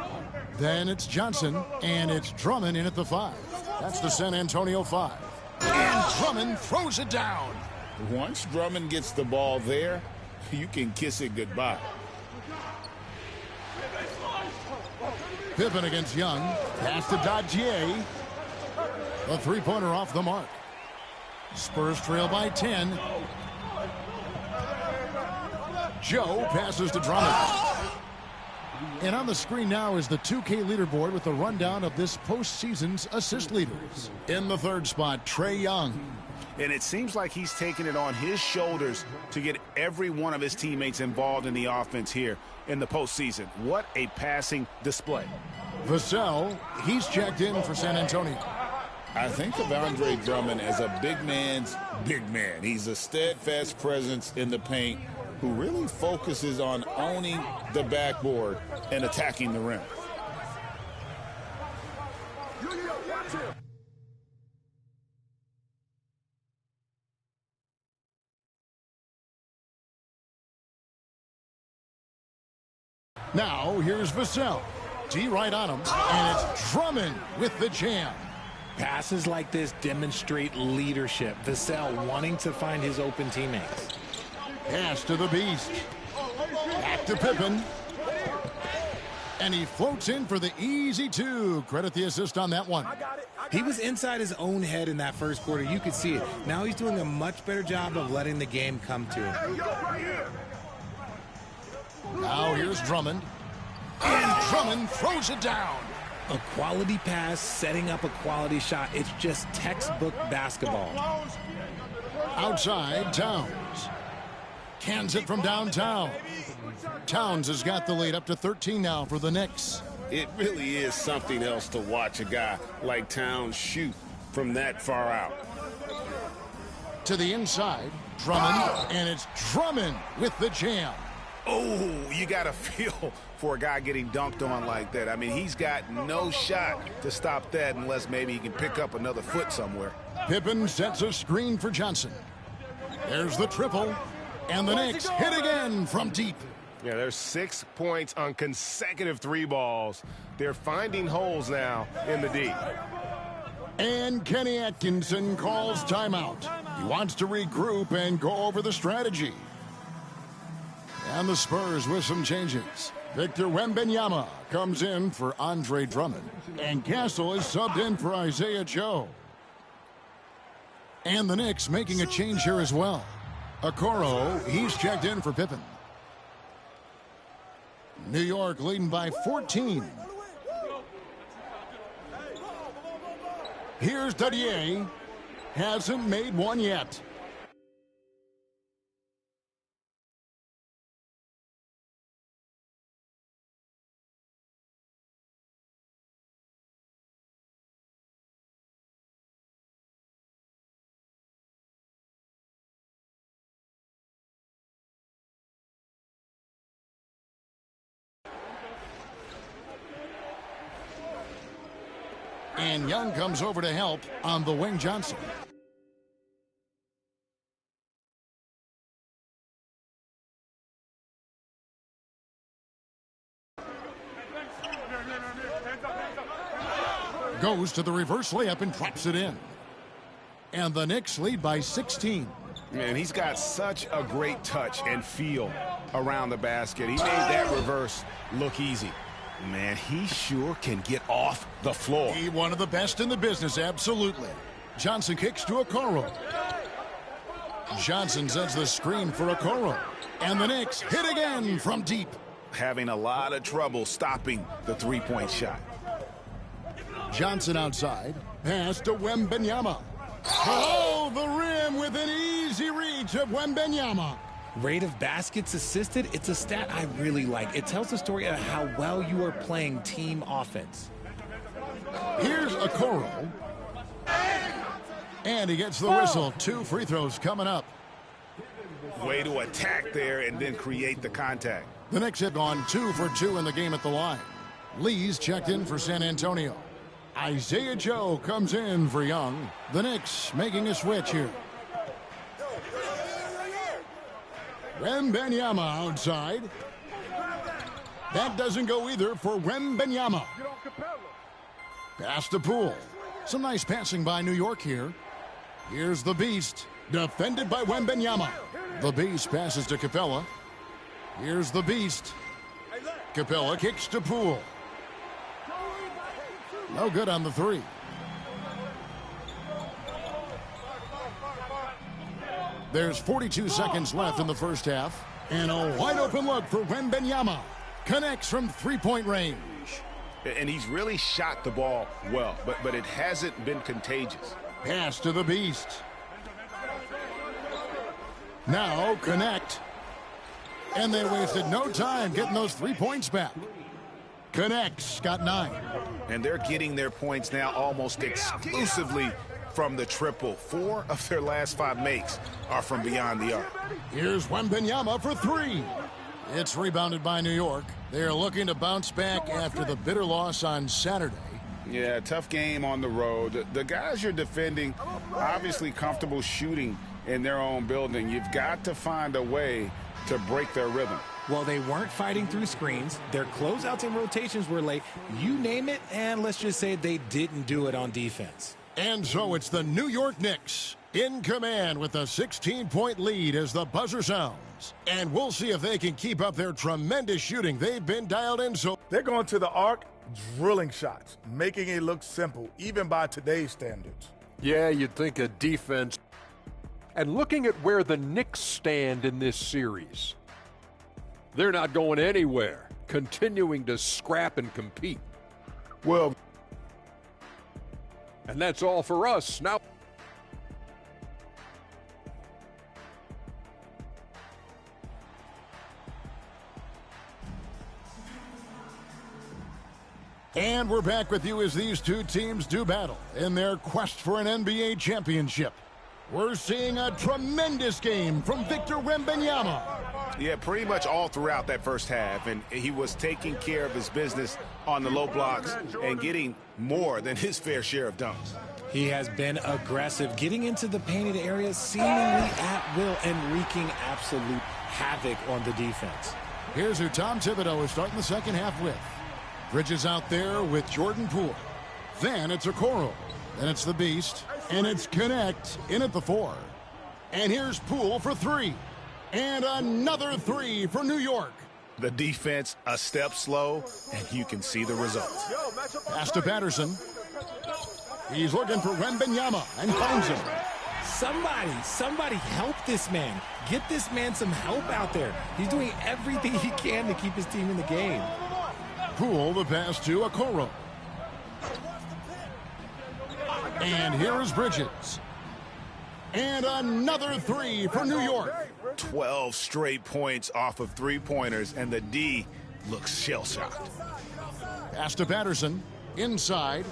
Then it's Johnson, and it's Drummond in at the 5. That's the San Antonio 5. And Drummond throws it down. Once Drummond gets the ball there, you can kiss it goodbye. Pippen against Young. Pass to Dodgier. The three-pointer off the mark. Spurs trail by 10. Joe passes to Drummond. And on the screen now is the 2K leaderboard with a rundown of this postseason's assist leaders. In the third spot, Trae Young. And it seems like he's taking it on his shoulders to get every one of his teammates involved in the offense here in the postseason. What a passing display. Vassell, he's checked in for San Antonio. I think of Andre Drummond as a big man's big man. He's a steadfast presence in the paint who really focuses on owning the backboard and attacking the rim. Now, here's Vassell. D right on him, and it's Drummond with the jam. Passes like this demonstrate leadership. Vassell wanting to find his open teammates. Pass to the Beast. Back to Pippen. And he floats in for the easy 2. Credit the assist on that one. He was inside his own head in that first quarter. You could see it. Now he's doing a much better job of letting the game come to him. Now here's Drummond. And Drummond throws it down. A quality pass, setting up a quality shot. It's just textbook basketball. Outside, Towns. Cans it from downtown. Towns has got the lead up to 13 now for the Knicks. It really is something else to watch a guy like Towns shoot from that far out. To the inside, Drummond, and it's Drummond with the jam. Oh, you got to feel for a guy getting dunked on like that. I mean, he's got no shot to stop that unless maybe he can pick up another foot somewhere. Pippen sets a screen for Johnson. There's the triple, and the Knicks hit again from deep. Yeah, there's 6 points on consecutive 3 balls. They're finding holes now in the D. And Kenny Atkinson calls timeout. He wants to regroup and go over the strategy. And the Spurs with some changes. Victor Wembanyama comes in for Andre Drummond. And Castle is subbed in for Isaiah Joe. And the Knicks making a change here as well. Okoro, he's checked in for Pippen. New York leading by 14. Here's Dadier. Hasn't made one yet. And Young comes over to help on the wing. Johnson. Goes to the reverse layup and drops it in. And the Knicks lead by 16. Man, he's got such a great touch and feel around the basket. He made that reverse look easy. Man, he sure can get off the floor. He one of the best in the business, absolutely. Johnson kicks to Okoro. Johnson sets the screen for Okoro. And the Knicks hit again from deep. Having a lot of trouble stopping the three-point shot. Johnson outside. Pass to Wembanyama. Oh, the rim with an easy reach of Wembanyama. Rate of baskets assisted, it's a stat I really like. It tells the story of how well you are playing team offense. Here's Okoro. And he gets the whistle. 2 free throws coming up. Way to attack there and then create the contact. The Knicks have gone 2 for 2 in the game at the line. Lee's checked in for San Antonio. Isaiah Joe comes in for Young. The Knicks making a switch here. Wembanyama outside. That doesn't go either for Wembanyama. Pass to Poole. Some nice passing by New York here. Here's the Beast. Defended by Wembanyama. The Beast passes to Capella. Here's the Beast. Capella kicks to Poole. No good on the three. There's 42 seconds left in the first half. And a wide open look for Wembanyama. Connects from three-point range. And he's really shot the ball well, but it hasn't been contagious. Pass to the Beast. Now connect. And they wasted no time getting those 3 points back. Connects, got 9. And they're getting their points now almost exclusively from the triple. 4 of their last 5 makes are from beyond the arc. Here's Wembanyama for 3. It's rebounded by New York. They are looking to bounce back after the bitter loss on Saturday. Yeah, tough game on the road. The guys you're defending, obviously comfortable shooting in their own building. You've got to find a way to break their rhythm. Well, they weren't fighting through screens. Their closeouts and rotations were late. You name it, and let's just say they didn't do it on defense. And so it's the New York Knicks in command with a 16-point lead as the buzzer sounds. And we'll see if they can keep up their tremendous shooting. They've been dialed in. So they're going to the arc, drilling shots, making it look simple, even by today's standards. Yeah, you'd think a defense. And looking at where the Knicks stand in this series, they're not going anywhere, continuing to scrap and compete. Well, and that's all for us. Now, and we're back with you as these two teams do battle in their quest for an NBA championship. We're seeing a tremendous game from Victor Wembanyama. Yeah, pretty much all throughout that first half, and he was taking care of his business on the low blocks and getting more than his fair share of dunks. He has been aggressive, getting into the painted areas seemingly at will and wreaking absolute havoc on the defense. Here's who Tom Thibodeau is starting the second half with. Bridges out there with Jordan Poole. Then it's Okoro. Then it's the Beast. And it's Connect in at the 4. And here's Poole for 3. And another 3 for New York. The defense a step slow, and you can see the results. Pass to Patterson. He's looking for Wembanyama and finds him. Somebody help this man. Get this man some help out there. He's doing everything he can to keep his team in the game. Poole, the pass to Okoro. And here is Bridges. And another three for New York. 12 straight points off of three-pointers, and the D looks shell-shocked. Pass to Patterson. Inside.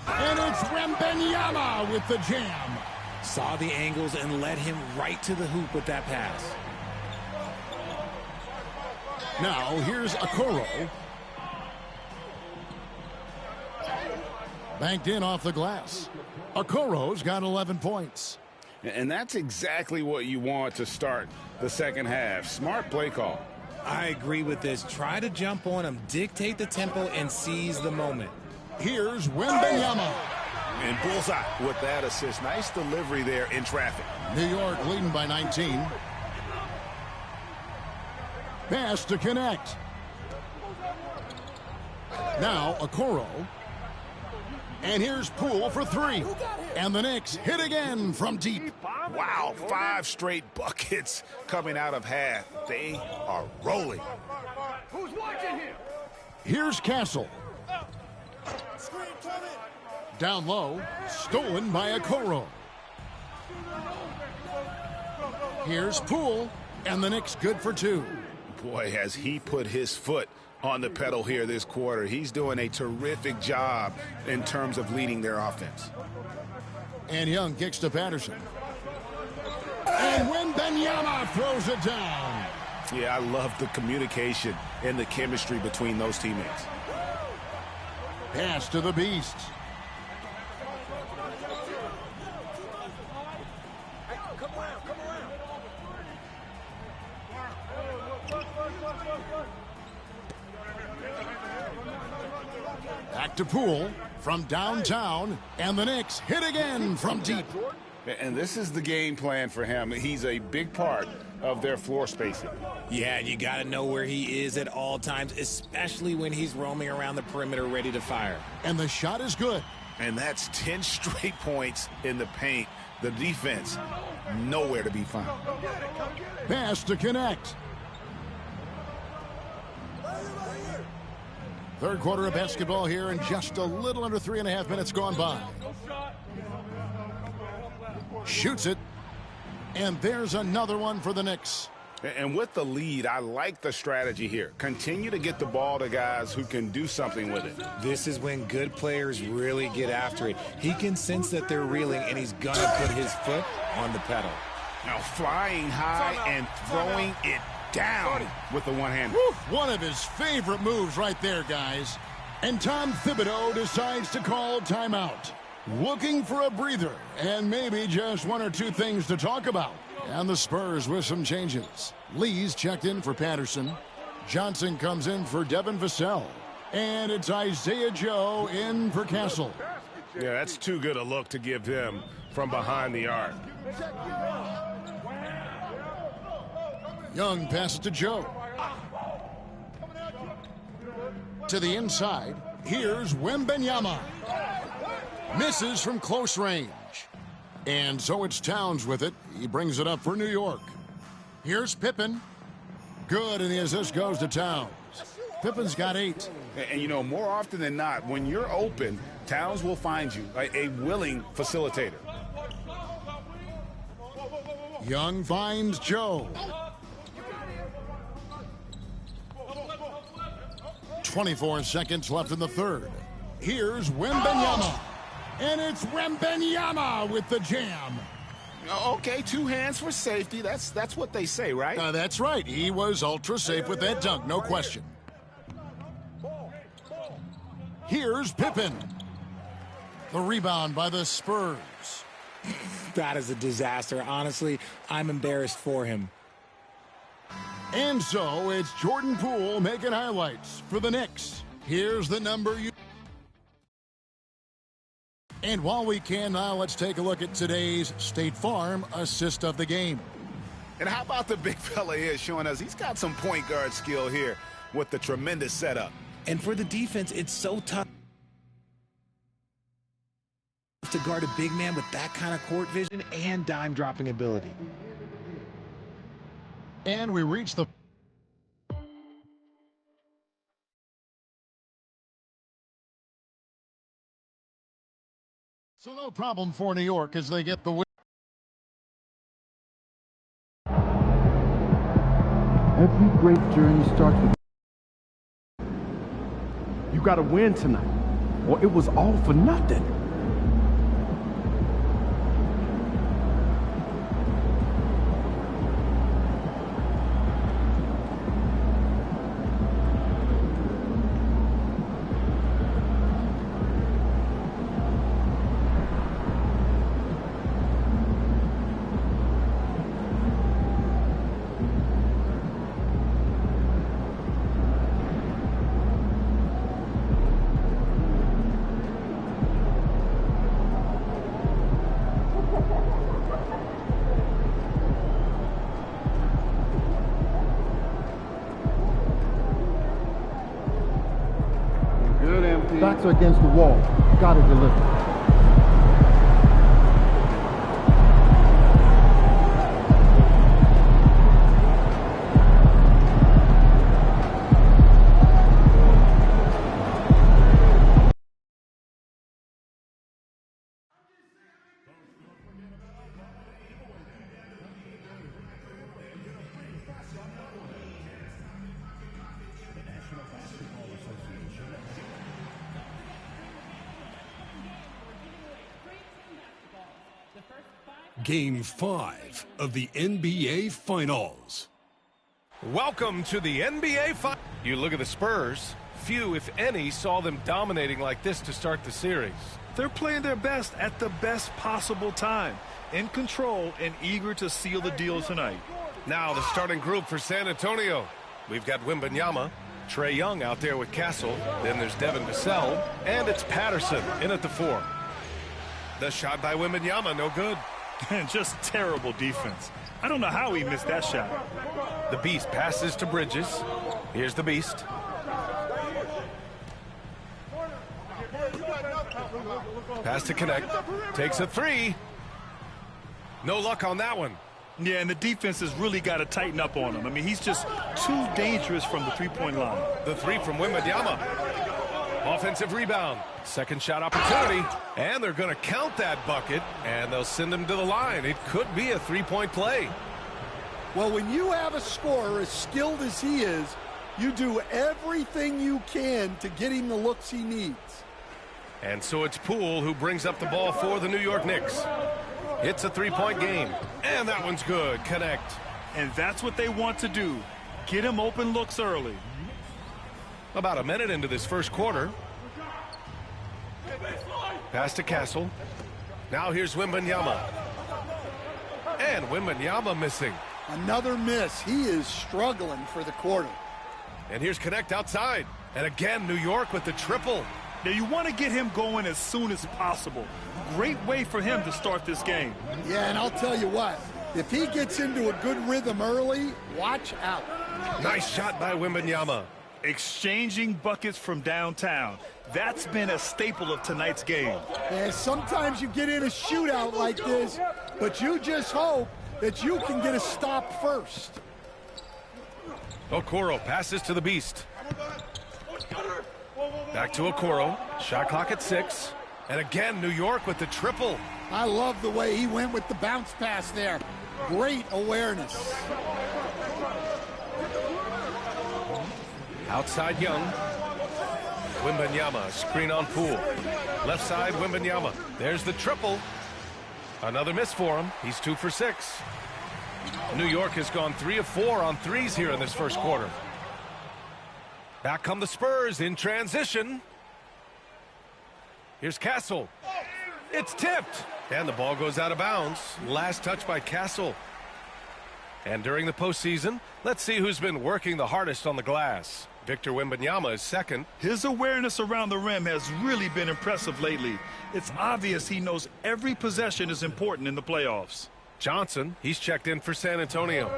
And it's Wembanyama with the jam. Saw the angles and led him right to the hoop with that pass. Now here's Okoro. Banked in off the glass. Okoro's got 11 points. And that's exactly what you want to start the second half. Smart play call. I agree with this. Try to jump on him, dictate the tempo, and seize the moment. Here's Wembanyama. And bullseye with that assist. Nice delivery there in traffic. New York leading by 19. Pass to connect. Now Okoro. And here's Poole for three. And the Knicks hit again from deep. Wow, 5 straight buckets coming out of half. They are rolling. Who's watching here? Here's Castle. Down low, stolen by Okoro. Here's Poole, and the Knicks good for 2. Boy, has he put his foot on the pedal here this quarter. He's doing a terrific job in terms of leading their offense. And Young kicks to Patterson. And Wembanyama throws it down. Yeah, I love the communication and the chemistry between those teammates. Pass to the Beast. Back to Poole from downtown, and the Knicks hit again from deep. And this is the game plan for him. He's a big part of their floor spacing. Yeah, you got to know where he is at all times, especially when he's roaming around the perimeter ready to fire. And the shot is good. And that's 10 straight points in the paint. The defense, nowhere to be found. Pass to connect. Third quarter of basketball here, and just a little under 3.5 minutes gone by. Shoots it, and there's another one for the Knicks. And with the lead, I like the strategy here. Continue to get the ball to guys who can do something with it. This is when good players really get after it. He can sense that they're reeling, and he's going to put his foot on the pedal. Now flying high and throwing it down with the one-hand. One of his favorite moves right there, guys. And Tom Thibodeau decides to call timeout. Looking for a breather and maybe just one or two things to talk about. And the Spurs with some changes. Lee's checked in for Patterson. Johnson comes in for Devin Vassell. And it's Isaiah Joe in for Castle. Yeah, that's too good a look to give him from behind the arc. Young passes to Joe. To the inside, here's Wembanyama. Misses from close range. And so it's Towns with it. He brings it up for New York. Here's Pippen. Good, and the assist goes to Towns. Pippen's got 8. And you know, more often than not, when you're open, Towns will find you a willing facilitator. Young finds Joe. 24 seconds left in the third. Here's Wembanyama. And it's Wembanyama with the jam. Okay, 2 hands for safety. That's what they say, right? That's right. He was ultra safe with that dunk, no question. Here's Pippen. The rebound by the Spurs. That is a disaster. Honestly, I'm embarrassed for him. And so it's Jordan Poole making highlights for the Knicks. Here's the number you... And while we can now, let's take a look at today's State Farm assist of the game. And how about the big fella here showing us he's got some point guard skill here with the tremendous setup. And for the defense, it's so tough To guard a big man with that kind of court vision and dime dropping ability. And we reach the so no problem for New York as they get the win. Every great journey starts with you got to win tonight, or it was all for nothing. Backs are against the wall. Gotta deliver. Game 5 of the NBA Finals. Welcome to the NBA Finals. You look at the Spurs. Few, if any, saw them dominating like this to start the series. They're playing their best at the best possible time. In control and eager to seal the deal tonight. Now the starting group for San Antonio. We've got Wembanyama, Trae Young out there with Castle. Then there's Devin Vassell. And it's Patterson in at the 4. The shot by Wembanyama, no good. Just terrible defense. I don't know how he missed that shot. The Beast passes to Bridges. Here's the Beast. Pass to connect. Takes a 3. No luck on that one. Yeah, and the defense has really got to tighten up on him. I mean, he's just too dangerous from the three-point line. The 3 from Wembanyama. Offensive rebound. Second shot opportunity. And they're going to count that bucket, and they'll send him to the line. It could be a three-point play. Well, when you have a scorer as skilled as he is, you do everything you can to get him the looks he needs. And so it's Poole who brings up the ball for the New York Knicks. It's a three-point game. And that one's good. Connect. And that's what they want to do. Get him open looks early. About a minute into this first quarter. Pass to Castle. Now here's Wembanyama. And Wembanyama missing. Another miss. He is struggling for the quarter. And here's Connect outside. And again, New York with the triple. Now you want to get him going as soon as possible. Great way for him to start this game. Yeah, and I'll tell you what. If he gets into a good rhythm early, watch out. Nice shot by Wembanyama. Exchanging buckets from downtown. That's been a staple of tonight's game. Yeah, sometimes you get in a shootout like this, but you just hope that you can get a stop first. Okoro passes to the Beast. Back to Okoro. Shot clock at 6. And again, New York with the triple. I love the way he went with the bounce pass there. Great awareness. Outside Young. Wembanyama, screen on Poole. Left side, Wembanyama. There's the triple. Another miss for him. He's 2 for 6. New York has gone 3 of 4 on threes here in this first quarter. Back come the Spurs in transition. Here's Castle. It's tipped. And the ball goes out of bounds. Last touch by Castle. And during the postseason, let's see who's been working the hardest on the glass. Victor Wembanyama is second. His awareness around the rim has really been impressive lately. It's obvious he knows every possession is important in the playoffs. Johnson, he's checked in for San Antonio.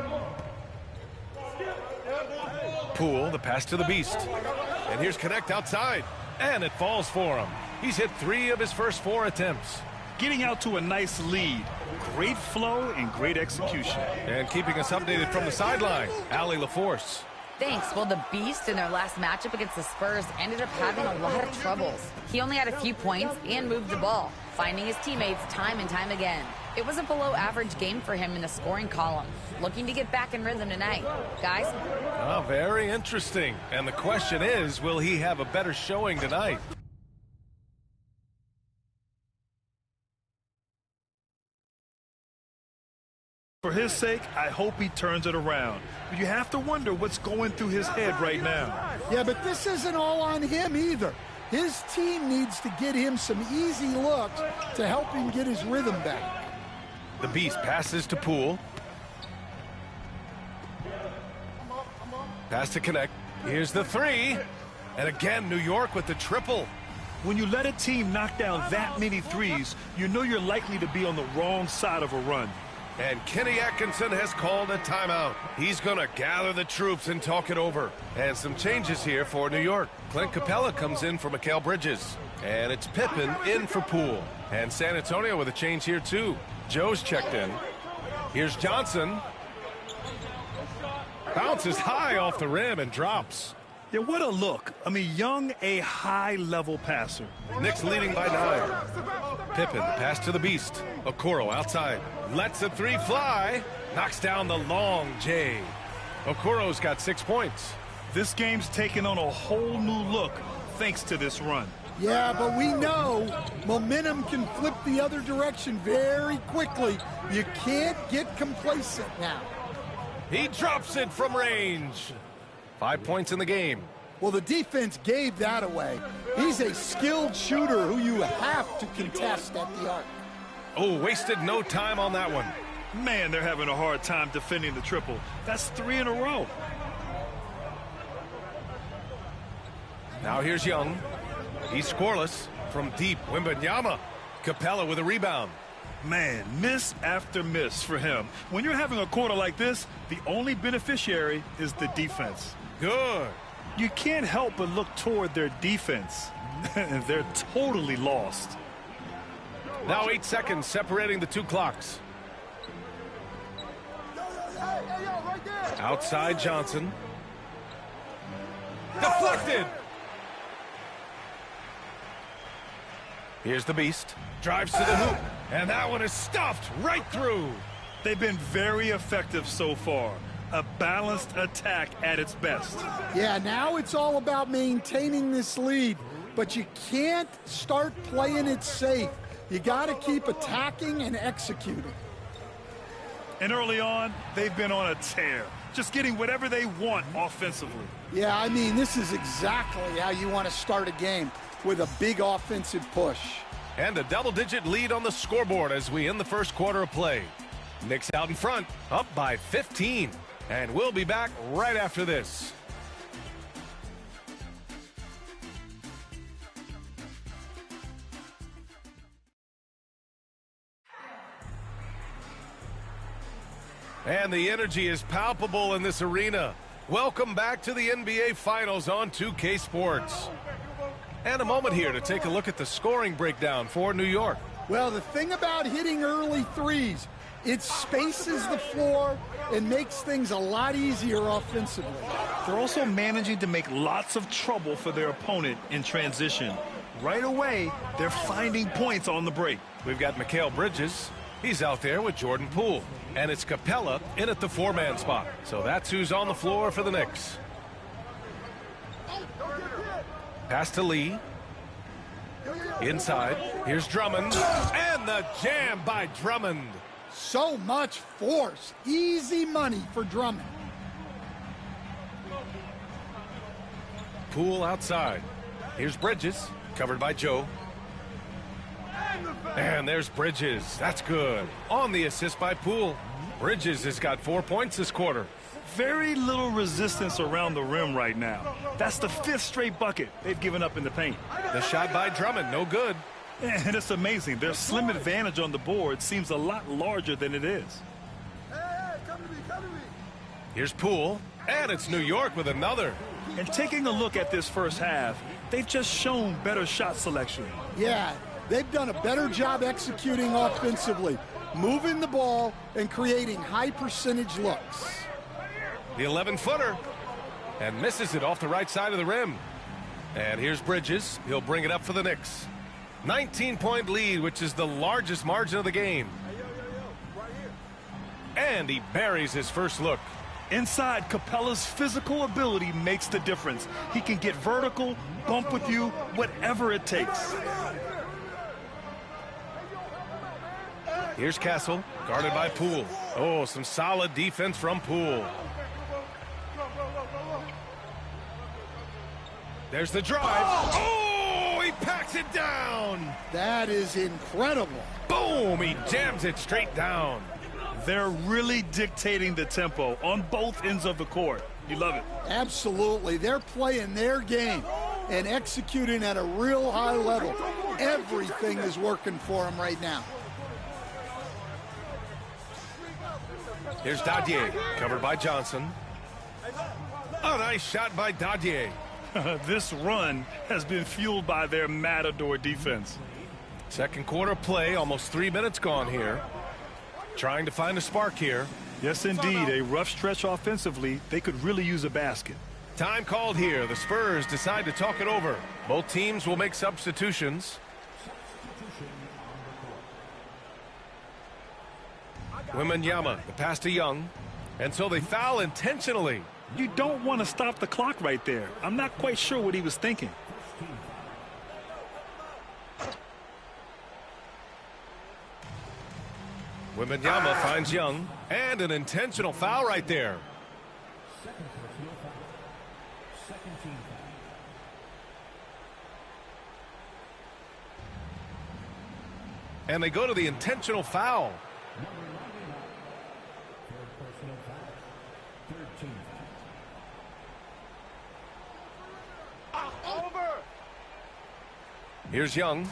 Poole, the pass to the Beast. And here's Connect outside. And it falls for him. He's hit 3 of his first 4 attempts. getting out to a nice lead. Great flow and great execution. And keeping us updated from the sideline, Allie LaForce. Thanks. Well, the Beast in their last matchup against the Spurs ended up having a lot of troubles. He only had a few points and moved the ball, finding his teammates time and time again. It was a below-average game for him in the scoring column. Looking to get back in rhythm tonight. Guys? Oh, very interesting. And the question is, will he have a better showing tonight? For his sake, I hope he turns it around. But you have to wonder what's going through his head right now. Yeah, but this isn't all on him either. His team needs to get him some easy looks to help him get his rhythm back. The Beast passes to Poole. Pass to connect. Here's the three. And again, New York with the triple. When you let a team knock down that many threes, you know you're likely to be on the wrong side of a run. And Kenny Atkinson has called a timeout. He's going to gather the troops and talk it over. And some changes here for New York. Clint Capella comes in for Mikal Bridges. And it's Pippen in for Poole. And San Antonio with a change here too. Joe's checked in. Here's Johnson. Bounces high off the rim and drops. Yeah, what a look. I mean, Young, a high-level passer. Knicks leading by 9. Pippen, pass to the Beast. Okoro outside. Lets a three fly. Knocks down the long J. Okoro's got 6 points. This game's taken on a whole new look thanks to this run. Yeah, but we know momentum can flip the other direction very quickly. You can't get complacent now. He drops it from range. 5 points in the game. Well, the defense gave that away. He's a skilled shooter who you have to contest at the arc. Oh, wasted no time on that one. Man, they're having a hard time defending the triple. That's 3 in a row. Now here's Young. He's scoreless from deep. Wembanyama. Capella with a rebound. Man, miss after miss for him. When you're having a quarter like this, the only beneficiary is the defense. Good. You can't help but look toward their defense. They're totally lost. Now 8 seconds separating the two clocks. Outside Johnson. Deflected. Here's the Beast. Drives to the hoop. And that one is stuffed right through. They've been very effective so far. A balanced attack at its best. Yeah, now it's all about maintaining this lead. But you can't start playing it safe. You got to keep attacking and executing. And early on, they've been on a tear. Just getting whatever they want offensively. Yeah, I mean, this is exactly how you want to start a game, with a big offensive push. And a double-digit lead on the scoreboard as we end the first quarter of play. Knicks out in front, up by 15. And we'll be back right after this. And the energy is palpable in this arena. Welcome back to the NBA Finals on 2K Sports. And a moment here to take a look at the scoring breakdown for New York. Well, the thing about hitting early threes, it spaces the floor and makes things a lot easier offensively. They're also managing to make lots of trouble for their opponent in transition. Right away, they're finding points on the break. We've got Mikal Bridges. He's out there with Jordan Poole. And it's Capella in at the 4-man spot. So that's who's on the floor for the Knicks. Pass to Lee. Inside. Here's Drummond. And the jam by Drummond. So much force. Easy money for Drummond. Poole outside. Here's Bridges. Covered by Joe. And there's Bridges. That's good. On the assist by Poole. Bridges has got 4 points this quarter. Very little resistance around the rim right now. That's the 5th straight bucket they've given up in the paint. The shot by Drummond, no good. And it's amazing. Their slim advantage on the board seems a lot larger than it is. Here's Poole. And it's New York with another. And taking a look at this first half, they've just shown better shot selection. Yeah, They've done a better job executing offensively, moving the ball and creating high-percentage looks. The 11-footer, and misses it off the right side of the rim. And here's Bridges. He'll bring it up for the Knicks. 19-point lead, which is the largest margin of the game. And he buries his first look. Inside, Capella's physical ability makes the difference. He can get vertical, bump with you, whatever it takes. Here's Castle, guarded by Poole. Oh, some solid defense from Poole. There's the drive. Oh, he packs it down. That is incredible. Boom, he jams it straight down. They're really dictating the tempo on both ends of the court. You love it. Absolutely. They're playing their game and executing at a real high level. Everything is working for them right now. Here's Dadier, covered by Johnson. A nice shot by Dadier. This run has been fueled by their Matador defense. Second quarter play, almost 3 minutes gone here. Trying to find a spark here. Yes, indeed. A rough stretch offensively. They could really use a basket. Time called here. The Spurs decide to talk it over. Both teams will make substitutions. Wembanyama, the pass to Young. And so they foul intentionally. You don't want to stop the clock right there. I'm not quite sure what he was thinking. Wembanyama finds Young, and an intentional foul right there. And they go to the intentional foul. Here's Young.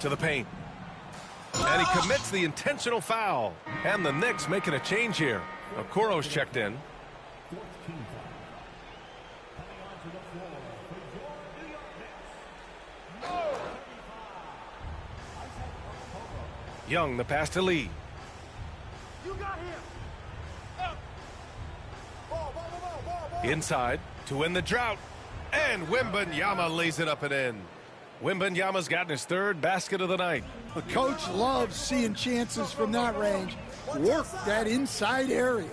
To the paint. And he commits the intentional foul. And the Knicks making a change here. Okoro's checked in. Young, the pass to Lee. Inside to win the drought. And Wembanyama lays it up and in. Wembanyama's gotten his third basket of the night. The coach loves seeing chances from that range. Work that inside area.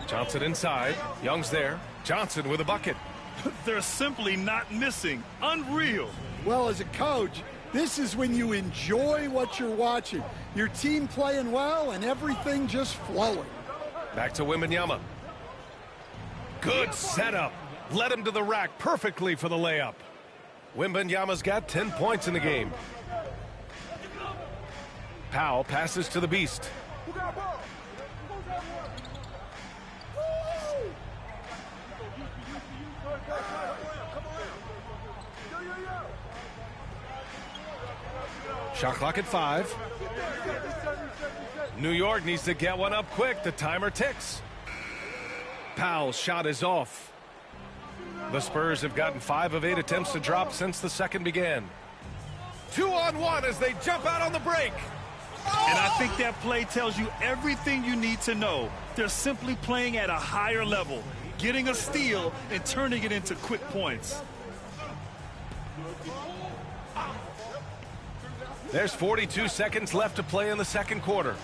Johnson inside. Young's there. Johnson with a bucket. They're simply not missing. Unreal. Well, as a coach, this is when you enjoy what you're watching. Your team playing well and everything just flowing. Back to Wembanyama. Good setup. Led him to the rack perfectly for the layup. Wembanyama's got 10 points in the game. Powell passes to the Beast. Shot clock at 5. New York needs to get one up quick. The timer ticks. Powell's shot is off. The Spurs have gotten 5 of 8 attempts to drop since the second began. 2-on-1 as they jump out on the break. And I think that play tells you everything you need to know. They're simply playing at a higher level, getting a steal and turning it into quick points. There's 42 seconds left to play in the second quarter.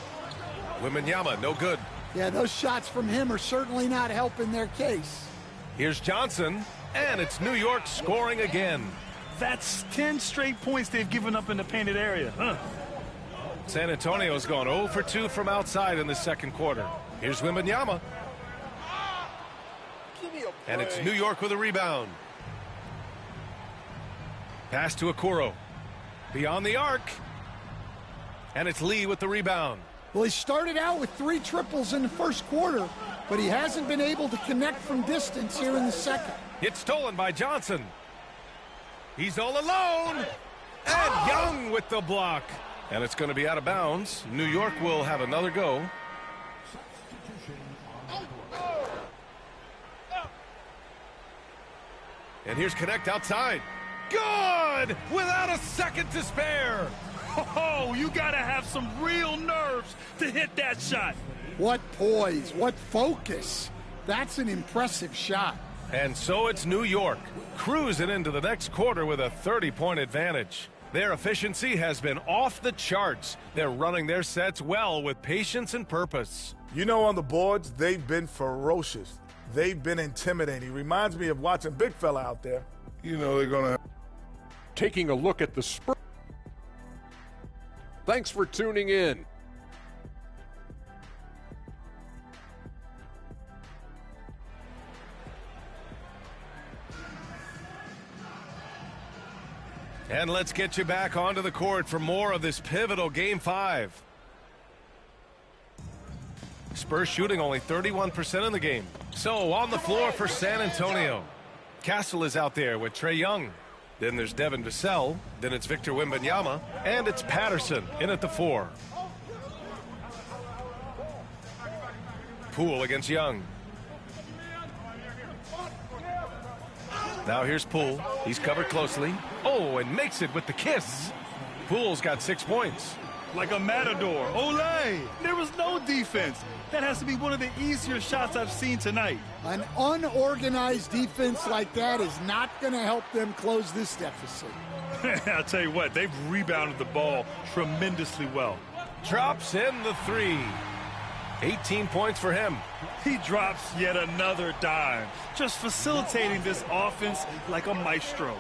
Wembanyama, no good. Yeah, those shots from him are certainly not helping their case. Here's Johnson, and it's New York scoring again. That's 10 straight points they've given up in the painted area. San Antonio's gone 0 for 2 from outside in the second quarter. Here's Wembanyama. And it's New York with a rebound. Pass to Okoro. Beyond the arc. And it's Lee with the rebound. Well, he started out with 3 triples in the first quarter, but he hasn't been able to connect from distance here in the second. It's stolen by Johnson. He's all alone. And Young with the block. And it's going to be out of bounds. New York will have another go. And here's Connect outside. Good! Without a second to spare. Oh, you got to have some real nerves to hit that shot. What poise, what focus. That's an impressive shot. And so it's New York, cruising into the next quarter with a 30-point advantage. Their efficiency has been off the charts. They're running their sets well with patience and purpose. You know, on the boards, they've been ferocious. They've been intimidating. Reminds me of watching Big Fella out there. You know they're going to... Taking a look at the Spurs. Thanks for tuning in. And let's get you back onto the court for more of this pivotal Game 5. Spurs shooting only 31% in the game. So on the floor for San Antonio. Castle is out there with Trae Young. Then there's Devin Vassell. Then it's Victor Wembanyama. And it's Patterson in at the 4. Poole against Young. Now here's Poole. He's covered closely. Oh, and makes it with the kiss. Poole's got 6 points. Like a matador. Olé! There was no defense. That has to be one of the easier shots I've seen tonight. An unorganized defense like that is not going to help them close this deficit. I'll tell you what, they've rebounded the ball tremendously well. Drops in the 3. 18 points for him. He drops yet another dime, just facilitating this offense like a maestro.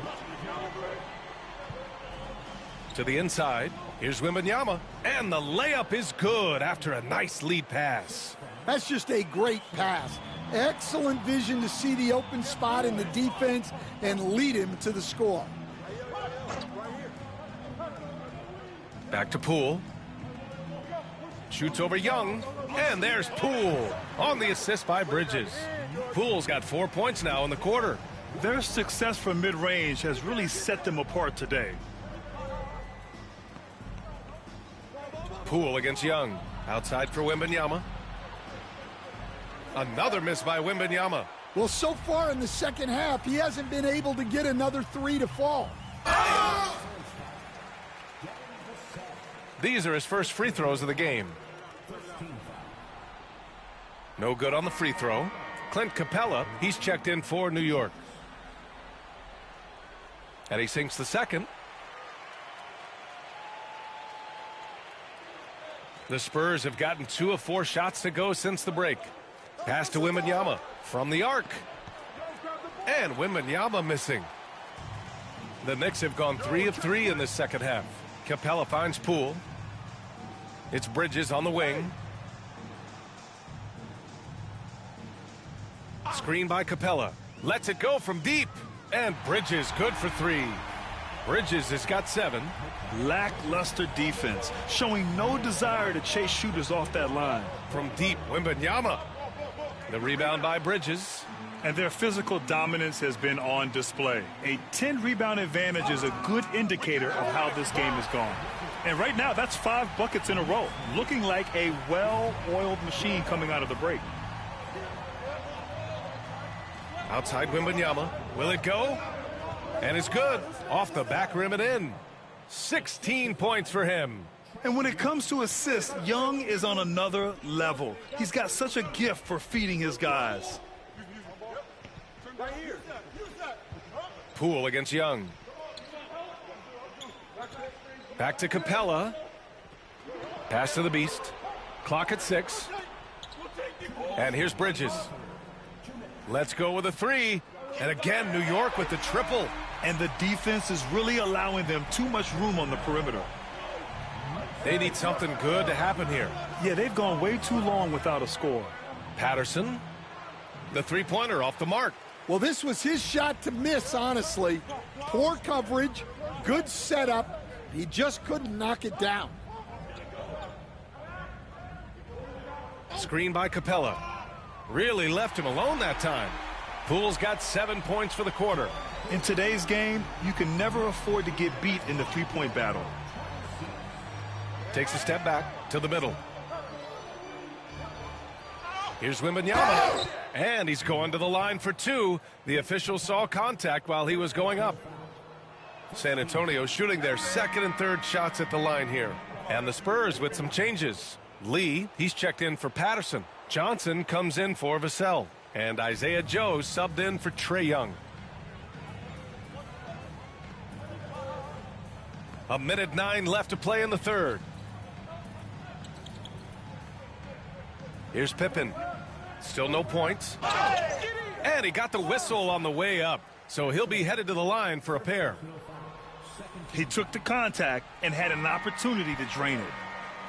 To the inside, here's Wembanyama, and the layup is good after a nice lead pass. That's just a great pass. Excellent vision to see the open spot in the defense and lead him to the score. Back to Poole. Shoots over Young, and there's Poole on the assist by Bridges. Poole's got 4 points now in the quarter. Their success from mid-range has really set them apart today. Poole against Young. Outside for Wembanyama. Another miss by Wembanyama. Well, so far in the second half, he hasn't been able to get another 3 to fall. These are his first free throws of the game. No good on the free throw. Clint Capella, he's checked in for New York. And he sinks the second. The Spurs have gotten 2 of 4 shots to go since the break. Pass to Wembanyama from the arc. And Wembanyama missing. The Knicks have gone 3 of 3 in this second half. Capella finds Poole. It's Bridges on the wing. Screen by Capella. Lets it go from deep. And Bridges good for 3. Bridges has got 7. Lackluster defense, showing no desire to chase shooters off that line. From deep, Wembanyama. The rebound by Bridges. And their physical dominance has been on display. A 10-rebound advantage is a good indicator of how this game is gone. And right now, that's 5 buckets in a row, looking like a well-oiled machine coming out of the break. Outside Wembanyama. Will it go? And it's good. Off the back rim and in. 16 points for him. And when it comes to assists, Young is on another level. He's got such a gift for feeding his guys. Poole against Young. Back to Capella. Pass to the Beast. Clock at 6. And here's Bridges. Let's go with a 3. And again, New York with the triple. And the defense is really allowing them too much room on the perimeter. They need something good to happen here. Yeah, they've gone way too long without a score. Patterson. The three-pointer off the mark. Well, this was his shot to miss, honestly. Poor coverage, good setup. He just couldn't knock it down. Screen by Capella. Really left him alone that time. Poole's got 7 points for the quarter. In today's game, you can never afford to get beat in the three-point battle. Takes a step back to the middle. Here's Wembanyama, and he's going to the line for two. The official saw contact while he was going up. San Antonio shooting their second and third shots at the line here. And the Spurs with some changes. Lee, he's checked in for Patterson. Johnson comes in for Vassell. And Isaiah Joe subbed in for Trae Young. A minute 9 left to play in the third. Here's Pippen. Still no points. And he got the whistle on the way up. So he'll be headed to the line for a pair. He took the contact and had an opportunity to drain it.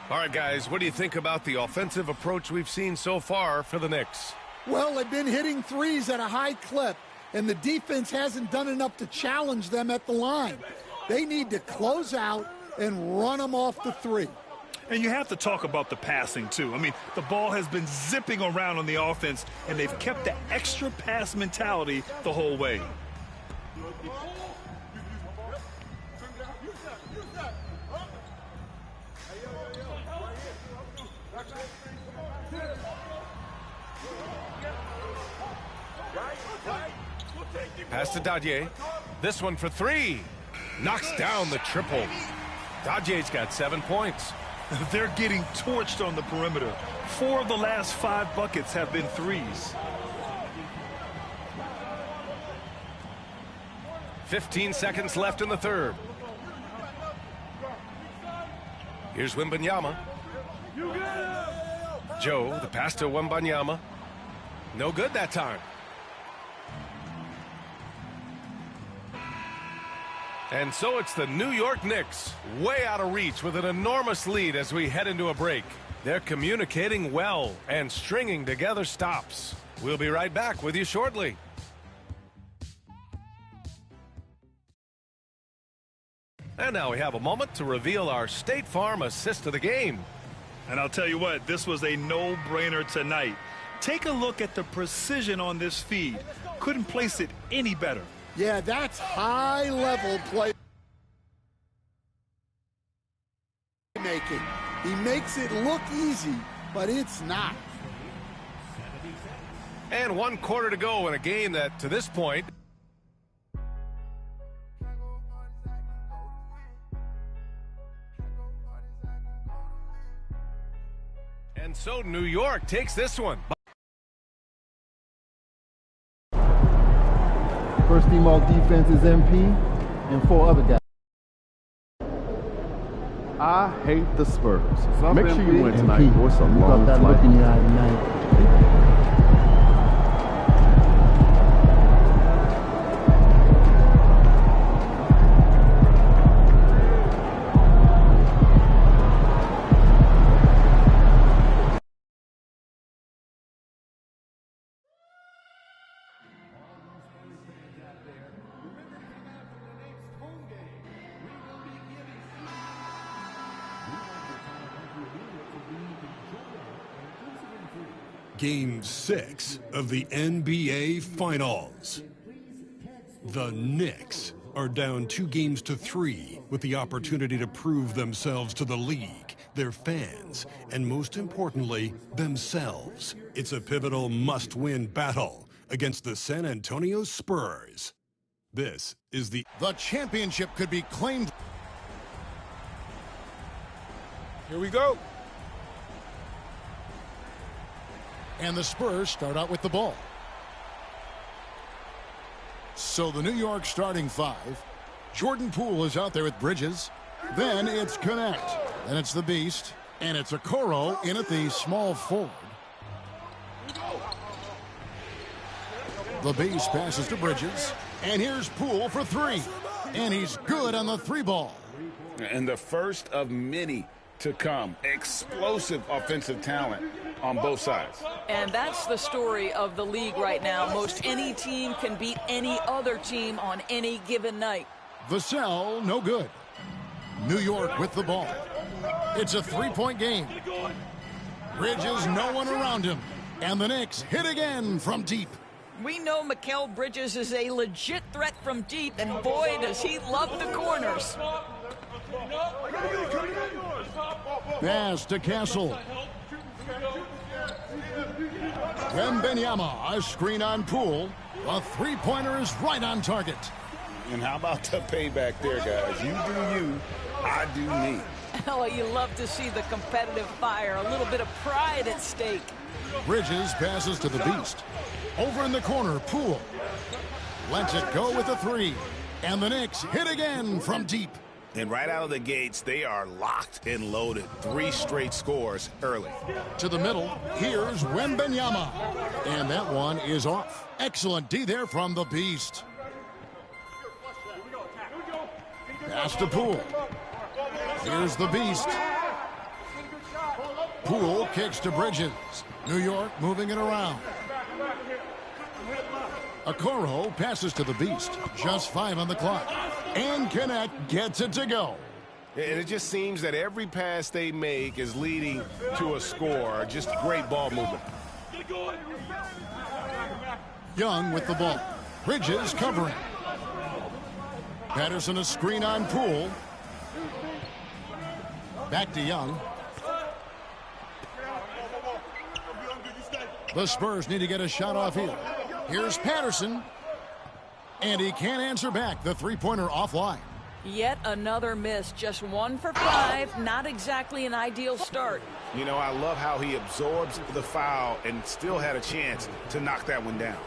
All right, guys, what do you think about the offensive approach we've seen so far for the Knicks? Well, they've been hitting threes at a high clip, and the defense hasn't done enough to challenge them at the line. They need to close out and run them off the three. And you have to talk about the passing, too. I mean, the ball has been zipping around on the offense, and they've kept the extra pass mentality the whole way. Pass to Dadje. This one for three. Knocks down the triple. Dadje's got 7 points. They're getting torched on the perimeter. 4 of the last 5 buckets have been threes. 15 seconds left in the third. Here's Wembanyama. Joe, the pass to Wembanyama. No good that time. And so it's the New York Knicks, way out of reach with an enormous lead as we head into a break. They're communicating well and stringing together stops. We'll be right back with you shortly. And now we have a moment to reveal our State Farm assist of the game. And I'll tell you what, this was a no-brainer tonight. Take a look at the precision on this feed. Couldn't place it any better. Yeah, that's high-level play making. He makes it look easy, but it's not. And 1 quarter to go in a game that, to this point, and so New York takes this one. First team all defense is MP and 4 other guys. I hate the Spurs. Make sure you win MP. tonight, boy. It's a long that flight. look in your eye tonight. Game 6 of the NBA Finals. The Knicks are down 2 games to 3 with the opportunity to prove themselves to the league, their fans, and most importantly, themselves. It's a pivotal must-win battle against the San Antonio Spurs. This is the championship could be claimed. Here we go. And the Spurs start out with the ball. So the New York starting 5. Jordan Poole is out there with Bridges. Then it's Connect. Then it's the Beast. And it's Okoro in at the small forward. The Beast passes to Bridges. And here's Poole for 3. And he's good on the 3 ball. And the first of many to come. Explosive offensive talent on both sides. And that's the story of the league right now. Most any team can beat any other team on any given night. Vassell, no good. New York with the ball. It's a 3-point game. Bridges, no one around him. And the Knicks hit again from deep. We know Mikal Bridges is a legit threat from deep, and boy, does he love the corners. Pass to Castle. Wembanyama, a screen on Poole. A three-pointer is right on target. And how about the payback there, guys? You do you, I do me. Oh, you love to see the competitive fire. A little bit of pride at stake. Bridges passes to the Beast. Over in the corner, Poole. Lets it go with a three. And the Knicks hit again from deep. And right out of the gates, they are locked and loaded. 3 straight scores early. To the middle, here's Wembanyama. And that one is off. Excellent D there from the Beast. Pass to Poole. Here's the Beast. Poole kicks to Bridges. New York moving it around. Okoro passes to the Beast. Just 5 on the clock. And Connect gets it to go. And it just seems that every pass they make is leading to a score. Just great ball movement. Young with the ball. Bridges covering. Patterson a screen on Poole. Back to Young. The Spurs need to get a shot off here. Here's Patterson. And he can't answer back. The three-pointer offline. Yet another miss. Just 1 for 5. Not exactly an ideal start. You know, I love how he absorbs the foul and still had a chance to knock that one down.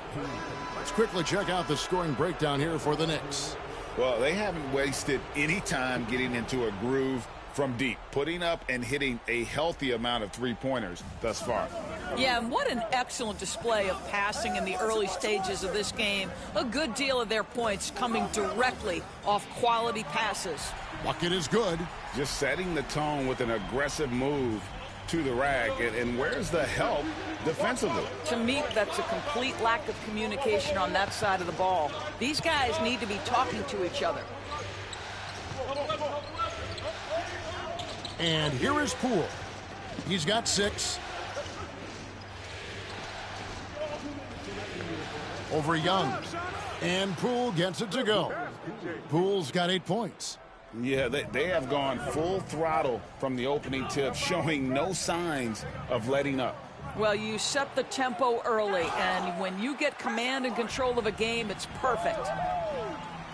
Let's quickly check out the scoring breakdown here for the Knicks. Well, they haven't wasted any time getting into a groove from deep, putting up and hitting a healthy amount of three-pointers thus far. Yeah, and what an excellent display of passing in the early stages of this game. A good deal of their points coming directly off quality passes. Bucket is good. Just setting the tone with an aggressive move to the rack. And where's the help defensively? To me, that's a complete lack of communication on that side of the ball. These guys need to be talking to each other. And here is Poole. He's got 6. Over Young. And Poole gets it to go. Poole's got 8 points. Yeah, they have gone full throttle from the opening tip, showing no signs of letting up. Well, you set the tempo early, and when you get command and control of a game, it's perfect.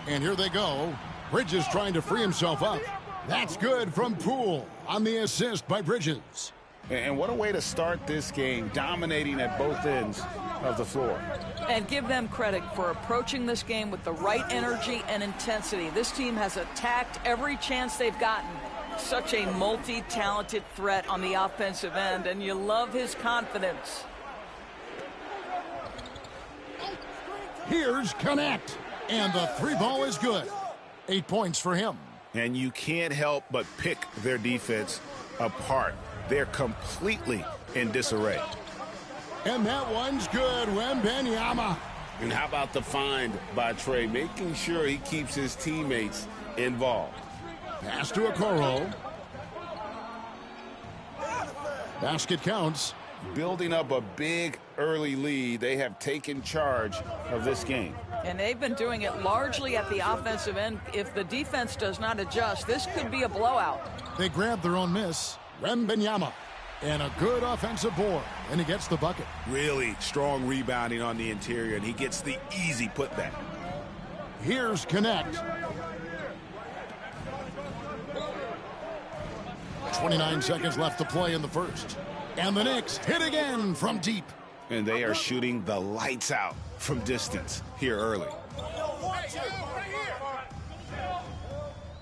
And here they go. Bridges trying to free himself up. That's good from Poole on the assist by Bridges. And what a way to start this game, dominating at both ends of the floor. And give them credit for approaching this game with the right energy and intensity. This team has attacked every chance they've gotten. Such a multi-talented threat on the offensive end, and you love his confidence. Here's Connect, and the 3-ball is good. 8 points for him. And you can't help but pick their defense apart. They're completely in disarray. And that one's good. Wembanyama. And how about the find by Trey, making sure he keeps his teammates involved. Pass to Okoro. Basket counts. Building up a big early lead, they have taken charge of this game. And they've been doing it largely at the offensive end. If the defense does not adjust, this could be a blowout. They grab their own miss. Wembanyama. And a good offensive board. And he gets the bucket. Really strong rebounding on the interior, and he gets the easy putback. Here's Connect. 29 seconds left to play in the first. And the Knicks hit again from deep. And they are shooting the lights out from distance here early.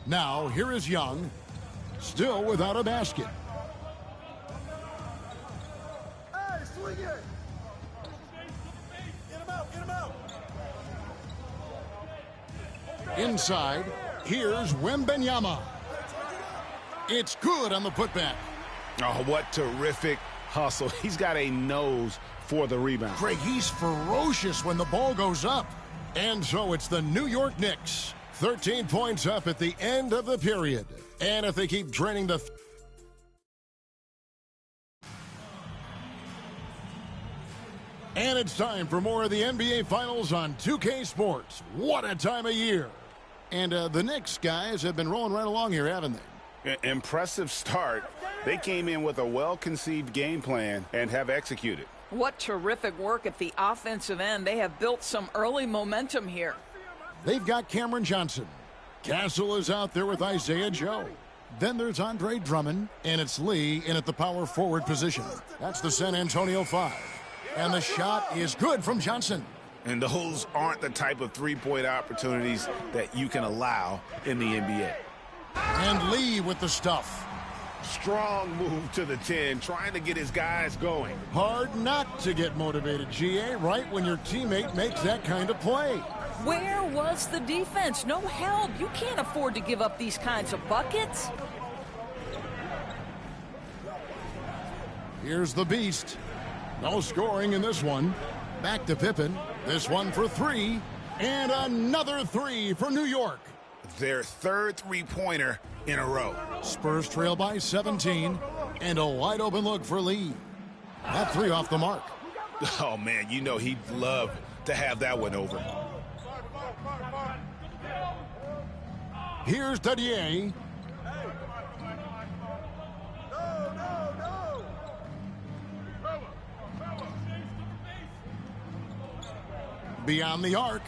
Now, here is Young. Still without a basket. Inside, here's Wembanyama. It's good on the putback. Oh, what terrific hustle. He's got a nose for the rebound. Craig, he's ferocious when the ball goes up. And so it's the New York Knicks. 13 points up at the end of the period. And if they keep draining the... And it's time for more of the NBA Finals on 2K Sports. What a time of year. And the Knicks guys have been rolling right along here, haven't they? Impressive start. They came in with a well-conceived game plan and have executed. What terrific work at the offensive end. They have built some early momentum here. They've got Cameron Johnson. Castle is out there with Isaiah Joe. Then there's Andre Drummond, and it's Lee in at the power forward position. That's the San Antonio 5. And the shot is good from Johnson. And those aren't the type of three-point opportunities that you can allow in the NBA. And Lee with the stuff. Strong move to the 10, trying to get his guys going. Hard not to get motivated, GA, right when your teammate makes that kind of play. Where was the defense? No help. You can't afford to give up these kinds of buckets. Here's the beast. No scoring in this one. Back to Pippen. This one for 3. And another 3 for New York. Their third three-pointer in a row. Spurs trail by 17. And a wide open look for Lee. That 3 off the mark. Oh, man, you know he'd love to have that one over. Here's Didier. Beyond the arc.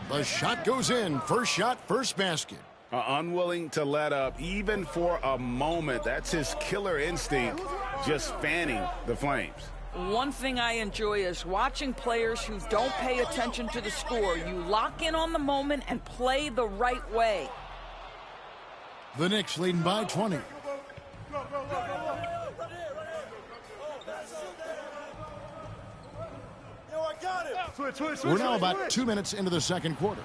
The shot goes in. First shot, first basket. Unwilling to let up even for a moment. That's his killer instinct, just fanning the flames. One thing I enjoy is watching players who don't pay attention to the score. You lock in on the moment and play the right way. The Knicks leading by 20. We're now about 2 minutes into the second quarter.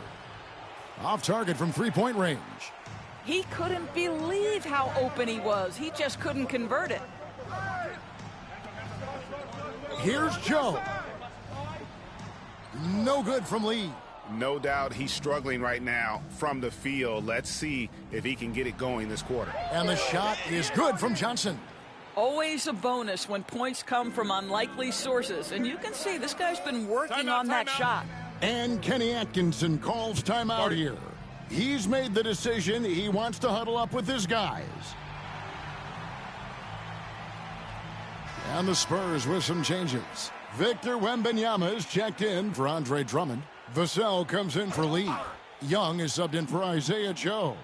Off target from three-point range. He couldn't believe how open he was. He just couldn't convert it. Here's Joe. No good from Lee. No doubt he's struggling right now from the field. Let's see if he can get it going this quarter. And the shot is good from Johnson. Always a bonus when points come from unlikely sources. And you can see this guy's been working on that shot. And Kenny Atkinson calls timeout here. He's made the decision. He wants to huddle up with his guys. And the Spurs with some changes. Victor Wembanyama is checked in for Andre Drummond. Vassell comes in for Lee. Young is subbed in for Isaiah Joe.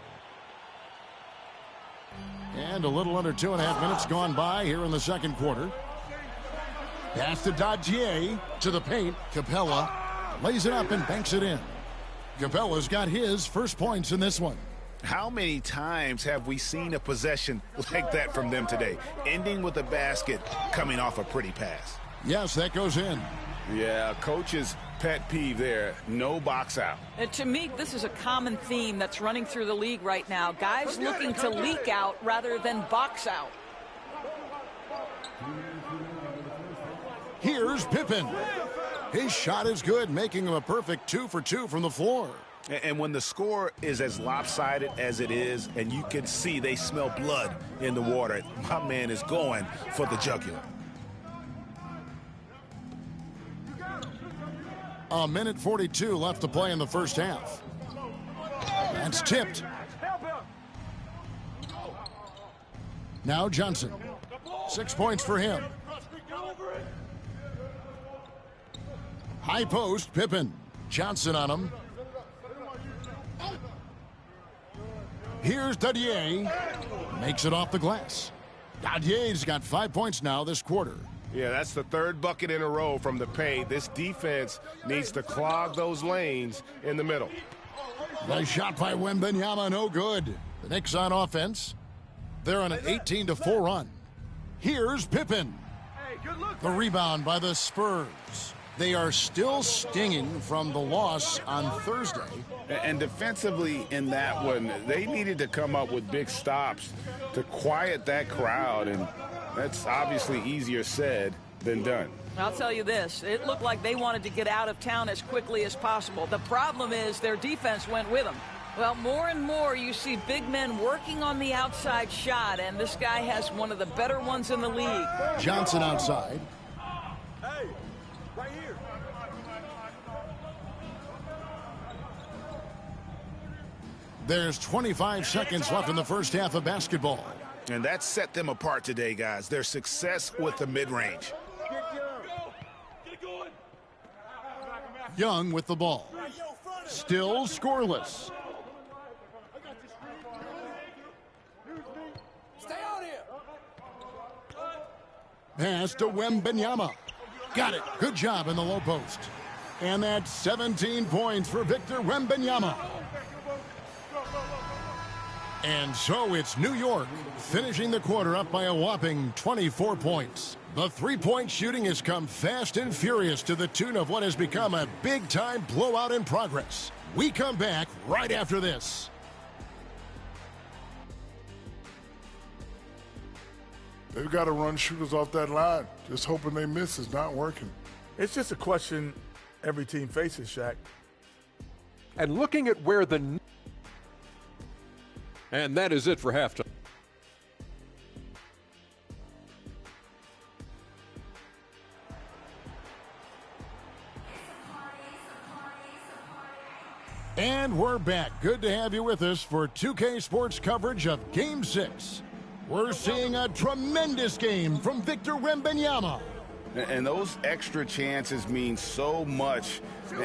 And a little under 2.5 minutes gone by here in the second quarter. Pass to Dadier to the paint. Capella lays it up and banks it in. Capella's got his first points in this one. How many times have we seen a possession like that from them today? Ending with a basket, coming off a pretty pass. Yes, that goes in. Yeah, coach's pet peeve there. No box out. And to me, this is a common theme that's running through the league right now. Guys looking to leak out rather than box out. Here's Pippen. His shot is good, making him a perfect 2 for 2 from the floor. And when the score is as lopsided as it is, and you can see they smell blood in the water, my man is going for the jugular. A minute 42 left to play in the first half. That's tipped. Now Johnson. 6 points for him. High post, Pippen. Johnson on him. Here's Dadier. Makes it off the glass. Dadier's got 5 points now this quarter. Yeah, that's the third bucket in a row from the paint. This defense needs to clog those lanes in the middle. Nice shot by Wembanyama, no good. The Knicks on offense. They're on an 18-4 run. Here's Pippen. The rebound by the Spurs. They are still stinging from the loss on Thursday. And defensively in that one, they needed to come up with big stops to quiet that crowd, and that's obviously easier said than done. I'll tell you this, it looked like they wanted to get out of town as quickly as possible. The problem is their defense went with them. Well, more and more you see big men working on the outside shot, and this guy has one of the better ones in the league. Johnson outside. Hey, right here. There's 25 seconds left in the first half of basketball. And that set them apart today, guys. Their success with the mid-range. Young with the ball. Still scoreless. Stay out here. Pass to Wembanyama. Got it. Good job in the low post. And that's 17 points for Victor Wembanyama. And so it's New York finishing the quarter up by a whopping 24 points. The three-point shooting has come fast and furious to the tune of what has become a big-time blowout in progress. We come back right after this. They've got to run shooters off that line. Just hoping they miss is not working. It's just a question every team faces, Shaq. And looking at where the... And that is it for halftime. And we're back. Good to have you with us for 2K Sports coverage of Game 6. We're seeing a tremendous game from Victor Wembanyama. And those extra chances mean so much.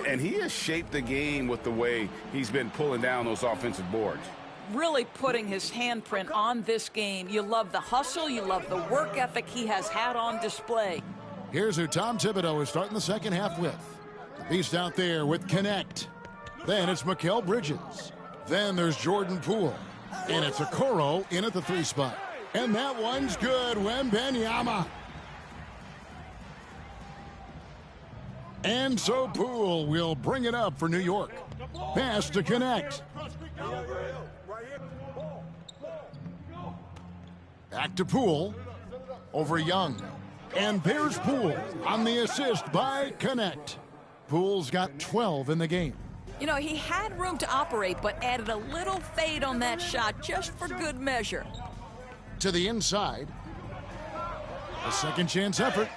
And he has shaped the game with the way he's been pulling down those offensive boards. Really putting his handprint on this game. You love the hustle. You love the work ethic he has had on display. Here's who Tom Thibodeau is starting the second half with. The Beast out there with Connect. Then it's Mikal Bridges. Then there's Jordan Poole. And it's Okoro in at the 3 spot. And that one's good. Wembanyama. And so Poole will bring it up for New York. Pass to Connect. Back to Poole. Over Young. And there's Poole on the assist by Connect. Poole's got 12 in the game. You know, he had room to operate, but added a little fade on that shot just for good measure. To the inside. A second chance effort.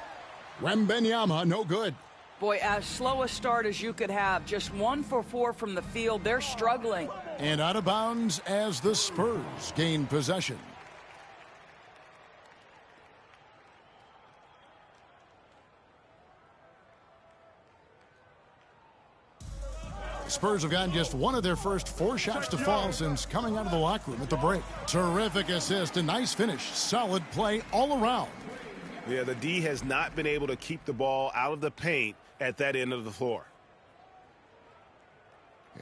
Wembanyama, no good. Boy, as slow a start as you could have. Just 1 for 4 from the field. They're struggling. And out of bounds as the Spurs gain possession. Spurs have gotten just one of their first 4 shots to fall since coming out of the locker room at the break. Terrific assist, a nice finish, solid play all around. Yeah, the D has not been able to keep the ball out of the paint at that end of the floor.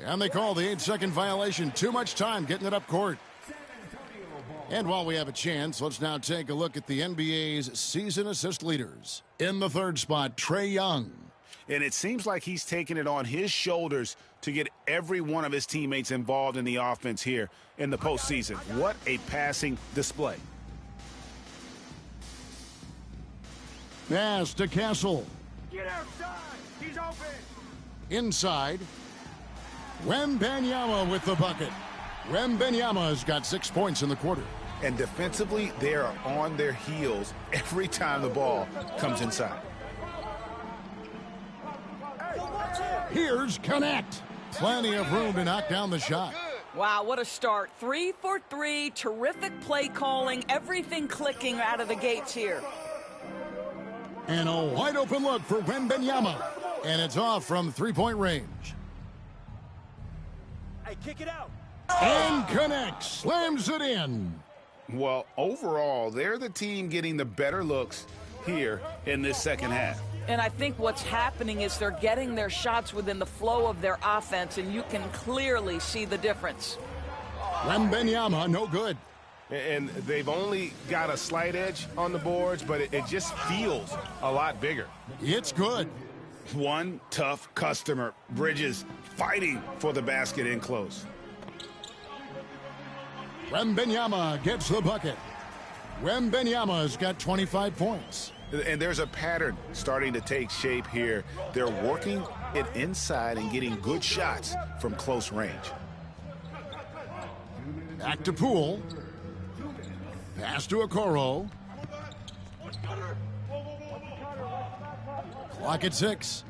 And they call the 8-second violation. Too much time getting it up court. And while we have a chance, let's now take a look at the NBA's season assist leaders. In the 3rd spot, Trae Young. And it seems like he's taking it on his shoulders to get every one of his teammates involved in the offense here in the postseason. What a passing display. Pass to Castle. Get outside. He's open. Inside. Wembanyama with the bucket. Wembanyama's got 6 points in the quarter. And defensively, they are on their heels every time the ball comes inside. Here's Connect. Plenty of room to knock down the shot. Wow, what a start. 3 for 3. Terrific play calling. Everything clicking out of the gates here. And a wide open look for Wembanyama. And it's off from 3-point range. Hey, kick it out. And Connect slams it in. Well, overall, they're the team getting the better looks here in this second half. And I think what's happening is they're getting their shots within the flow of their offense, and you can clearly see the difference. Wembanyama, no good. And they've only got a slight edge on the boards, but it just feels a lot bigger. It's good. One tough customer, Bridges, fighting for the basket in close. Wembanyama gets the bucket. Wembanyama's got 25 points. And there's a pattern starting to take shape here. They're working it inside and getting good shots from close range. Back to Poole. Pass to Okoro. Clock at 6.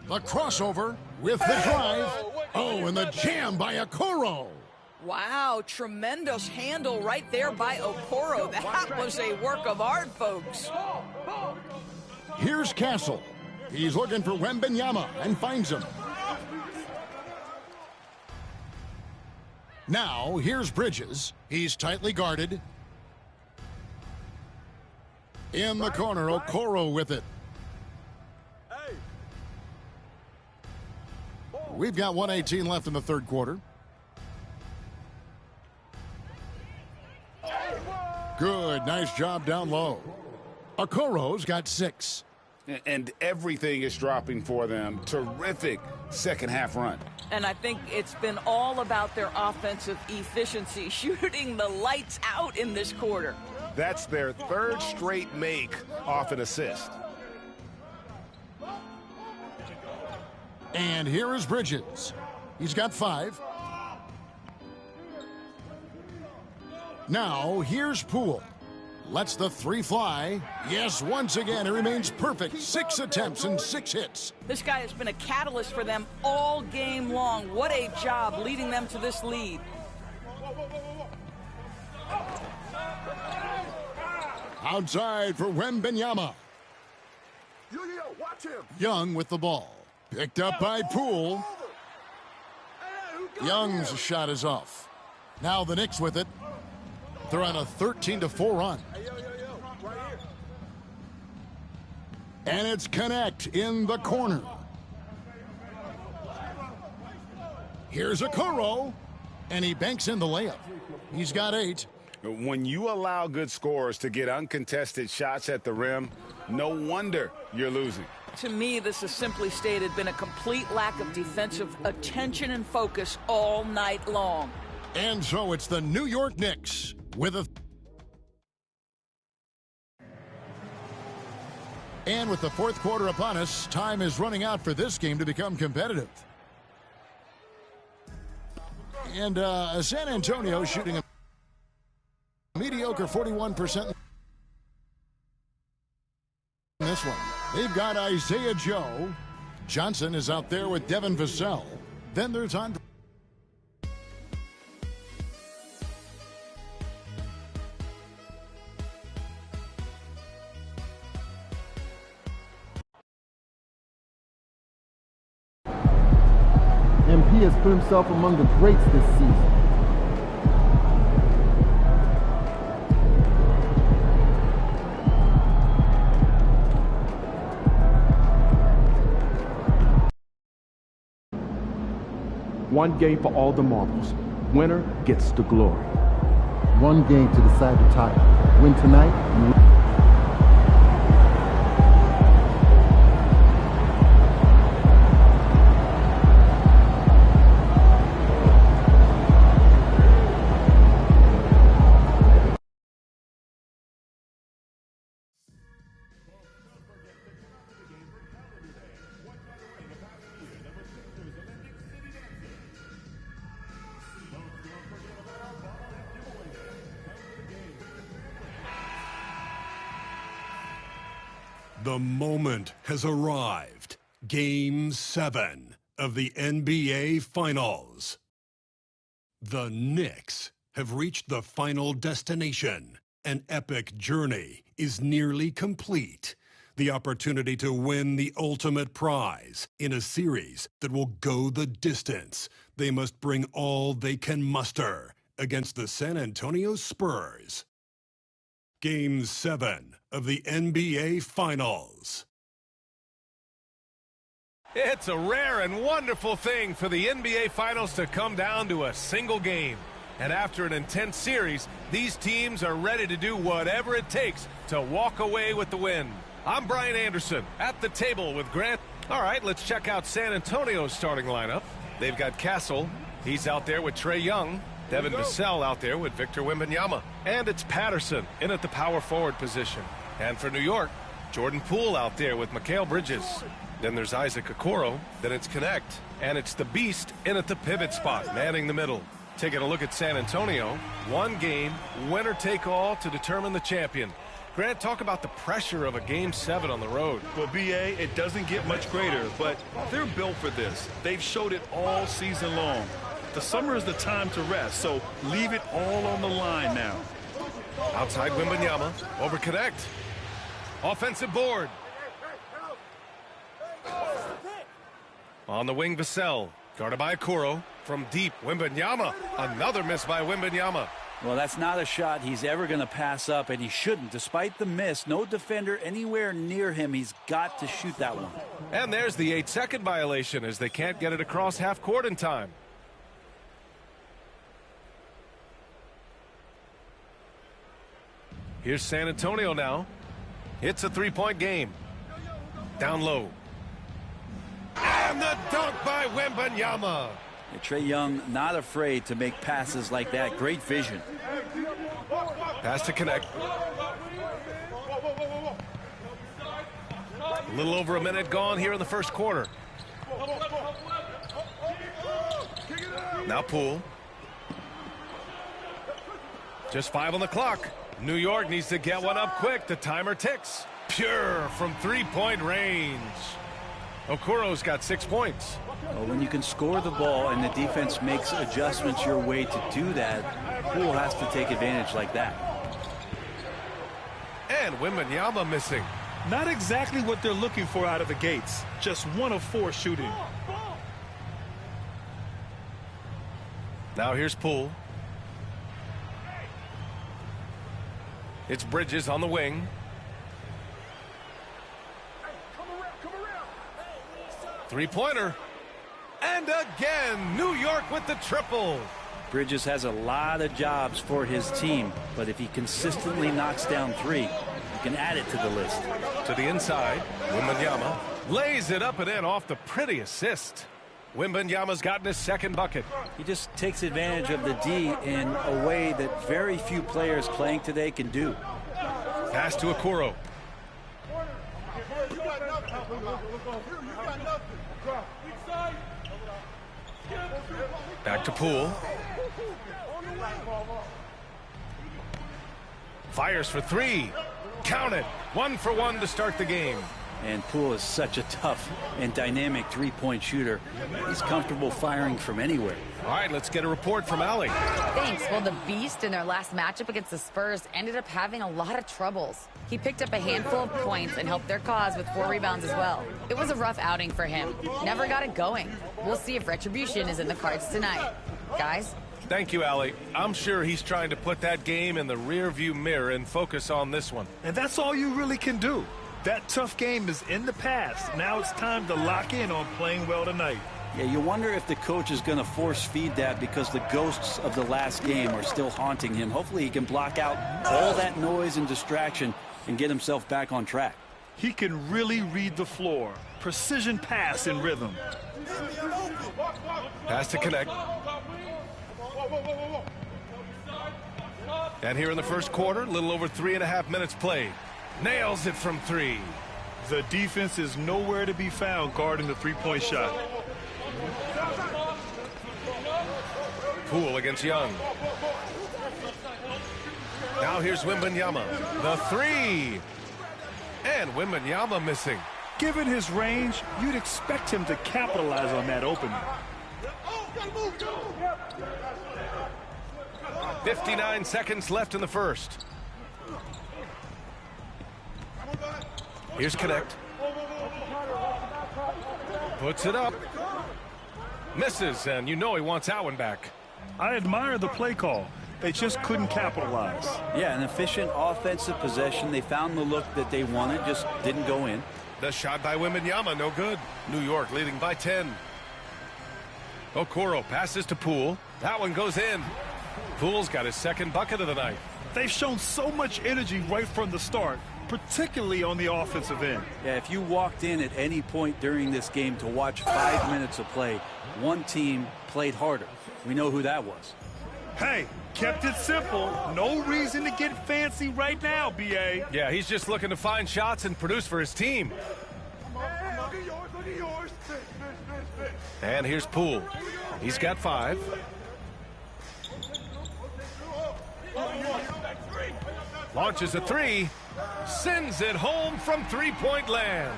The crossover with the drive. Oh, and the jam by Okoro. Wow, tremendous handle right there by Okoro. That was a work of art, folks. Here's Castle. He's looking for Wembanyama and finds him. Now, here's Bridges. He's tightly guarded. In the corner, Okoro with it. We've got 1:18 left in the third quarter. Good, nice job down low. Okoro's got 6. And everything is dropping for them. Terrific second half run. And I think it's been all about their offensive efficiency, shooting the lights out in this quarter. That's their third straight make off an assist. And here is Bridges. He's got 5. Now, here's Poole. Lets the 3 fly. Yes, once again, it remains perfect. 6 attempts and 6 hits. This guy has been a catalyst for them all game long. What a job leading them to this lead. Outside for Wembanyama. Watch him. Young with the ball. Picked up by Poole. Young's shot is off. Now the Knicks with it. They're on a 13-4 run. And it's Connect in the corner. Here's Okoro. And he banks in the layup. He's got 8. When you allow good scorers to get uncontested shots at the rim, no wonder you're losing. To me, this has simply stated been a complete lack of defensive attention and focus all night long. And so it's the New York Knicks with a... And with the fourth quarter upon us, time is running out for this game to become competitive. And San Antonio shooting a mediocre 41% in this one. They've got Isaiah Joe. Johnson is out there with Devin Vassell. Then there's Andre. MP has put himself among the greats this season. One game for all the marbles. Winner gets the glory. One game to decide the title. Win tonight, you... The moment has arrived. Game 7 of the NBA Finals. The Knicks have reached the final destination. An epic journey is nearly complete. The opportunity to win the ultimate prize in a series that will go the distance. They must bring all they can muster against the San Antonio Spurs. Game 7 of the NBA Finals. It's a rare and wonderful thing for the NBA Finals to come down to a single game. And after an intense series, these teams are ready to do whatever it takes to walk away with the win. I'm Brian Anderson at the table with Grant. All right, let's check out San Antonio's starting lineup. They've got Castle. He's out there with Trae Young. Devin Vassell out there with Victor Wembanyama. And it's Patterson in at the power forward position. And for New York, Jordan Poole out there with Mikal Bridges. Then there's Isaac Okoro. Then it's Connect. And it's the Beast in at the pivot spot, manning the middle. Taking a look at San Antonio. One game, winner take all to determine the champion. Grant, talk about the pressure of a Game 7 on the road. Well, B.A., it doesn't get much greater, but they're built for this. They've showed it all season long. The summer is the time to rest, so leave it all on the line now. Outside Wembanyama, over Connect. Offensive board. On the wing, Vassell. Guarded by Okoro. From deep, Wembanyama. Another miss by Wembanyama. Well, that's not a shot he's ever going to pass up, and he shouldn't. Despite the miss, no defender anywhere near him. He's got to shoot that one. And there's the 8-second violation as they can't get it across half court in time. Here's San Antonio now. It's a three-point game. Down low. And the dunk by Wembanyama. And Trae Young not afraid to make passes like that. Great vision. Pass to connect. A little over a minute gone here in the first quarter. Now Poole. Just 5 on the clock. New York needs to get one up quick. The timer ticks. Pure from three-point range. Okoro's got 6 points. Well, when you can score the ball and the defense makes adjustments your way to do that, Poole has to take advantage like that. And Wembanyama missing. Not exactly what they're looking for out of the gates. Just 1 of 4 shooting. Now here's Poole. It's Bridges on the wing. Three-pointer. And again, New York with the triple. Bridges has a lot of jobs for his team, but if he consistently knocks down 3, you can add it to the list. To the inside, Wembanyama lays it up and in off the pretty assist. Wembanyama's gotten his second bucket. He just takes advantage of the D in a way that very few players playing today can do. Pass to Okoro. Back to Poole. Fires for 3. Count it. 1 for 1 to start the game. And Poole is such a tough and dynamic three-point shooter. He's comfortable firing from anywhere. All right, let's get a report from Allie. Thanks. Well, the Beast in their last matchup against the Spurs ended up having a lot of troubles. He picked up a handful of points and helped their cause with 4 rebounds as well. It was a rough outing for him. Never got it going. We'll see if retribution is in the cards tonight. Guys? Thank you, Allie. I'm sure he's trying to put that game in the rearview mirror and focus on this one. And that's all you really can do. That tough game is in the past. Now it's time to lock in on playing well tonight. Yeah, you wonder if the coach is going to force feed that because the ghosts of the last game are still haunting him. Hopefully he can block out all that noise and distraction and get himself back on track. He can really read the floor. Precision pass in rhythm. Pass to connect. And here in the first quarter, a little over 3.5 minutes played. Nails it from 3. The defense is nowhere to be found guarding the three-point shot. Poole against Young. Now here's Wembanyama. The 3. And Wembanyama missing. Given his range, you'd expect him to capitalize on that opening. 59 seconds left in the first. Here's Connect. Puts it up. Misses, and you know he wants that one back. I admire the play call. They just couldn't capitalize. Yeah, an efficient offensive possession. They found the look that they wanted, just didn't go in. The shot by Wembanyama, no good. New York leading by 10. Okoro passes to Poole. That one goes in. Poole's got his second bucket of the night. They've shown so much energy right from the start, particularly on the offensive end. Yeah, if you walked in at any point during this game to watch 5 minutes of play, one team played harder. We know who that was. Hey, kept it simple. No reason to get fancy right now, B.A. Yeah, he's just looking to find shots and produce for his team. And here's Poole. He's got 5. Launches a 3. Sends it home from three-point land.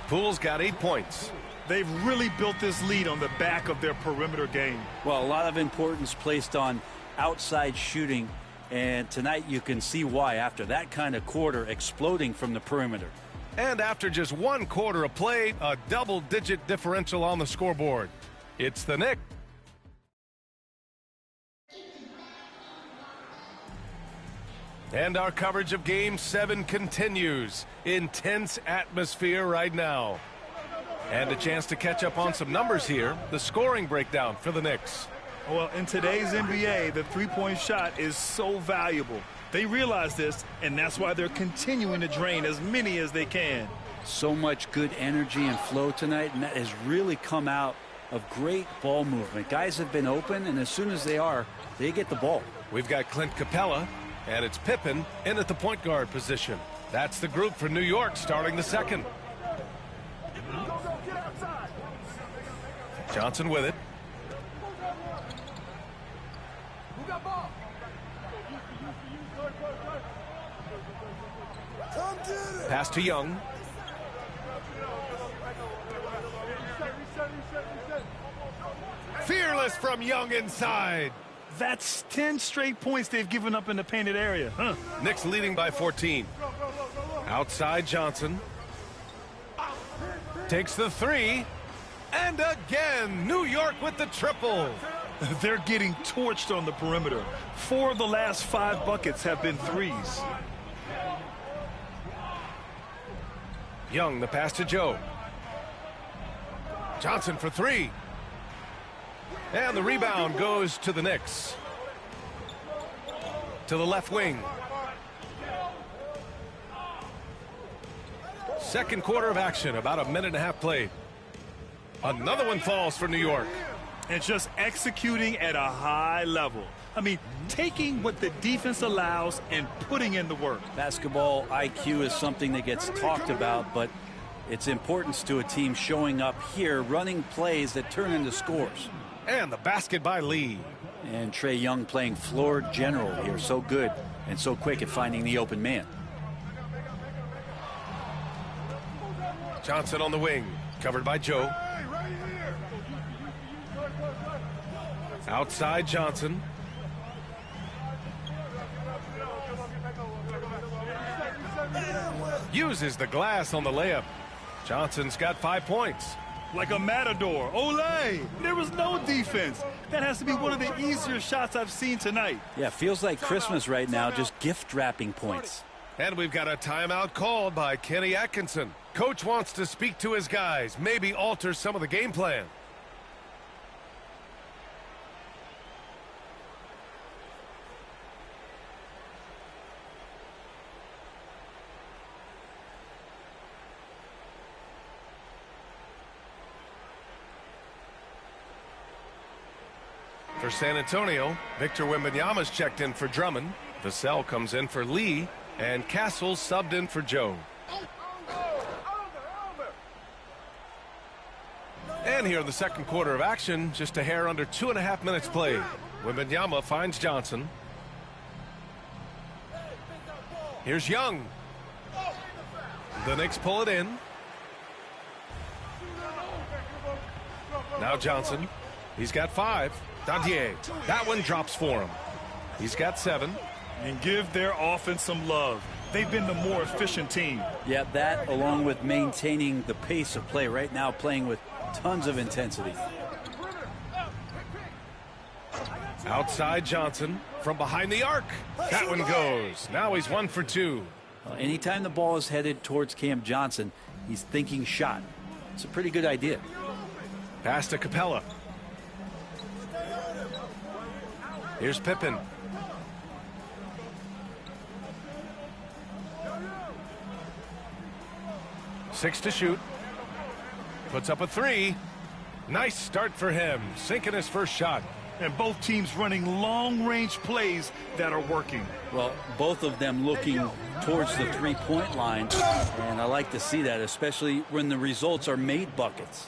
Poole's got 8 points. They've really built this lead on the back of their perimeter game. Well, a lot of importance placed on outside shooting, and tonight you can see why after that kind of quarter exploding from the perimeter. And after just 1 quarter of play, a double-digit differential on the scoreboard. It's the Knicks. And our coverage of Game 7 continues. Intense atmosphere right now. And a chance to catch up on some numbers here. The scoring breakdown for the Knicks. Well, in today's NBA, the three-point shot is so valuable. They realize this, and that's why they're continuing to drain as many as they can. So much good energy and flow tonight, and that has really come out of great ball movement. Guys have been open, and as soon as they get the ball. We've got Clint Capella, and it's Pippen in at the point guard position. That's the group for New York starting the second. Johnson with it. Pass to Young. Fearless from Young inside. That's 10 straight points they've given up in the painted area. Knicks leading by 14. Outside Johnson. Takes the three. And again, New York with the triple. They're getting torched on the perimeter. 4 of the last 5 buckets have been threes. Young, the pass to Joe. Johnson for 3. And the rebound goes to the Knicks. To the left wing. Second quarter of action, about a minute and a half played. Another one falls for New York. And just executing at a high level. I mean, taking what the defense allows and putting in the work. Basketball IQ is something that gets talked about, but its importance to a team showing up here, running plays that turn into scores. And the basket by Lee. And Trae Young playing floor general here. So good and so quick at finding the open man. Johnson on the wing. Covered by Joe. Outside Johnson. Uses the glass on the layup. Johnson's got 5 points. Like a matador. Olay! There was no defense. That has to be one of the easier shots I've seen tonight. Yeah, feels like Christmas right now, just gift wrapping points. And we've got a timeout called by Kenny Atkinson. Coach wants to speak to his guys, maybe alter some of the game plan. For San Antonio, Victor Wembanyama's checked in for Drummond. Vassell comes in for Lee, and Castle subbed in for Joe. And here in the second quarter of action, just a hair under 2.5 minutes played. Wembanyama finds Johnson. Here's Young. The Knicks pull it in. Now Johnson. He's got 5. Dadier. That one drops for him. He's got 7. And give their offense some love. They've been the more efficient team. Yeah, that along with maintaining the pace of play right now, playing with tons of intensity. Outside Johnson from behind the arc. That one goes. Now he's 1 for 2. Anytime the ball is headed towards Cam Johnson, he's thinking shot. It's a pretty good idea. Pass to Capella. Here's Pippen. Six to shoot. Puts up a 3. Nice start for him. Sinking his first shot. And both teams running long-range plays that are working. Well, both of them looking towards the three-point line. And I like to see that, especially when the results are made buckets.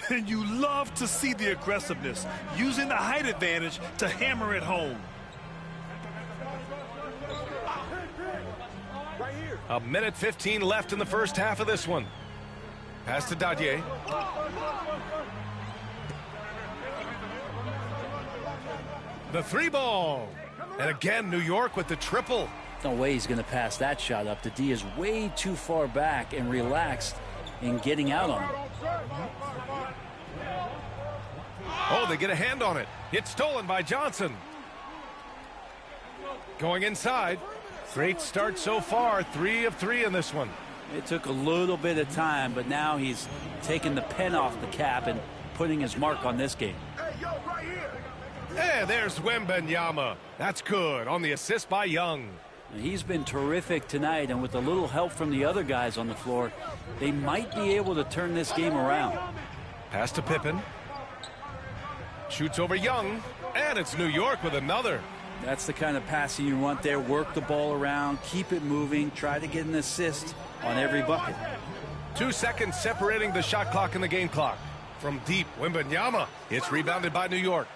And you love to see the aggressiveness, using the height advantage to hammer it home. A minute 15 left in the first half of this one. Pass to Dadier. The 3 ball. And again, New York with the triple. No way he's going to pass that shot up. The D is way too far back and relaxed in getting out on him. Oh, they get a hand on it. It's stolen by Johnson. Going inside. Great start so far. 3 of 3 in this one. It took a little bit of time, but now he's taking the pen off the cap and putting his mark on this game. Hey, there's Wembanyama. That's good on the assist by Young. He's been terrific tonight, and with a little help from the other guys on the floor, they might be able to turn this game around. Pass to Pippen. Shoots over Young, and it's New York with another. That's the kind of passing you want there. Work the ball around, keep it moving, try to get an assist on every bucket. 2 seconds separating the shot clock and the game clock. From deep, Wembanyama. It's rebounded by New York.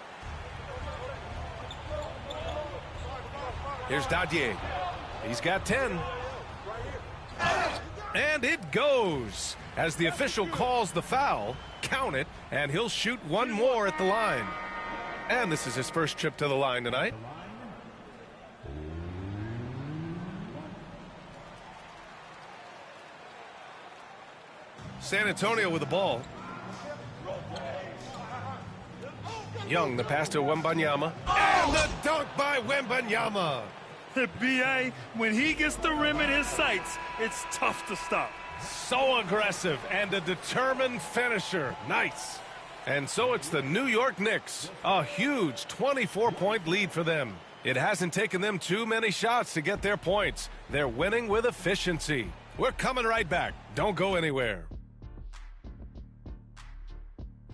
Here's Dadier. He's got 10. And it goes. As the official calls the foul, count it, and he'll shoot one more at the line. And this is his first trip to the line tonight. San Antonio with the ball. Young, the pass to Wembanyama. And the dunk by Wembanyama. B.A., when he gets the rim in his sights, it's tough to stop. So aggressive and a determined finisher. Nice. And so it's the New York Knicks. A huge 24-point lead for them. It hasn't taken them too many shots to get their points. They're winning with efficiency. We're coming right back. Don't go anywhere.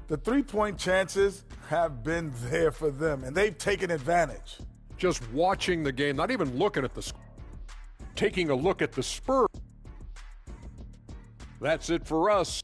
The three-point chances have been there for them, and they've taken advantage. Just watching the game, not even looking at the score, taking a look at the Spurs. That's it for us.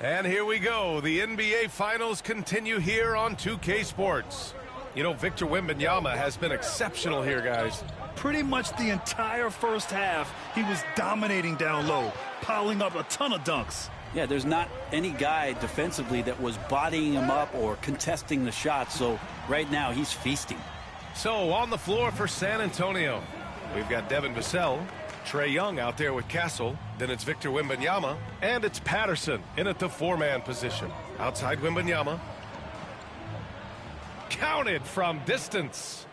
And here we go. The NBA Finals continue here on 2K Sports. You know, Victor Wembanyama has been exceptional here, guys. Pretty much the entire first half, he was dominating down low, piling up a ton of dunks. Yeah, there's not any guy defensively that was bodying him up or contesting the shot, so right now he's feasting. So on the floor for San Antonio, we've got Devin Vassell, Trae Young out there with Castle, then it's Victor Wembanyama, and it's Patterson in at the 4-man position. Outside Wembanyama. Counted from distance.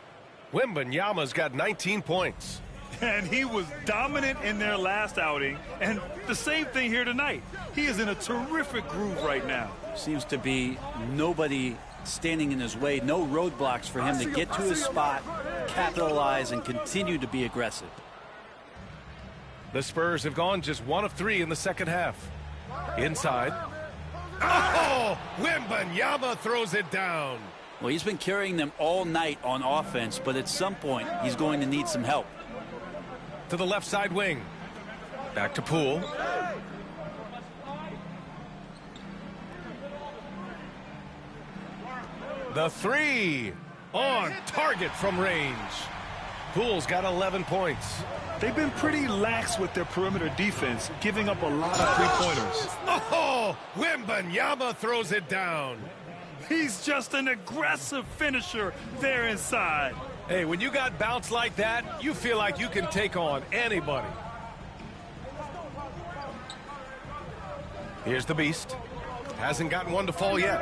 Wembanyama's got 19 points. And he was dominant in their last outing, and the same thing here tonight. He is in a terrific groove right now. Seems to be nobody standing in his way, no roadblocks for him to get to his spot, capitalize, and continue to be aggressive. The Spurs have gone just 1 of 3 in the second half. Inside. Oh! Wembanyama throws it down. Well, he's been carrying them all night on offense, but at some point, he's going to need some help. To the left side wing. Back to Poole. The 3 on target from range. Poole's got 11 points. They've been pretty lax with their perimeter defense, giving up a lot of three-pointers. Oh, Wembanyama throws it down. He's just an aggressive finisher there inside. Hey, when you got bounce like that, you feel like you can take on anybody. Here's the Beast. Hasn't gotten one to fall yet.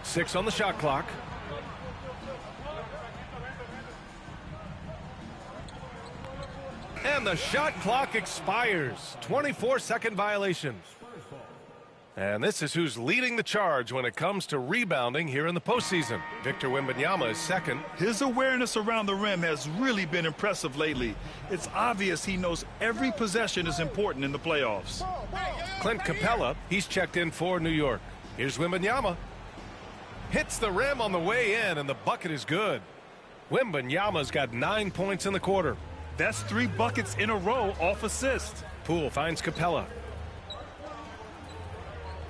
6 on the shot clock. And the shot clock expires. 24-second violation. And this is who's leading the charge when it comes to rebounding here in the postseason. Victor Wembanyama is second. His awareness around the rim has really been impressive lately. It's obvious he knows every possession is important in the playoffs. Clint Capella, he's checked in for New York. Here's Wembanyama. Hits the rim on the way in, and the bucket is good. Wembanyama's got 9 points in the quarter. That's 3 buckets in a row off assist. Poole finds Capella.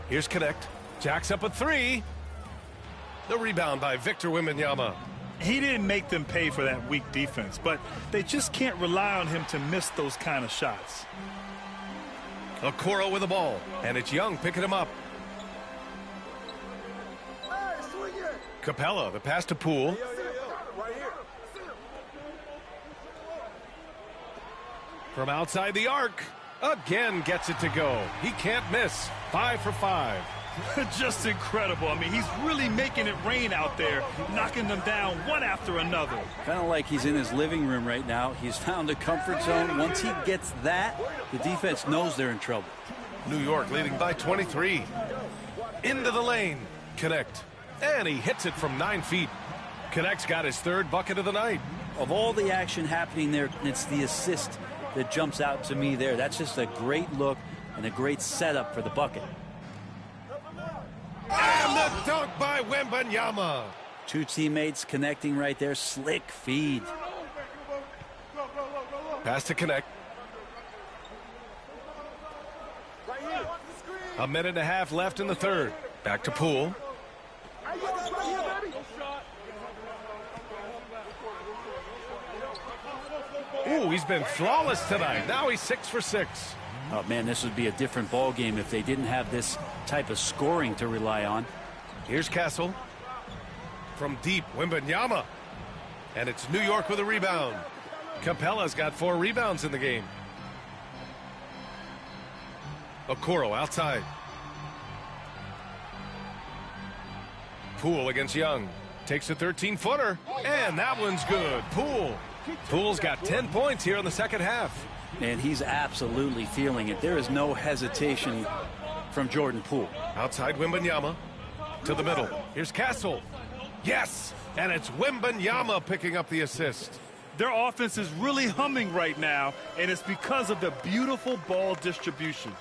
Here's Connect. Jacks up a 3. The rebound by Victor Wembanyama. He didn't make them pay for that weak defense, but they just can't rely on him to miss those kind of shots. Okoro with the ball, and it's Young picking him up. Capella, the pass to Poole. From outside the arc, again gets it to go. He can't miss. 5 for 5. Just incredible. I mean, he's really making it rain out there, knocking them down one after another. Kind of like he's in his living room right now. He's found a comfort zone. Once he gets that, the defense knows they're in trouble. New York leading by 23. Into the lane. Connect. And he hits it from 9 feet. Connect's got his 3rd bucket of the night. Of all the action happening there, it's the assist that jumps out to me there. That's just a great look and a great setup for the bucket. And the dunk by Wembanyama. 2 teammates connecting right there. Slick feed. Pass to Connect. A minute and a half left in the 3rd. Back to Poole. Ooh, he's been flawless tonight. Now he's 6 for 6. Oh, man, this would be a different ball game if they didn't have this type of scoring to rely on. Here's Castle. From deep, Wembanyama. And it's New York with a rebound. Capella's got 4 rebounds in the game. Okoro outside. Poole against Young. Takes a 13-footer. And that one's good. Poole's got 10 points here in the second half. And he's absolutely feeling it. There is no hesitation from Jordan Poole. Outside Wembanyama. To the middle. Here's Castle. Yes! And it's Wembanyama picking up the assist. Their offense is really humming right now, and it's because of the beautiful ball distribution.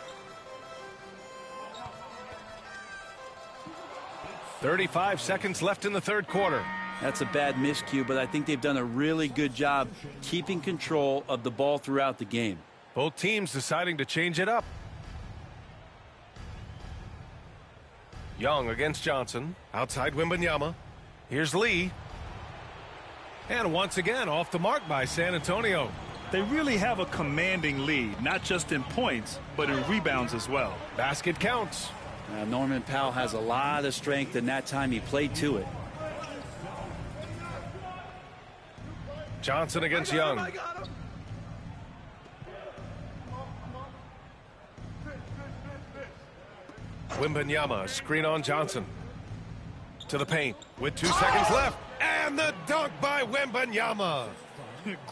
35 seconds left in the 3rd quarter. That's a bad miscue, but I think they've done a really good job keeping control of the ball throughout the game. Both teams deciding to change it up. Young against Johnson. Outside Wembanyama. Here's Lee. And once again off the mark by San Antonio. They really have a commanding lead, not just in points, but in rebounds as well. Basket counts. Norman Powell has a lot of strength, and that time he played to it. Johnson against Young. Wembanyama, screen on Johnson. To the paint with 2 seconds left. And the dunk by Wembanyama.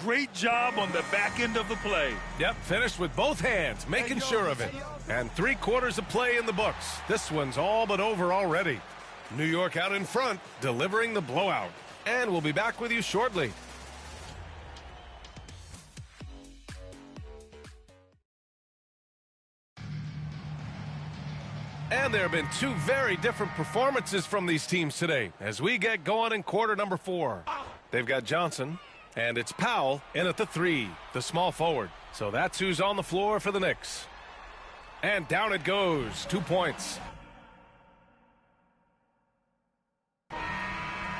Great job on the back end of the play. Yep, finished with both hands, making sure of it. And 3 quarters of play in the books. This one's all but over already. New York out in front, delivering the blowout. And we'll be back with you shortly. And there have been 2 very different performances from these teams today as we get going in quarter number 4. They've got Johnson, and it's Powell in at the 3, the small forward. So that's who's on the floor for the Knicks. And down it goes, 2 points.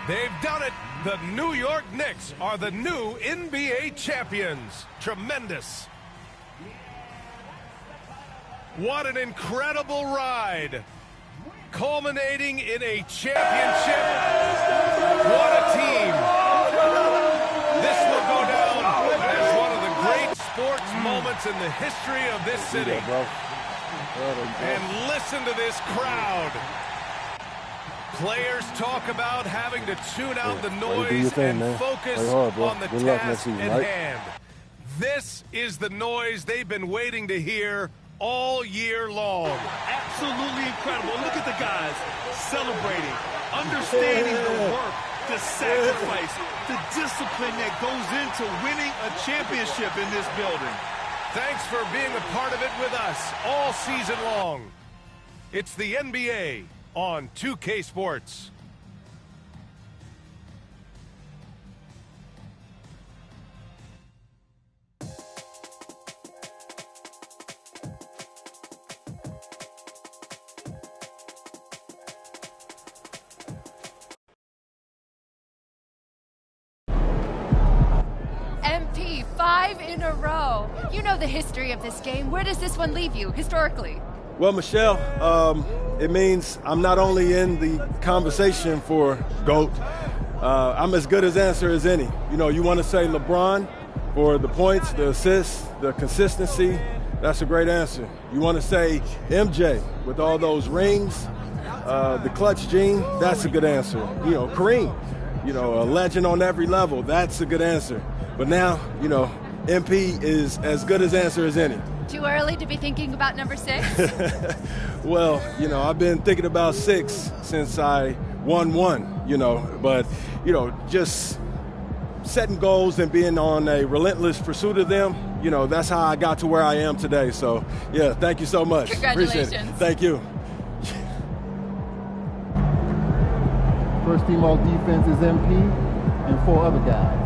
They've done it. The New York Knicks are the new NBA champions. Tremendous. What an incredible ride. Culminating in a championship. What a team. This will go down as one of the great sports moments in the history of this city. And listen to this crowd. Players talk about having to tune out the noise and focus on the task at hand. This is the noise they've been waiting to hear all year long. Absolutely incredible. Look at the guys celebrating, understanding the work, the sacrifice, the discipline that goes into winning a championship in this building. Thanks for being a part of it with us all season long. It's the NBA on 2K Sports. MP, 5 in a row. You know the history of this game. Where does this one leave you, historically? Well, Michelle, it means I'm not only in the conversation for GOAT, I'm as good as answer as any. You know, you want to say LeBron for the points, the assists, the consistency, that's a great answer. You want to say MJ with all those rings, the clutch gene, that's a good answer. You know, Kareem, you know, a legend on every level, that's a good answer. But now, you know, MP is as good as answer as any. Too early to be thinking about number 6? Well, you know, I've been thinking about 6 since I won 1, you know, but, you know, just setting goals and being on a relentless pursuit of them, you know, that's how I got to where I am today. So, yeah, thank you so much. Congratulations. Appreciate it. Thank you. First team all defense is MP and 4 other guys.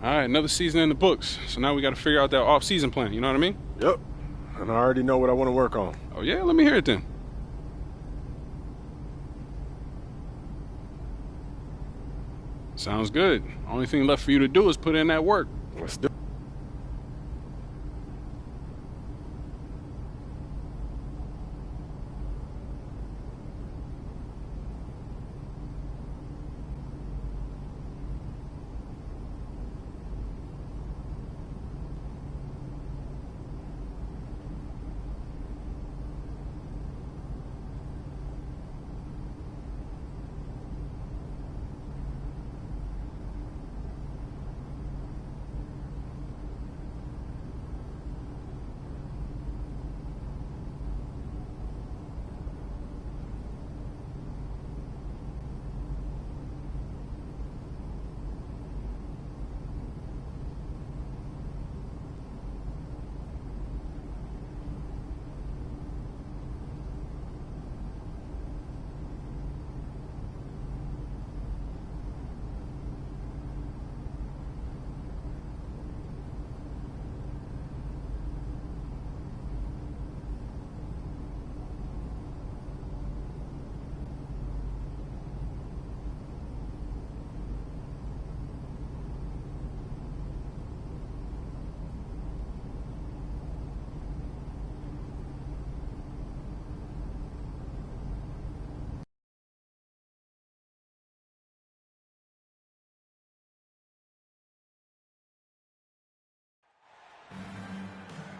All right, another season in the books. So now we got to figure out that off-season plan. You know what I mean? Yep. And I already know what I want to work on. Oh, yeah? Let me hear it then. Sounds good. Only thing left for you to do is put in that work. Let's do it.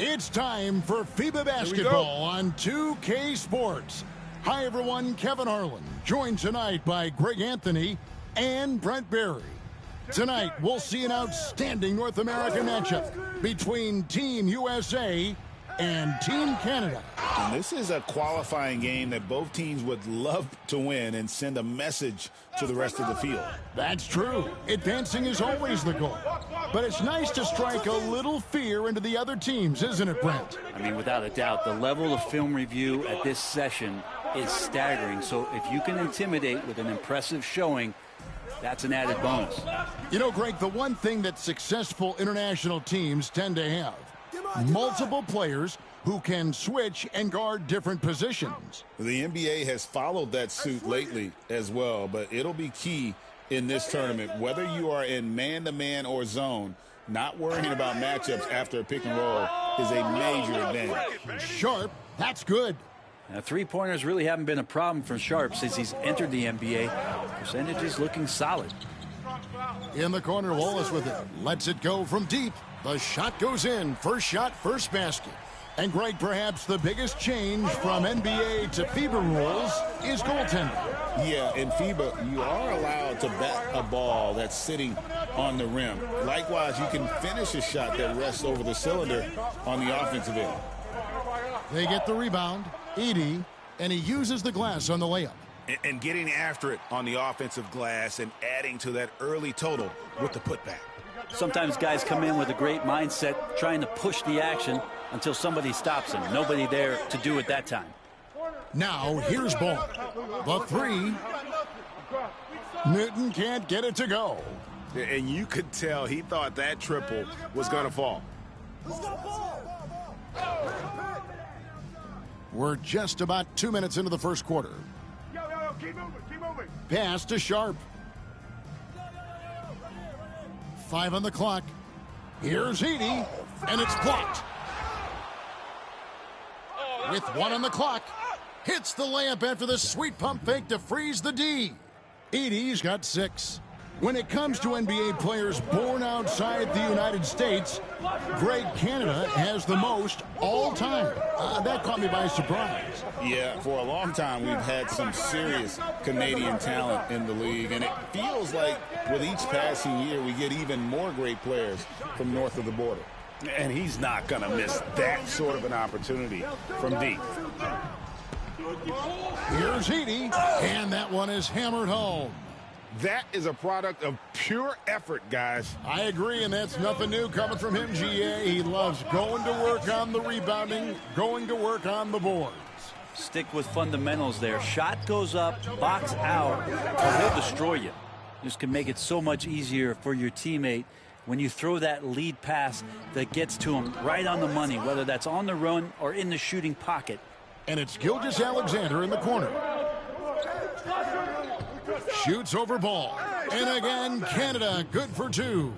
It's time for FIBA basketball on 2K Sports. Hi, everyone. Kevin Harlan, joined tonight by Greg Anthony and Brent Berry. Tonight, we'll see an outstanding North American matchup between Team USA and Team Canada. And this is a qualifying game that both teams would love to win and send a message to the rest of the field. That's true. Advancing is always the goal. But it's nice to strike a little fear into the other teams, isn't it, Brent? I mean, without a doubt, the level of film review at this session is staggering. So if you can intimidate with an impressive showing, that's an added bonus. You know, Greg, the one thing that successful international teams tend to have Multiple players who can switch and guard different positions. The NBA has followed that suit lately as well, but it'll be key in this tournament, whether you are in man-to-man or zone. Not worrying about matchups after a pick and roll is a major advantage. Sharp, that's good. Now, three-pointers really haven't been a problem for Sharp since he's entered the NBA. Percentage is looking solid. In the corner, Wallace with it. Lets it go from deep. The shot goes in. First shot, first basket. And Greg, perhaps the biggest change from NBA to FIBA rules is goaltending. Yeah, in FIBA, you are allowed to bat a ball that's sitting on the rim. Likewise, you can finish a shot that rests over the cylinder on the offensive end. They get the rebound, Edey, and he uses the glass on the layup. And getting after it on the offensive glass and adding to that early total with the putback. Sometimes guys come in with a great mindset, trying to push the action until somebody stops them. Nobody there to do it that time. Now, here's ball. The three. Newton can't get it to go. And you could tell he thought that triple was going to fall. We're just about 2 minutes into the first quarter. Keep moving. Pass to Sharp. 5 on the clock. Here's Edey, and it's blocked. With 1 on the clock, hits the layup after the sweet pump fake to freeze the D. Edey's got 6. When it comes to NBA players born outside the United States, Greg, Canada has the most all time. That caught me by surprise. Yeah, for a long time we've had some serious Canadian talent in the league, and it feels like with each passing year we get even more great players from north of the border. And he's not going to miss that sort of an opportunity from deep. Here's Edey, and that one is hammered home. That is a product of pure effort, guys. I agree, and that's nothing new coming from him, GA. He loves going to work on the rebounding, going to work on the boards. Stick with fundamentals there. Shot goes up, box out, or he'll destroy you. This can make it so much easier for your teammate when you throw that lead pass that gets to him right on the money, whether that's on the run or in the shooting pocket. And it's Gilgeous-Alexander in the corner. Shoots over ball. And again, Canada good for 2.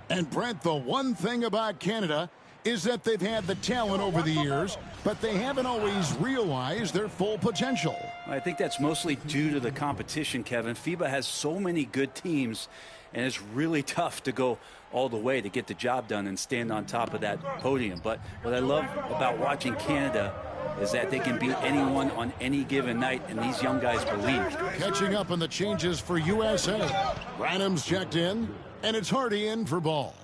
And Brent, the one thing about Canada is that they've had the talent over the years, but they haven't always realized their full potential. I think that's mostly due to the competition, Kevin. FIBA has so many good teams, and it's really tough to go all the way to get the job done and stand on top of that podium. But what I love about watching Canada is that they can beat anyone on any given night, and these young guys believe. Catching up on the changes for USA. Branham's checked in, and it's Hardy in for ball.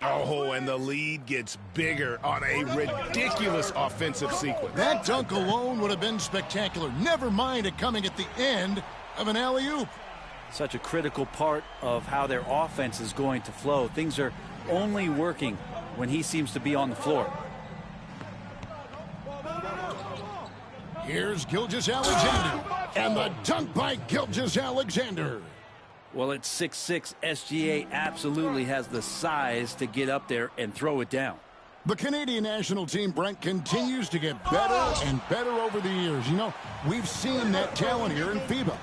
Oh, and the lead gets bigger on a ridiculous offensive sequence. That dunk alone would have been spectacular. Never mind it coming at the end of an alley-oop. Such a critical part of how their offense is going to flow. Things are only working when he seems to be on the floor. Here's Gilgeous-Alexander, and the dunk by Gilgeous-Alexander. Well, at 6'6", SGA absolutely has the size to get up there and throw it down. The Canadian national team, Brent, continues to get better and better over the years. You know, we've seen that talent here in FIBA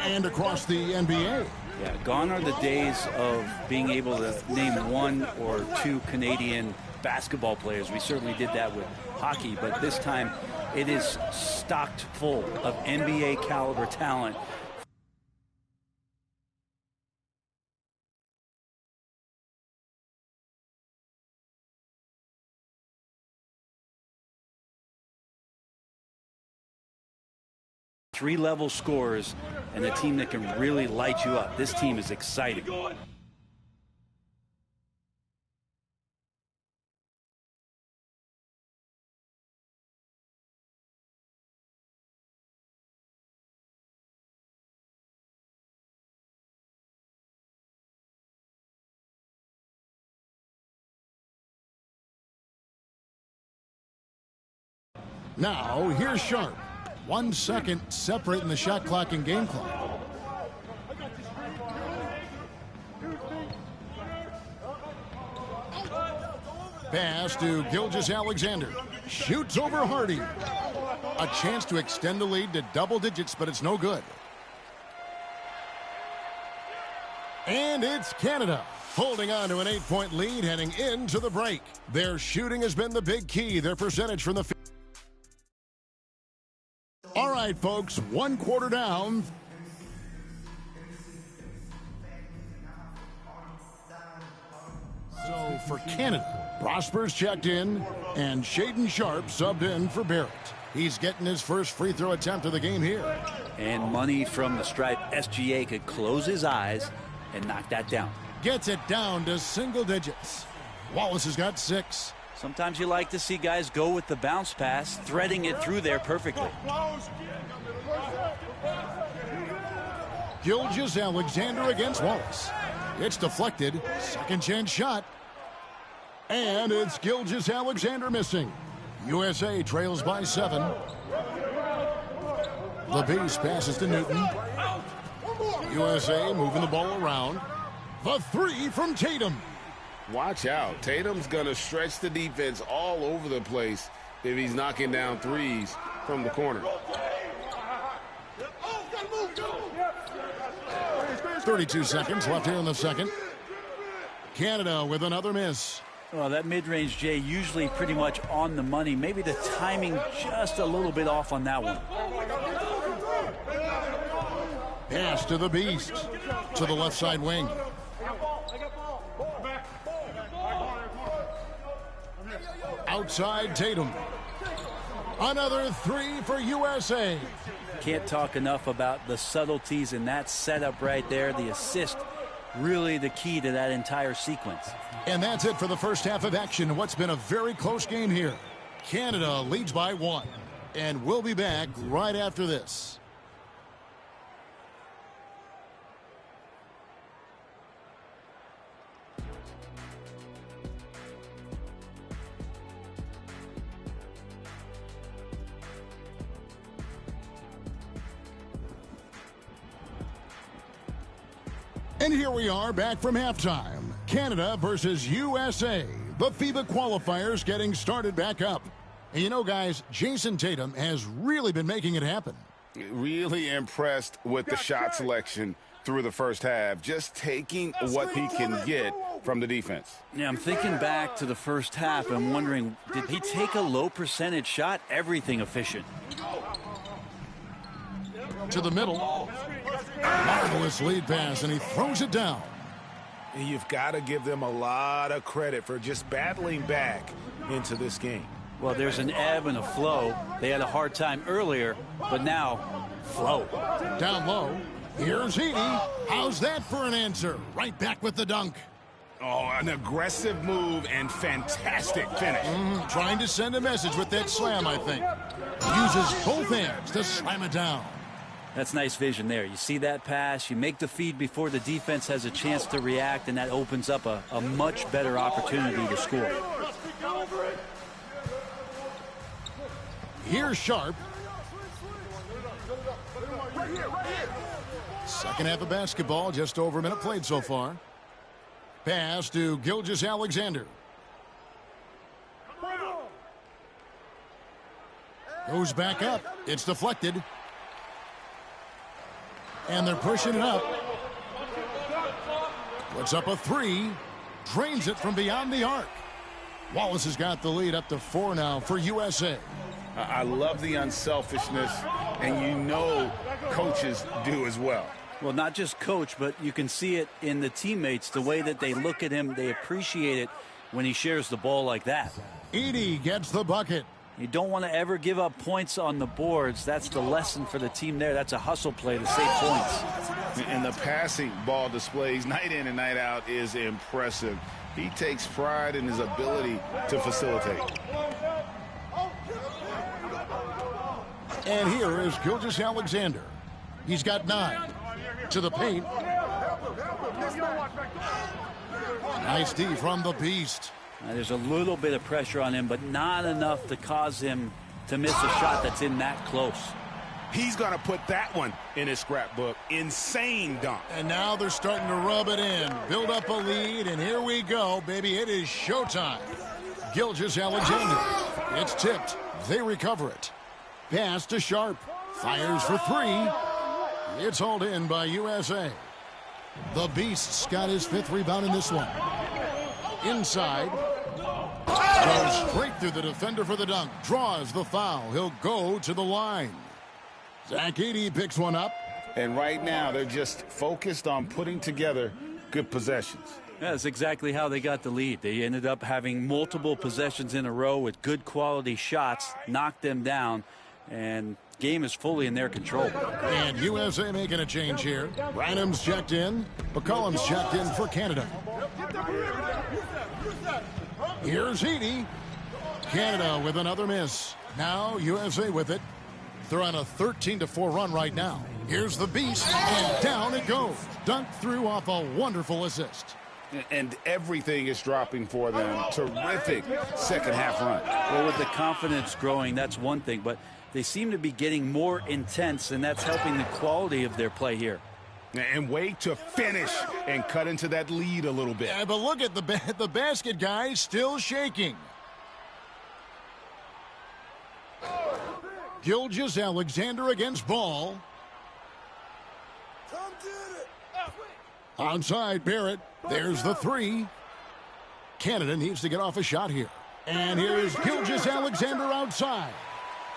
and across the NBA. Yeah, gone are the days of being able to name 1 or 2 Canadian basketball players. We certainly did that with hockey, but this time it is stocked full of NBA caliber talent. Three-level scorers and a team that can really light you up. This team is exciting. Now, here's Sharp. 1 second separating the shot clock and game clock. Pass to Gilgeous-Alexander. Shoots over Hardy. A chance to extend the lead to double digits, but it's no good. And it's Canada holding on to an 8-point lead heading into the break. Their shooting has been the big key. Their percentage from the field. All right, folks, 1 quarter down. So for Canada, Prosper's checked in, and Shaedon Sharpe subbed in for Barrett. He's getting his first free throw attempt of the game here. And money from the stripe. SGA could close his eyes and knock that down. Gets it down to single digits. Wallace has got 6. Sometimes you like to see guys go with the bounce pass, threading it through there perfectly. Gilgeous-Alexander against Wallace. It's deflected. Second chance shot. And it's Gilgeous-Alexander missing. USA trails by 7. The base passes to Newton. USA moving the ball around. The 3 from Tatum. Watch out. Tatum's going to stretch the defense all over the place if he's knocking down threes from the corner. 32 seconds left here in the second. Canada with another miss. Well, that mid-range, Jay, usually pretty much on the money. Maybe the timing just a little bit off on that one. Pass to the Beast. To the left side wing. Outside Tatum. Another 3 for USA. Can't talk enough about the subtleties in that setup right there. The assist, really the key to that entire sequence. And that's it for the first half of action. What's been a very close game here. Canada leads by 1. And we'll be back right after this. And here we are back from halftime. Canada versus USA. The FIBA qualifiers getting started back up. And you know, guys, Jason Tatum has really been making it happen. Really impressed with the shot selection through the first half. Just taking what he can get from the defense. Yeah, I'm thinking back to the first half. I'm wondering, did he take a low percentage shot? Everything efficient. To the middle. Marvelous lead pass, and he throws it down. You've got to give them a lot of credit for just battling back into this game. Well, there's an ebb and a flow. They had a hard time earlier, but now, flow. Down low. Here's Heaney. How's that for an answer? Right back with the dunk. Oh, an aggressive move and fantastic finish. Trying to send a message with that slam, I think. Uses both hands to slam it down. That's nice vision there. You see that pass, you make the feed before the defense has a chance to react, and that opens up a much better opportunity to score. Here's Sharpe. Second half of basketball, just over a minute played so far. Pass to Gilgeous-Alexander. Goes back up. It's deflected. And they're pushing it up. Puts up a 3. Drains it from beyond the arc. Wallace has got the lead up to 4 now for USA. I love the unselfishness, and you know coaches do as well. Well, not just coach, but you can see it in the teammates, the way that they look at him. They appreciate it when he shares the ball like that. Edey gets the bucket. You don't want to ever give up points on the boards. That's the lesson for the team there. That's a hustle play to save points. And the passing ball displays night in and night out is impressive. He takes pride in his ability to facilitate. And here is Gilgeous-Alexander. He's got 9. To the paint. Nice D from the Beast. There's a little bit of pressure on him, but not enough to cause him to miss a shot that's in that close. He's going to put that one in his scrapbook. Insane dunk. And now they're starting to rub it in. Build up a lead, and here we go, baby. It is showtime. Gilgeous-Alexander. It's tipped. They recover it. Pass to Sharp. Fires for three. It's hauled in by USA. The Beast's got his 5th rebound in this one. Inside. Goes straight through the defender for the dunk. Draws the foul. He'll go to the line. Zach Edey picks one up. And right now, they're just focused on putting together good possessions. Yeah, that's exactly how they got the lead. They ended up having multiple possessions in a row with good quality shots, knocked them down, and game is fully in their control. And USA making a change here. Branham's checked in. McCollum's checked in for Canada. Here's Edey. Canada with another miss. Now USA with it. They're on a 13-4 run right now. Here's the Beast, and down it goes. Dunked through off a wonderful assist. And everything is dropping for them. Terrific second-half run. Well, with the confidence growing, that's one thing, but they seem to be getting more intense, and that's helping the quality of their play here. And wait to finish and cut into that lead a little bit. Yeah, but look at the basket, guys, still shaking. Gilgeous-Alexander against Ball. Onside Barrett. There's the three. Canada needs to get off a shot here. And here's Gilgeous-Alexander outside.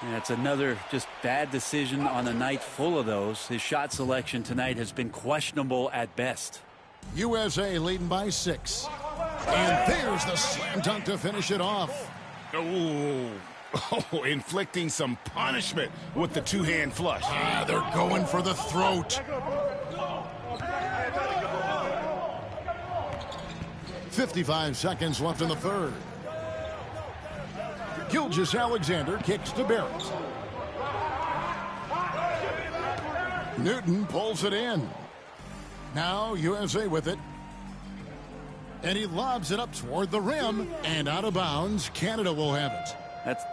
And it's another just bad decision on a night full of those. His shot selection tonight has been questionable at best. USA leading by 6. And there's the slam dunk to finish it off. Oh, inflicting some punishment with the two-hand flush. They're going for the throat. 55 seconds left in the third. Gilgeous-Alexander kicks to Barrett. Newton pulls it in. Now USA with it. And he lobs it up toward the rim. And out of bounds, Canada will have it.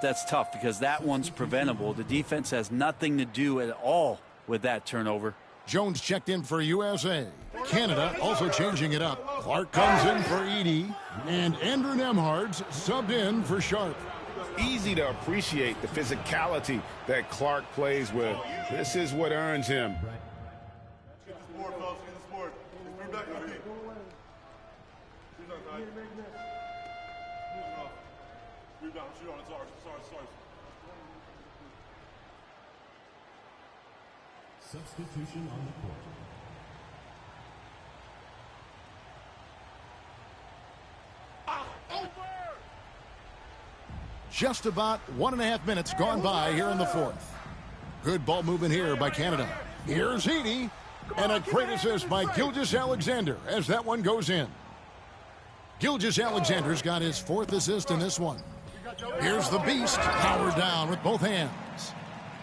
That's tough because that one's preventable. The defense has nothing to do at all with that turnover. Jones checked in for USA. Canada also changing it up. Clark comes in for Edey. And Andrew Nembhard's subbed in for Sharp. Easy to appreciate the physicality that Clark plays with. This is what earns him. Substitution on the court. Just about 1.5 minutes gone by here in the fourth. Good ball movement here by Canada. Here's Edey. And a great assist by Gilgeous-Alexander as that one goes in. Gilgeous-Alexander's got his 4th assist in this one. Here's the Beast, powered down with both hands.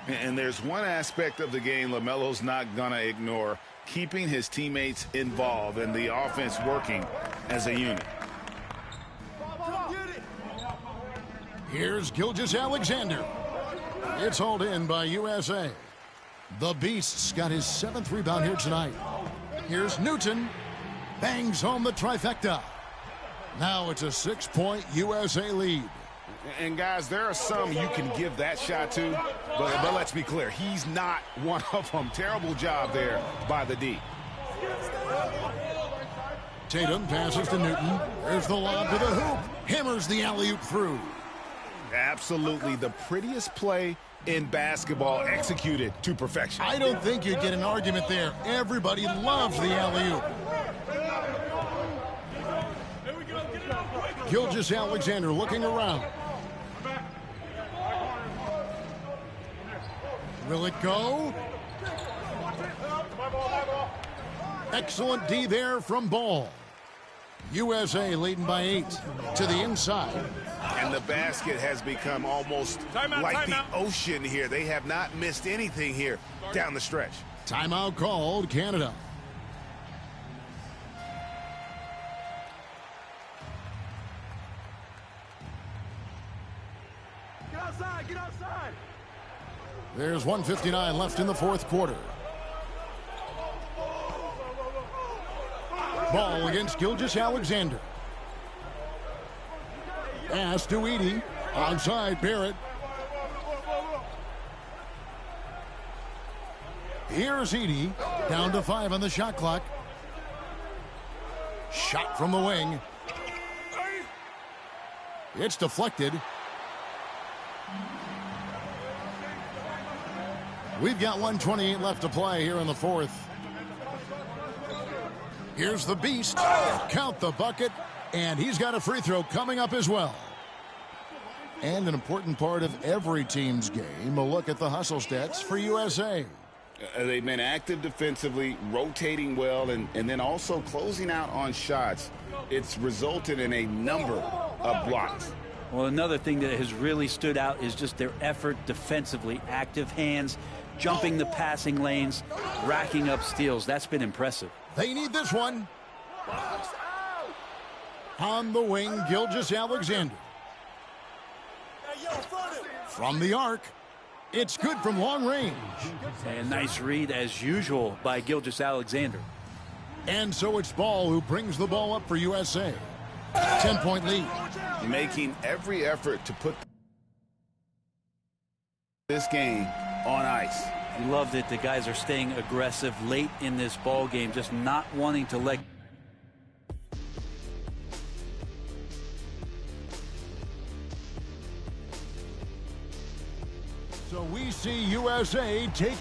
And there's one aspect of the game LaMelo's not going to ignore, keeping his teammates involved and the offense working as a unit. Here's Gilgeous-Alexander. It's hauled in by USA. The Beast's got his 7th rebound here tonight. Here's Newton. Bangs home the trifecta. Now it's a 6-point USA lead. And guys, there are some you can give that shot to, but let's be clear, he's not one of them. Terrible job there by the D. Tatum passes to Newton. There's the lob to the hoop. Hammers the alley-oop through. Absolutely the prettiest play in basketball, executed to perfection. I don't think you'd get an argument there. Everybody loves the alley-oop. Gilgeous-Alexander looking around. Will it go? Excellent D there from Ball. USA leading by 8 to the inside. And the basket has become almost like the ocean here. They have not missed anything here down the stretch. Timeout called, Canada. Get outside, get outside. There's 1:59 left in the fourth quarter. Ball against Gilgeous-Alexander. Pass to Edey. Onside, Barrett. Here's Edey. Down to 5 on the shot clock. Shot from the wing. It's deflected. We've got 1:28 left to play here in the fourth. Here's the Beast. Count the bucket. And he's got a free throw coming up as well. And an important part of every team's game, a look at the hustle stats for USA. They've been active defensively, rotating well, and then also closing out on shots. It's resulted in a number of blocks. Well, another thing that has really stood out is just their effort defensively. Active hands, jumping the passing lanes, racking up steals. That's been impressive. They need this one. On the wing, Gilgeous-Alexander. From the arc. It's good from long range. And nice read, as usual, by Gilgeous-Alexander. And so it's Ball who brings the ball up for USA. 10-point lead. Making every effort to put this game on ice. You love that the guys are staying aggressive late in this ball game, just not wanting to let. So we see USA take.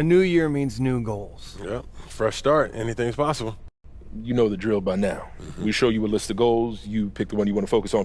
A new year means new goals. Yep, fresh start. Anything's possible. You know the drill by now. We show you a list of goals. You pick the one you want to focus on.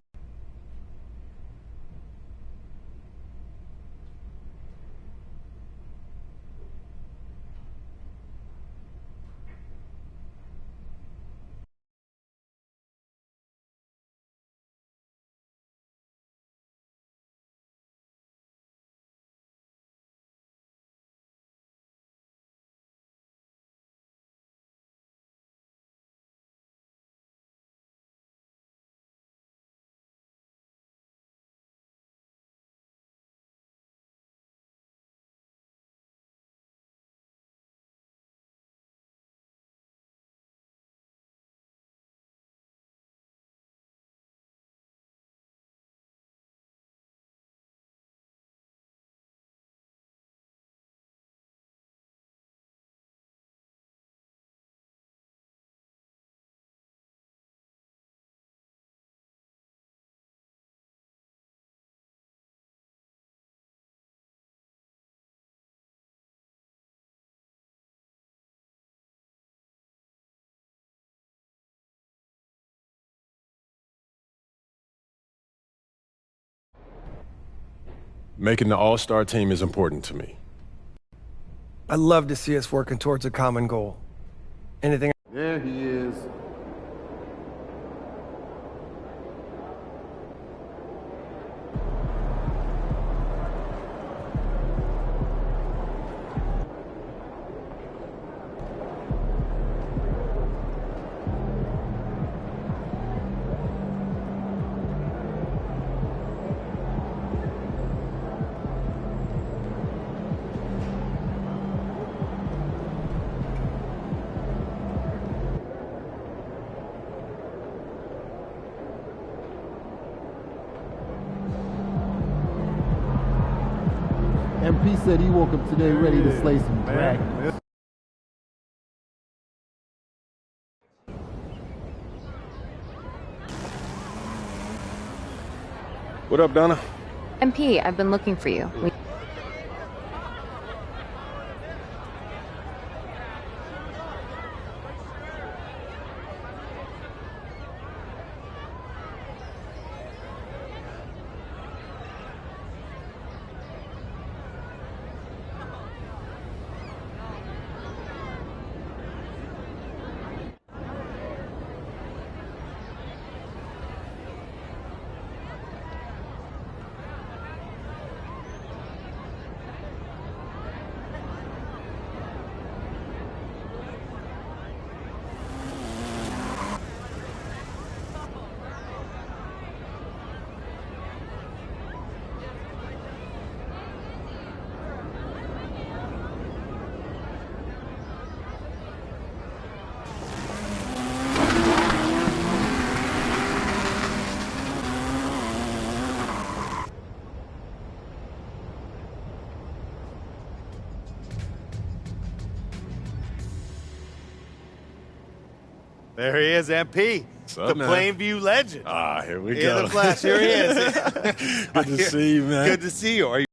Making the All-Star team is important to me. I love to see us working towards a common goal. Anything? There he is. MP said he woke up today ready to slay some dragons. What up, Donna? MP, I've been looking for you. There he is, MP. The Plainview legend. Ah, here we go. In the flash, here he is. Good to see you, man. Good to see you. Are you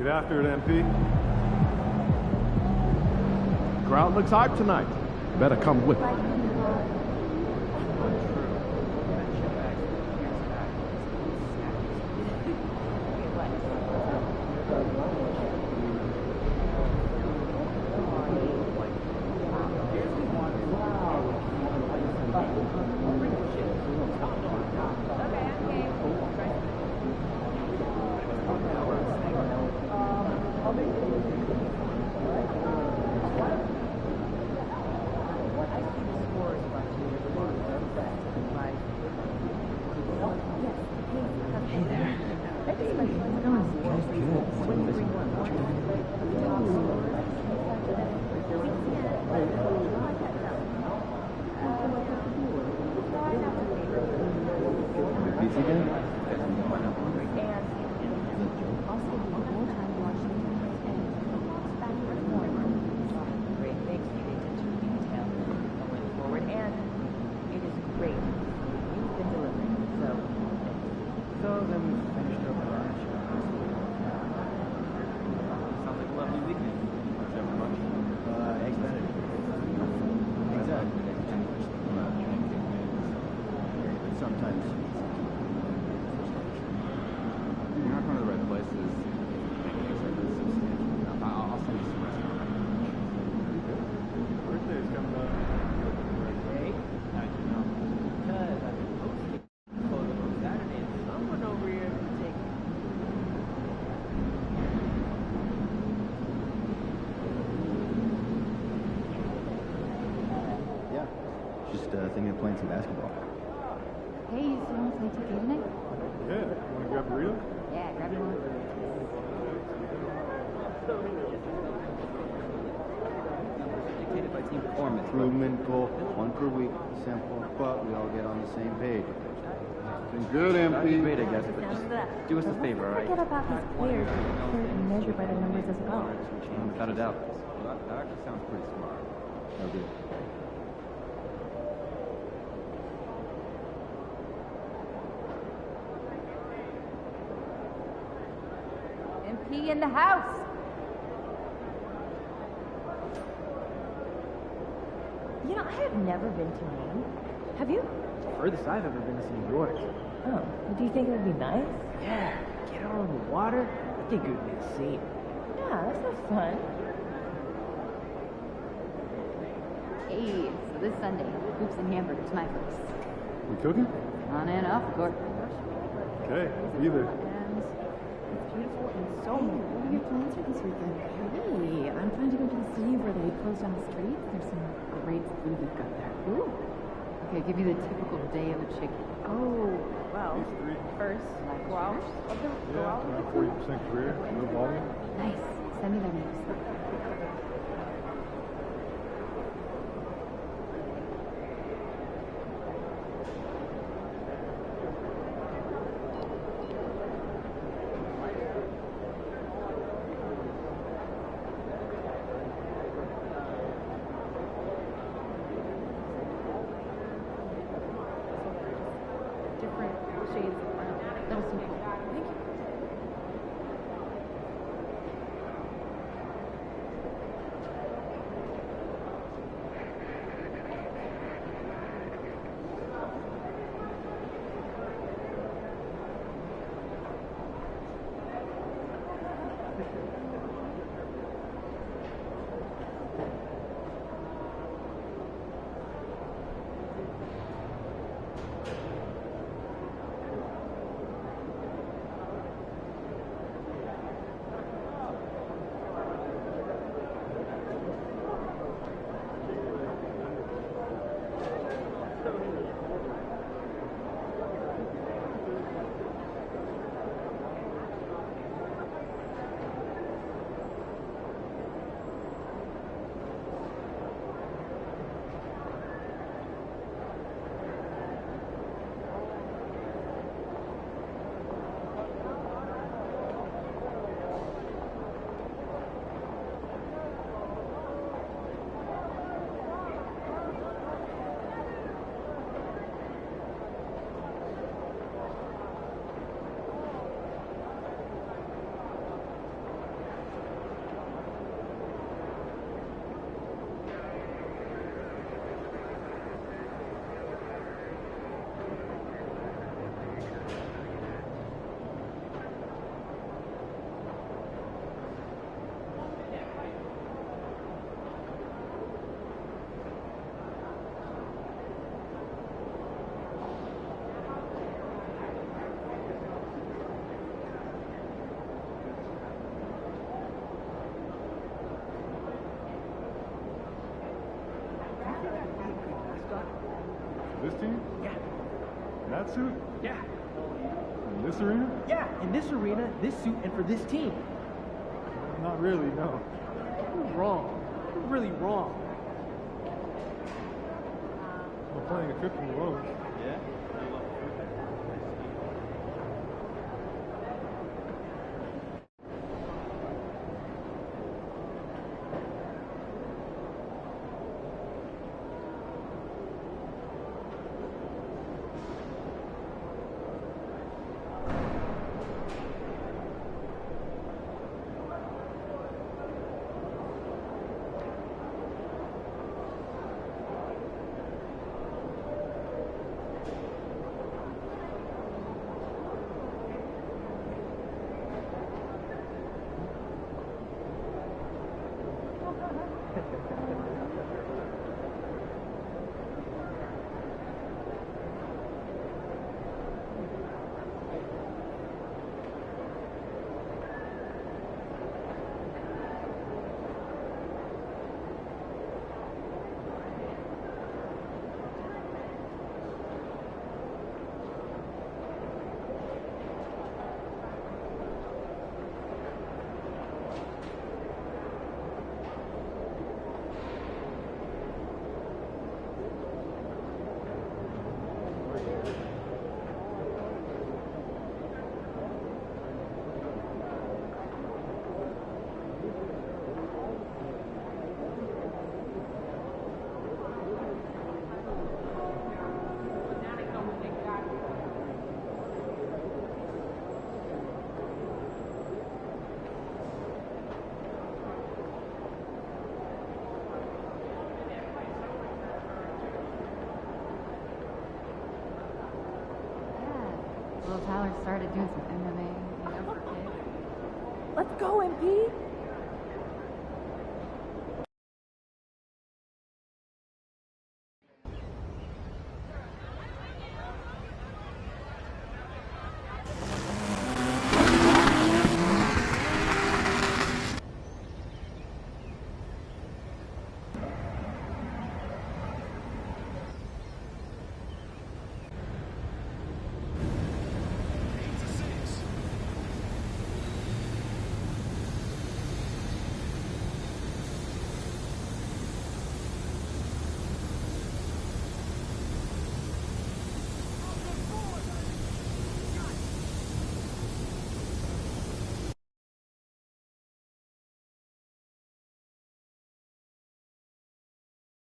Get after it, MP. Crowd looks hyped tonight. Better come with it. Thinking of playing some basketball. Hey, you still want to play 2K tonight? Yeah. Want to grab a burrito? Yeah, grab me one. Dictated by team performance. Improvement goal, 1 per week. Simple, but we all get on the same page. Been good, MP. Great, I guess, but just do us a favor, all right? Forget about these players. They're measured by their numbers as well. Without a doubt. Well, that actually sounds pretty smart. No good. MP in the house. You know, I have never been to Maine. Have you? The furthest I've ever been is New York. Oh, do you think it would be nice? Yeah, get out on the water. I think it would be the same. Yeah, that sounds fun. Hey, so this Sunday, hoops and hamburgers, my place. We cooking? On and off the court. Okay, either. It's beautiful and so many. What are your plans for this weekend? Hey, I'm trying to go to the city where they close down the streets. There's some great food we've got there. Ooh. Okay, give you the typical day of a chick. Oh, well, first, go out of the go out of the 40% career, no volume. Nice. Send me their names. that suit? Yeah. In this arena? Yeah, in this arena, this suit, and for this team. Not really, no. You're wrong. You're really wrong. I'm playing a trip from the road. Yeah? Little Tyler started doing some MMA, for kids. Let's go, MP.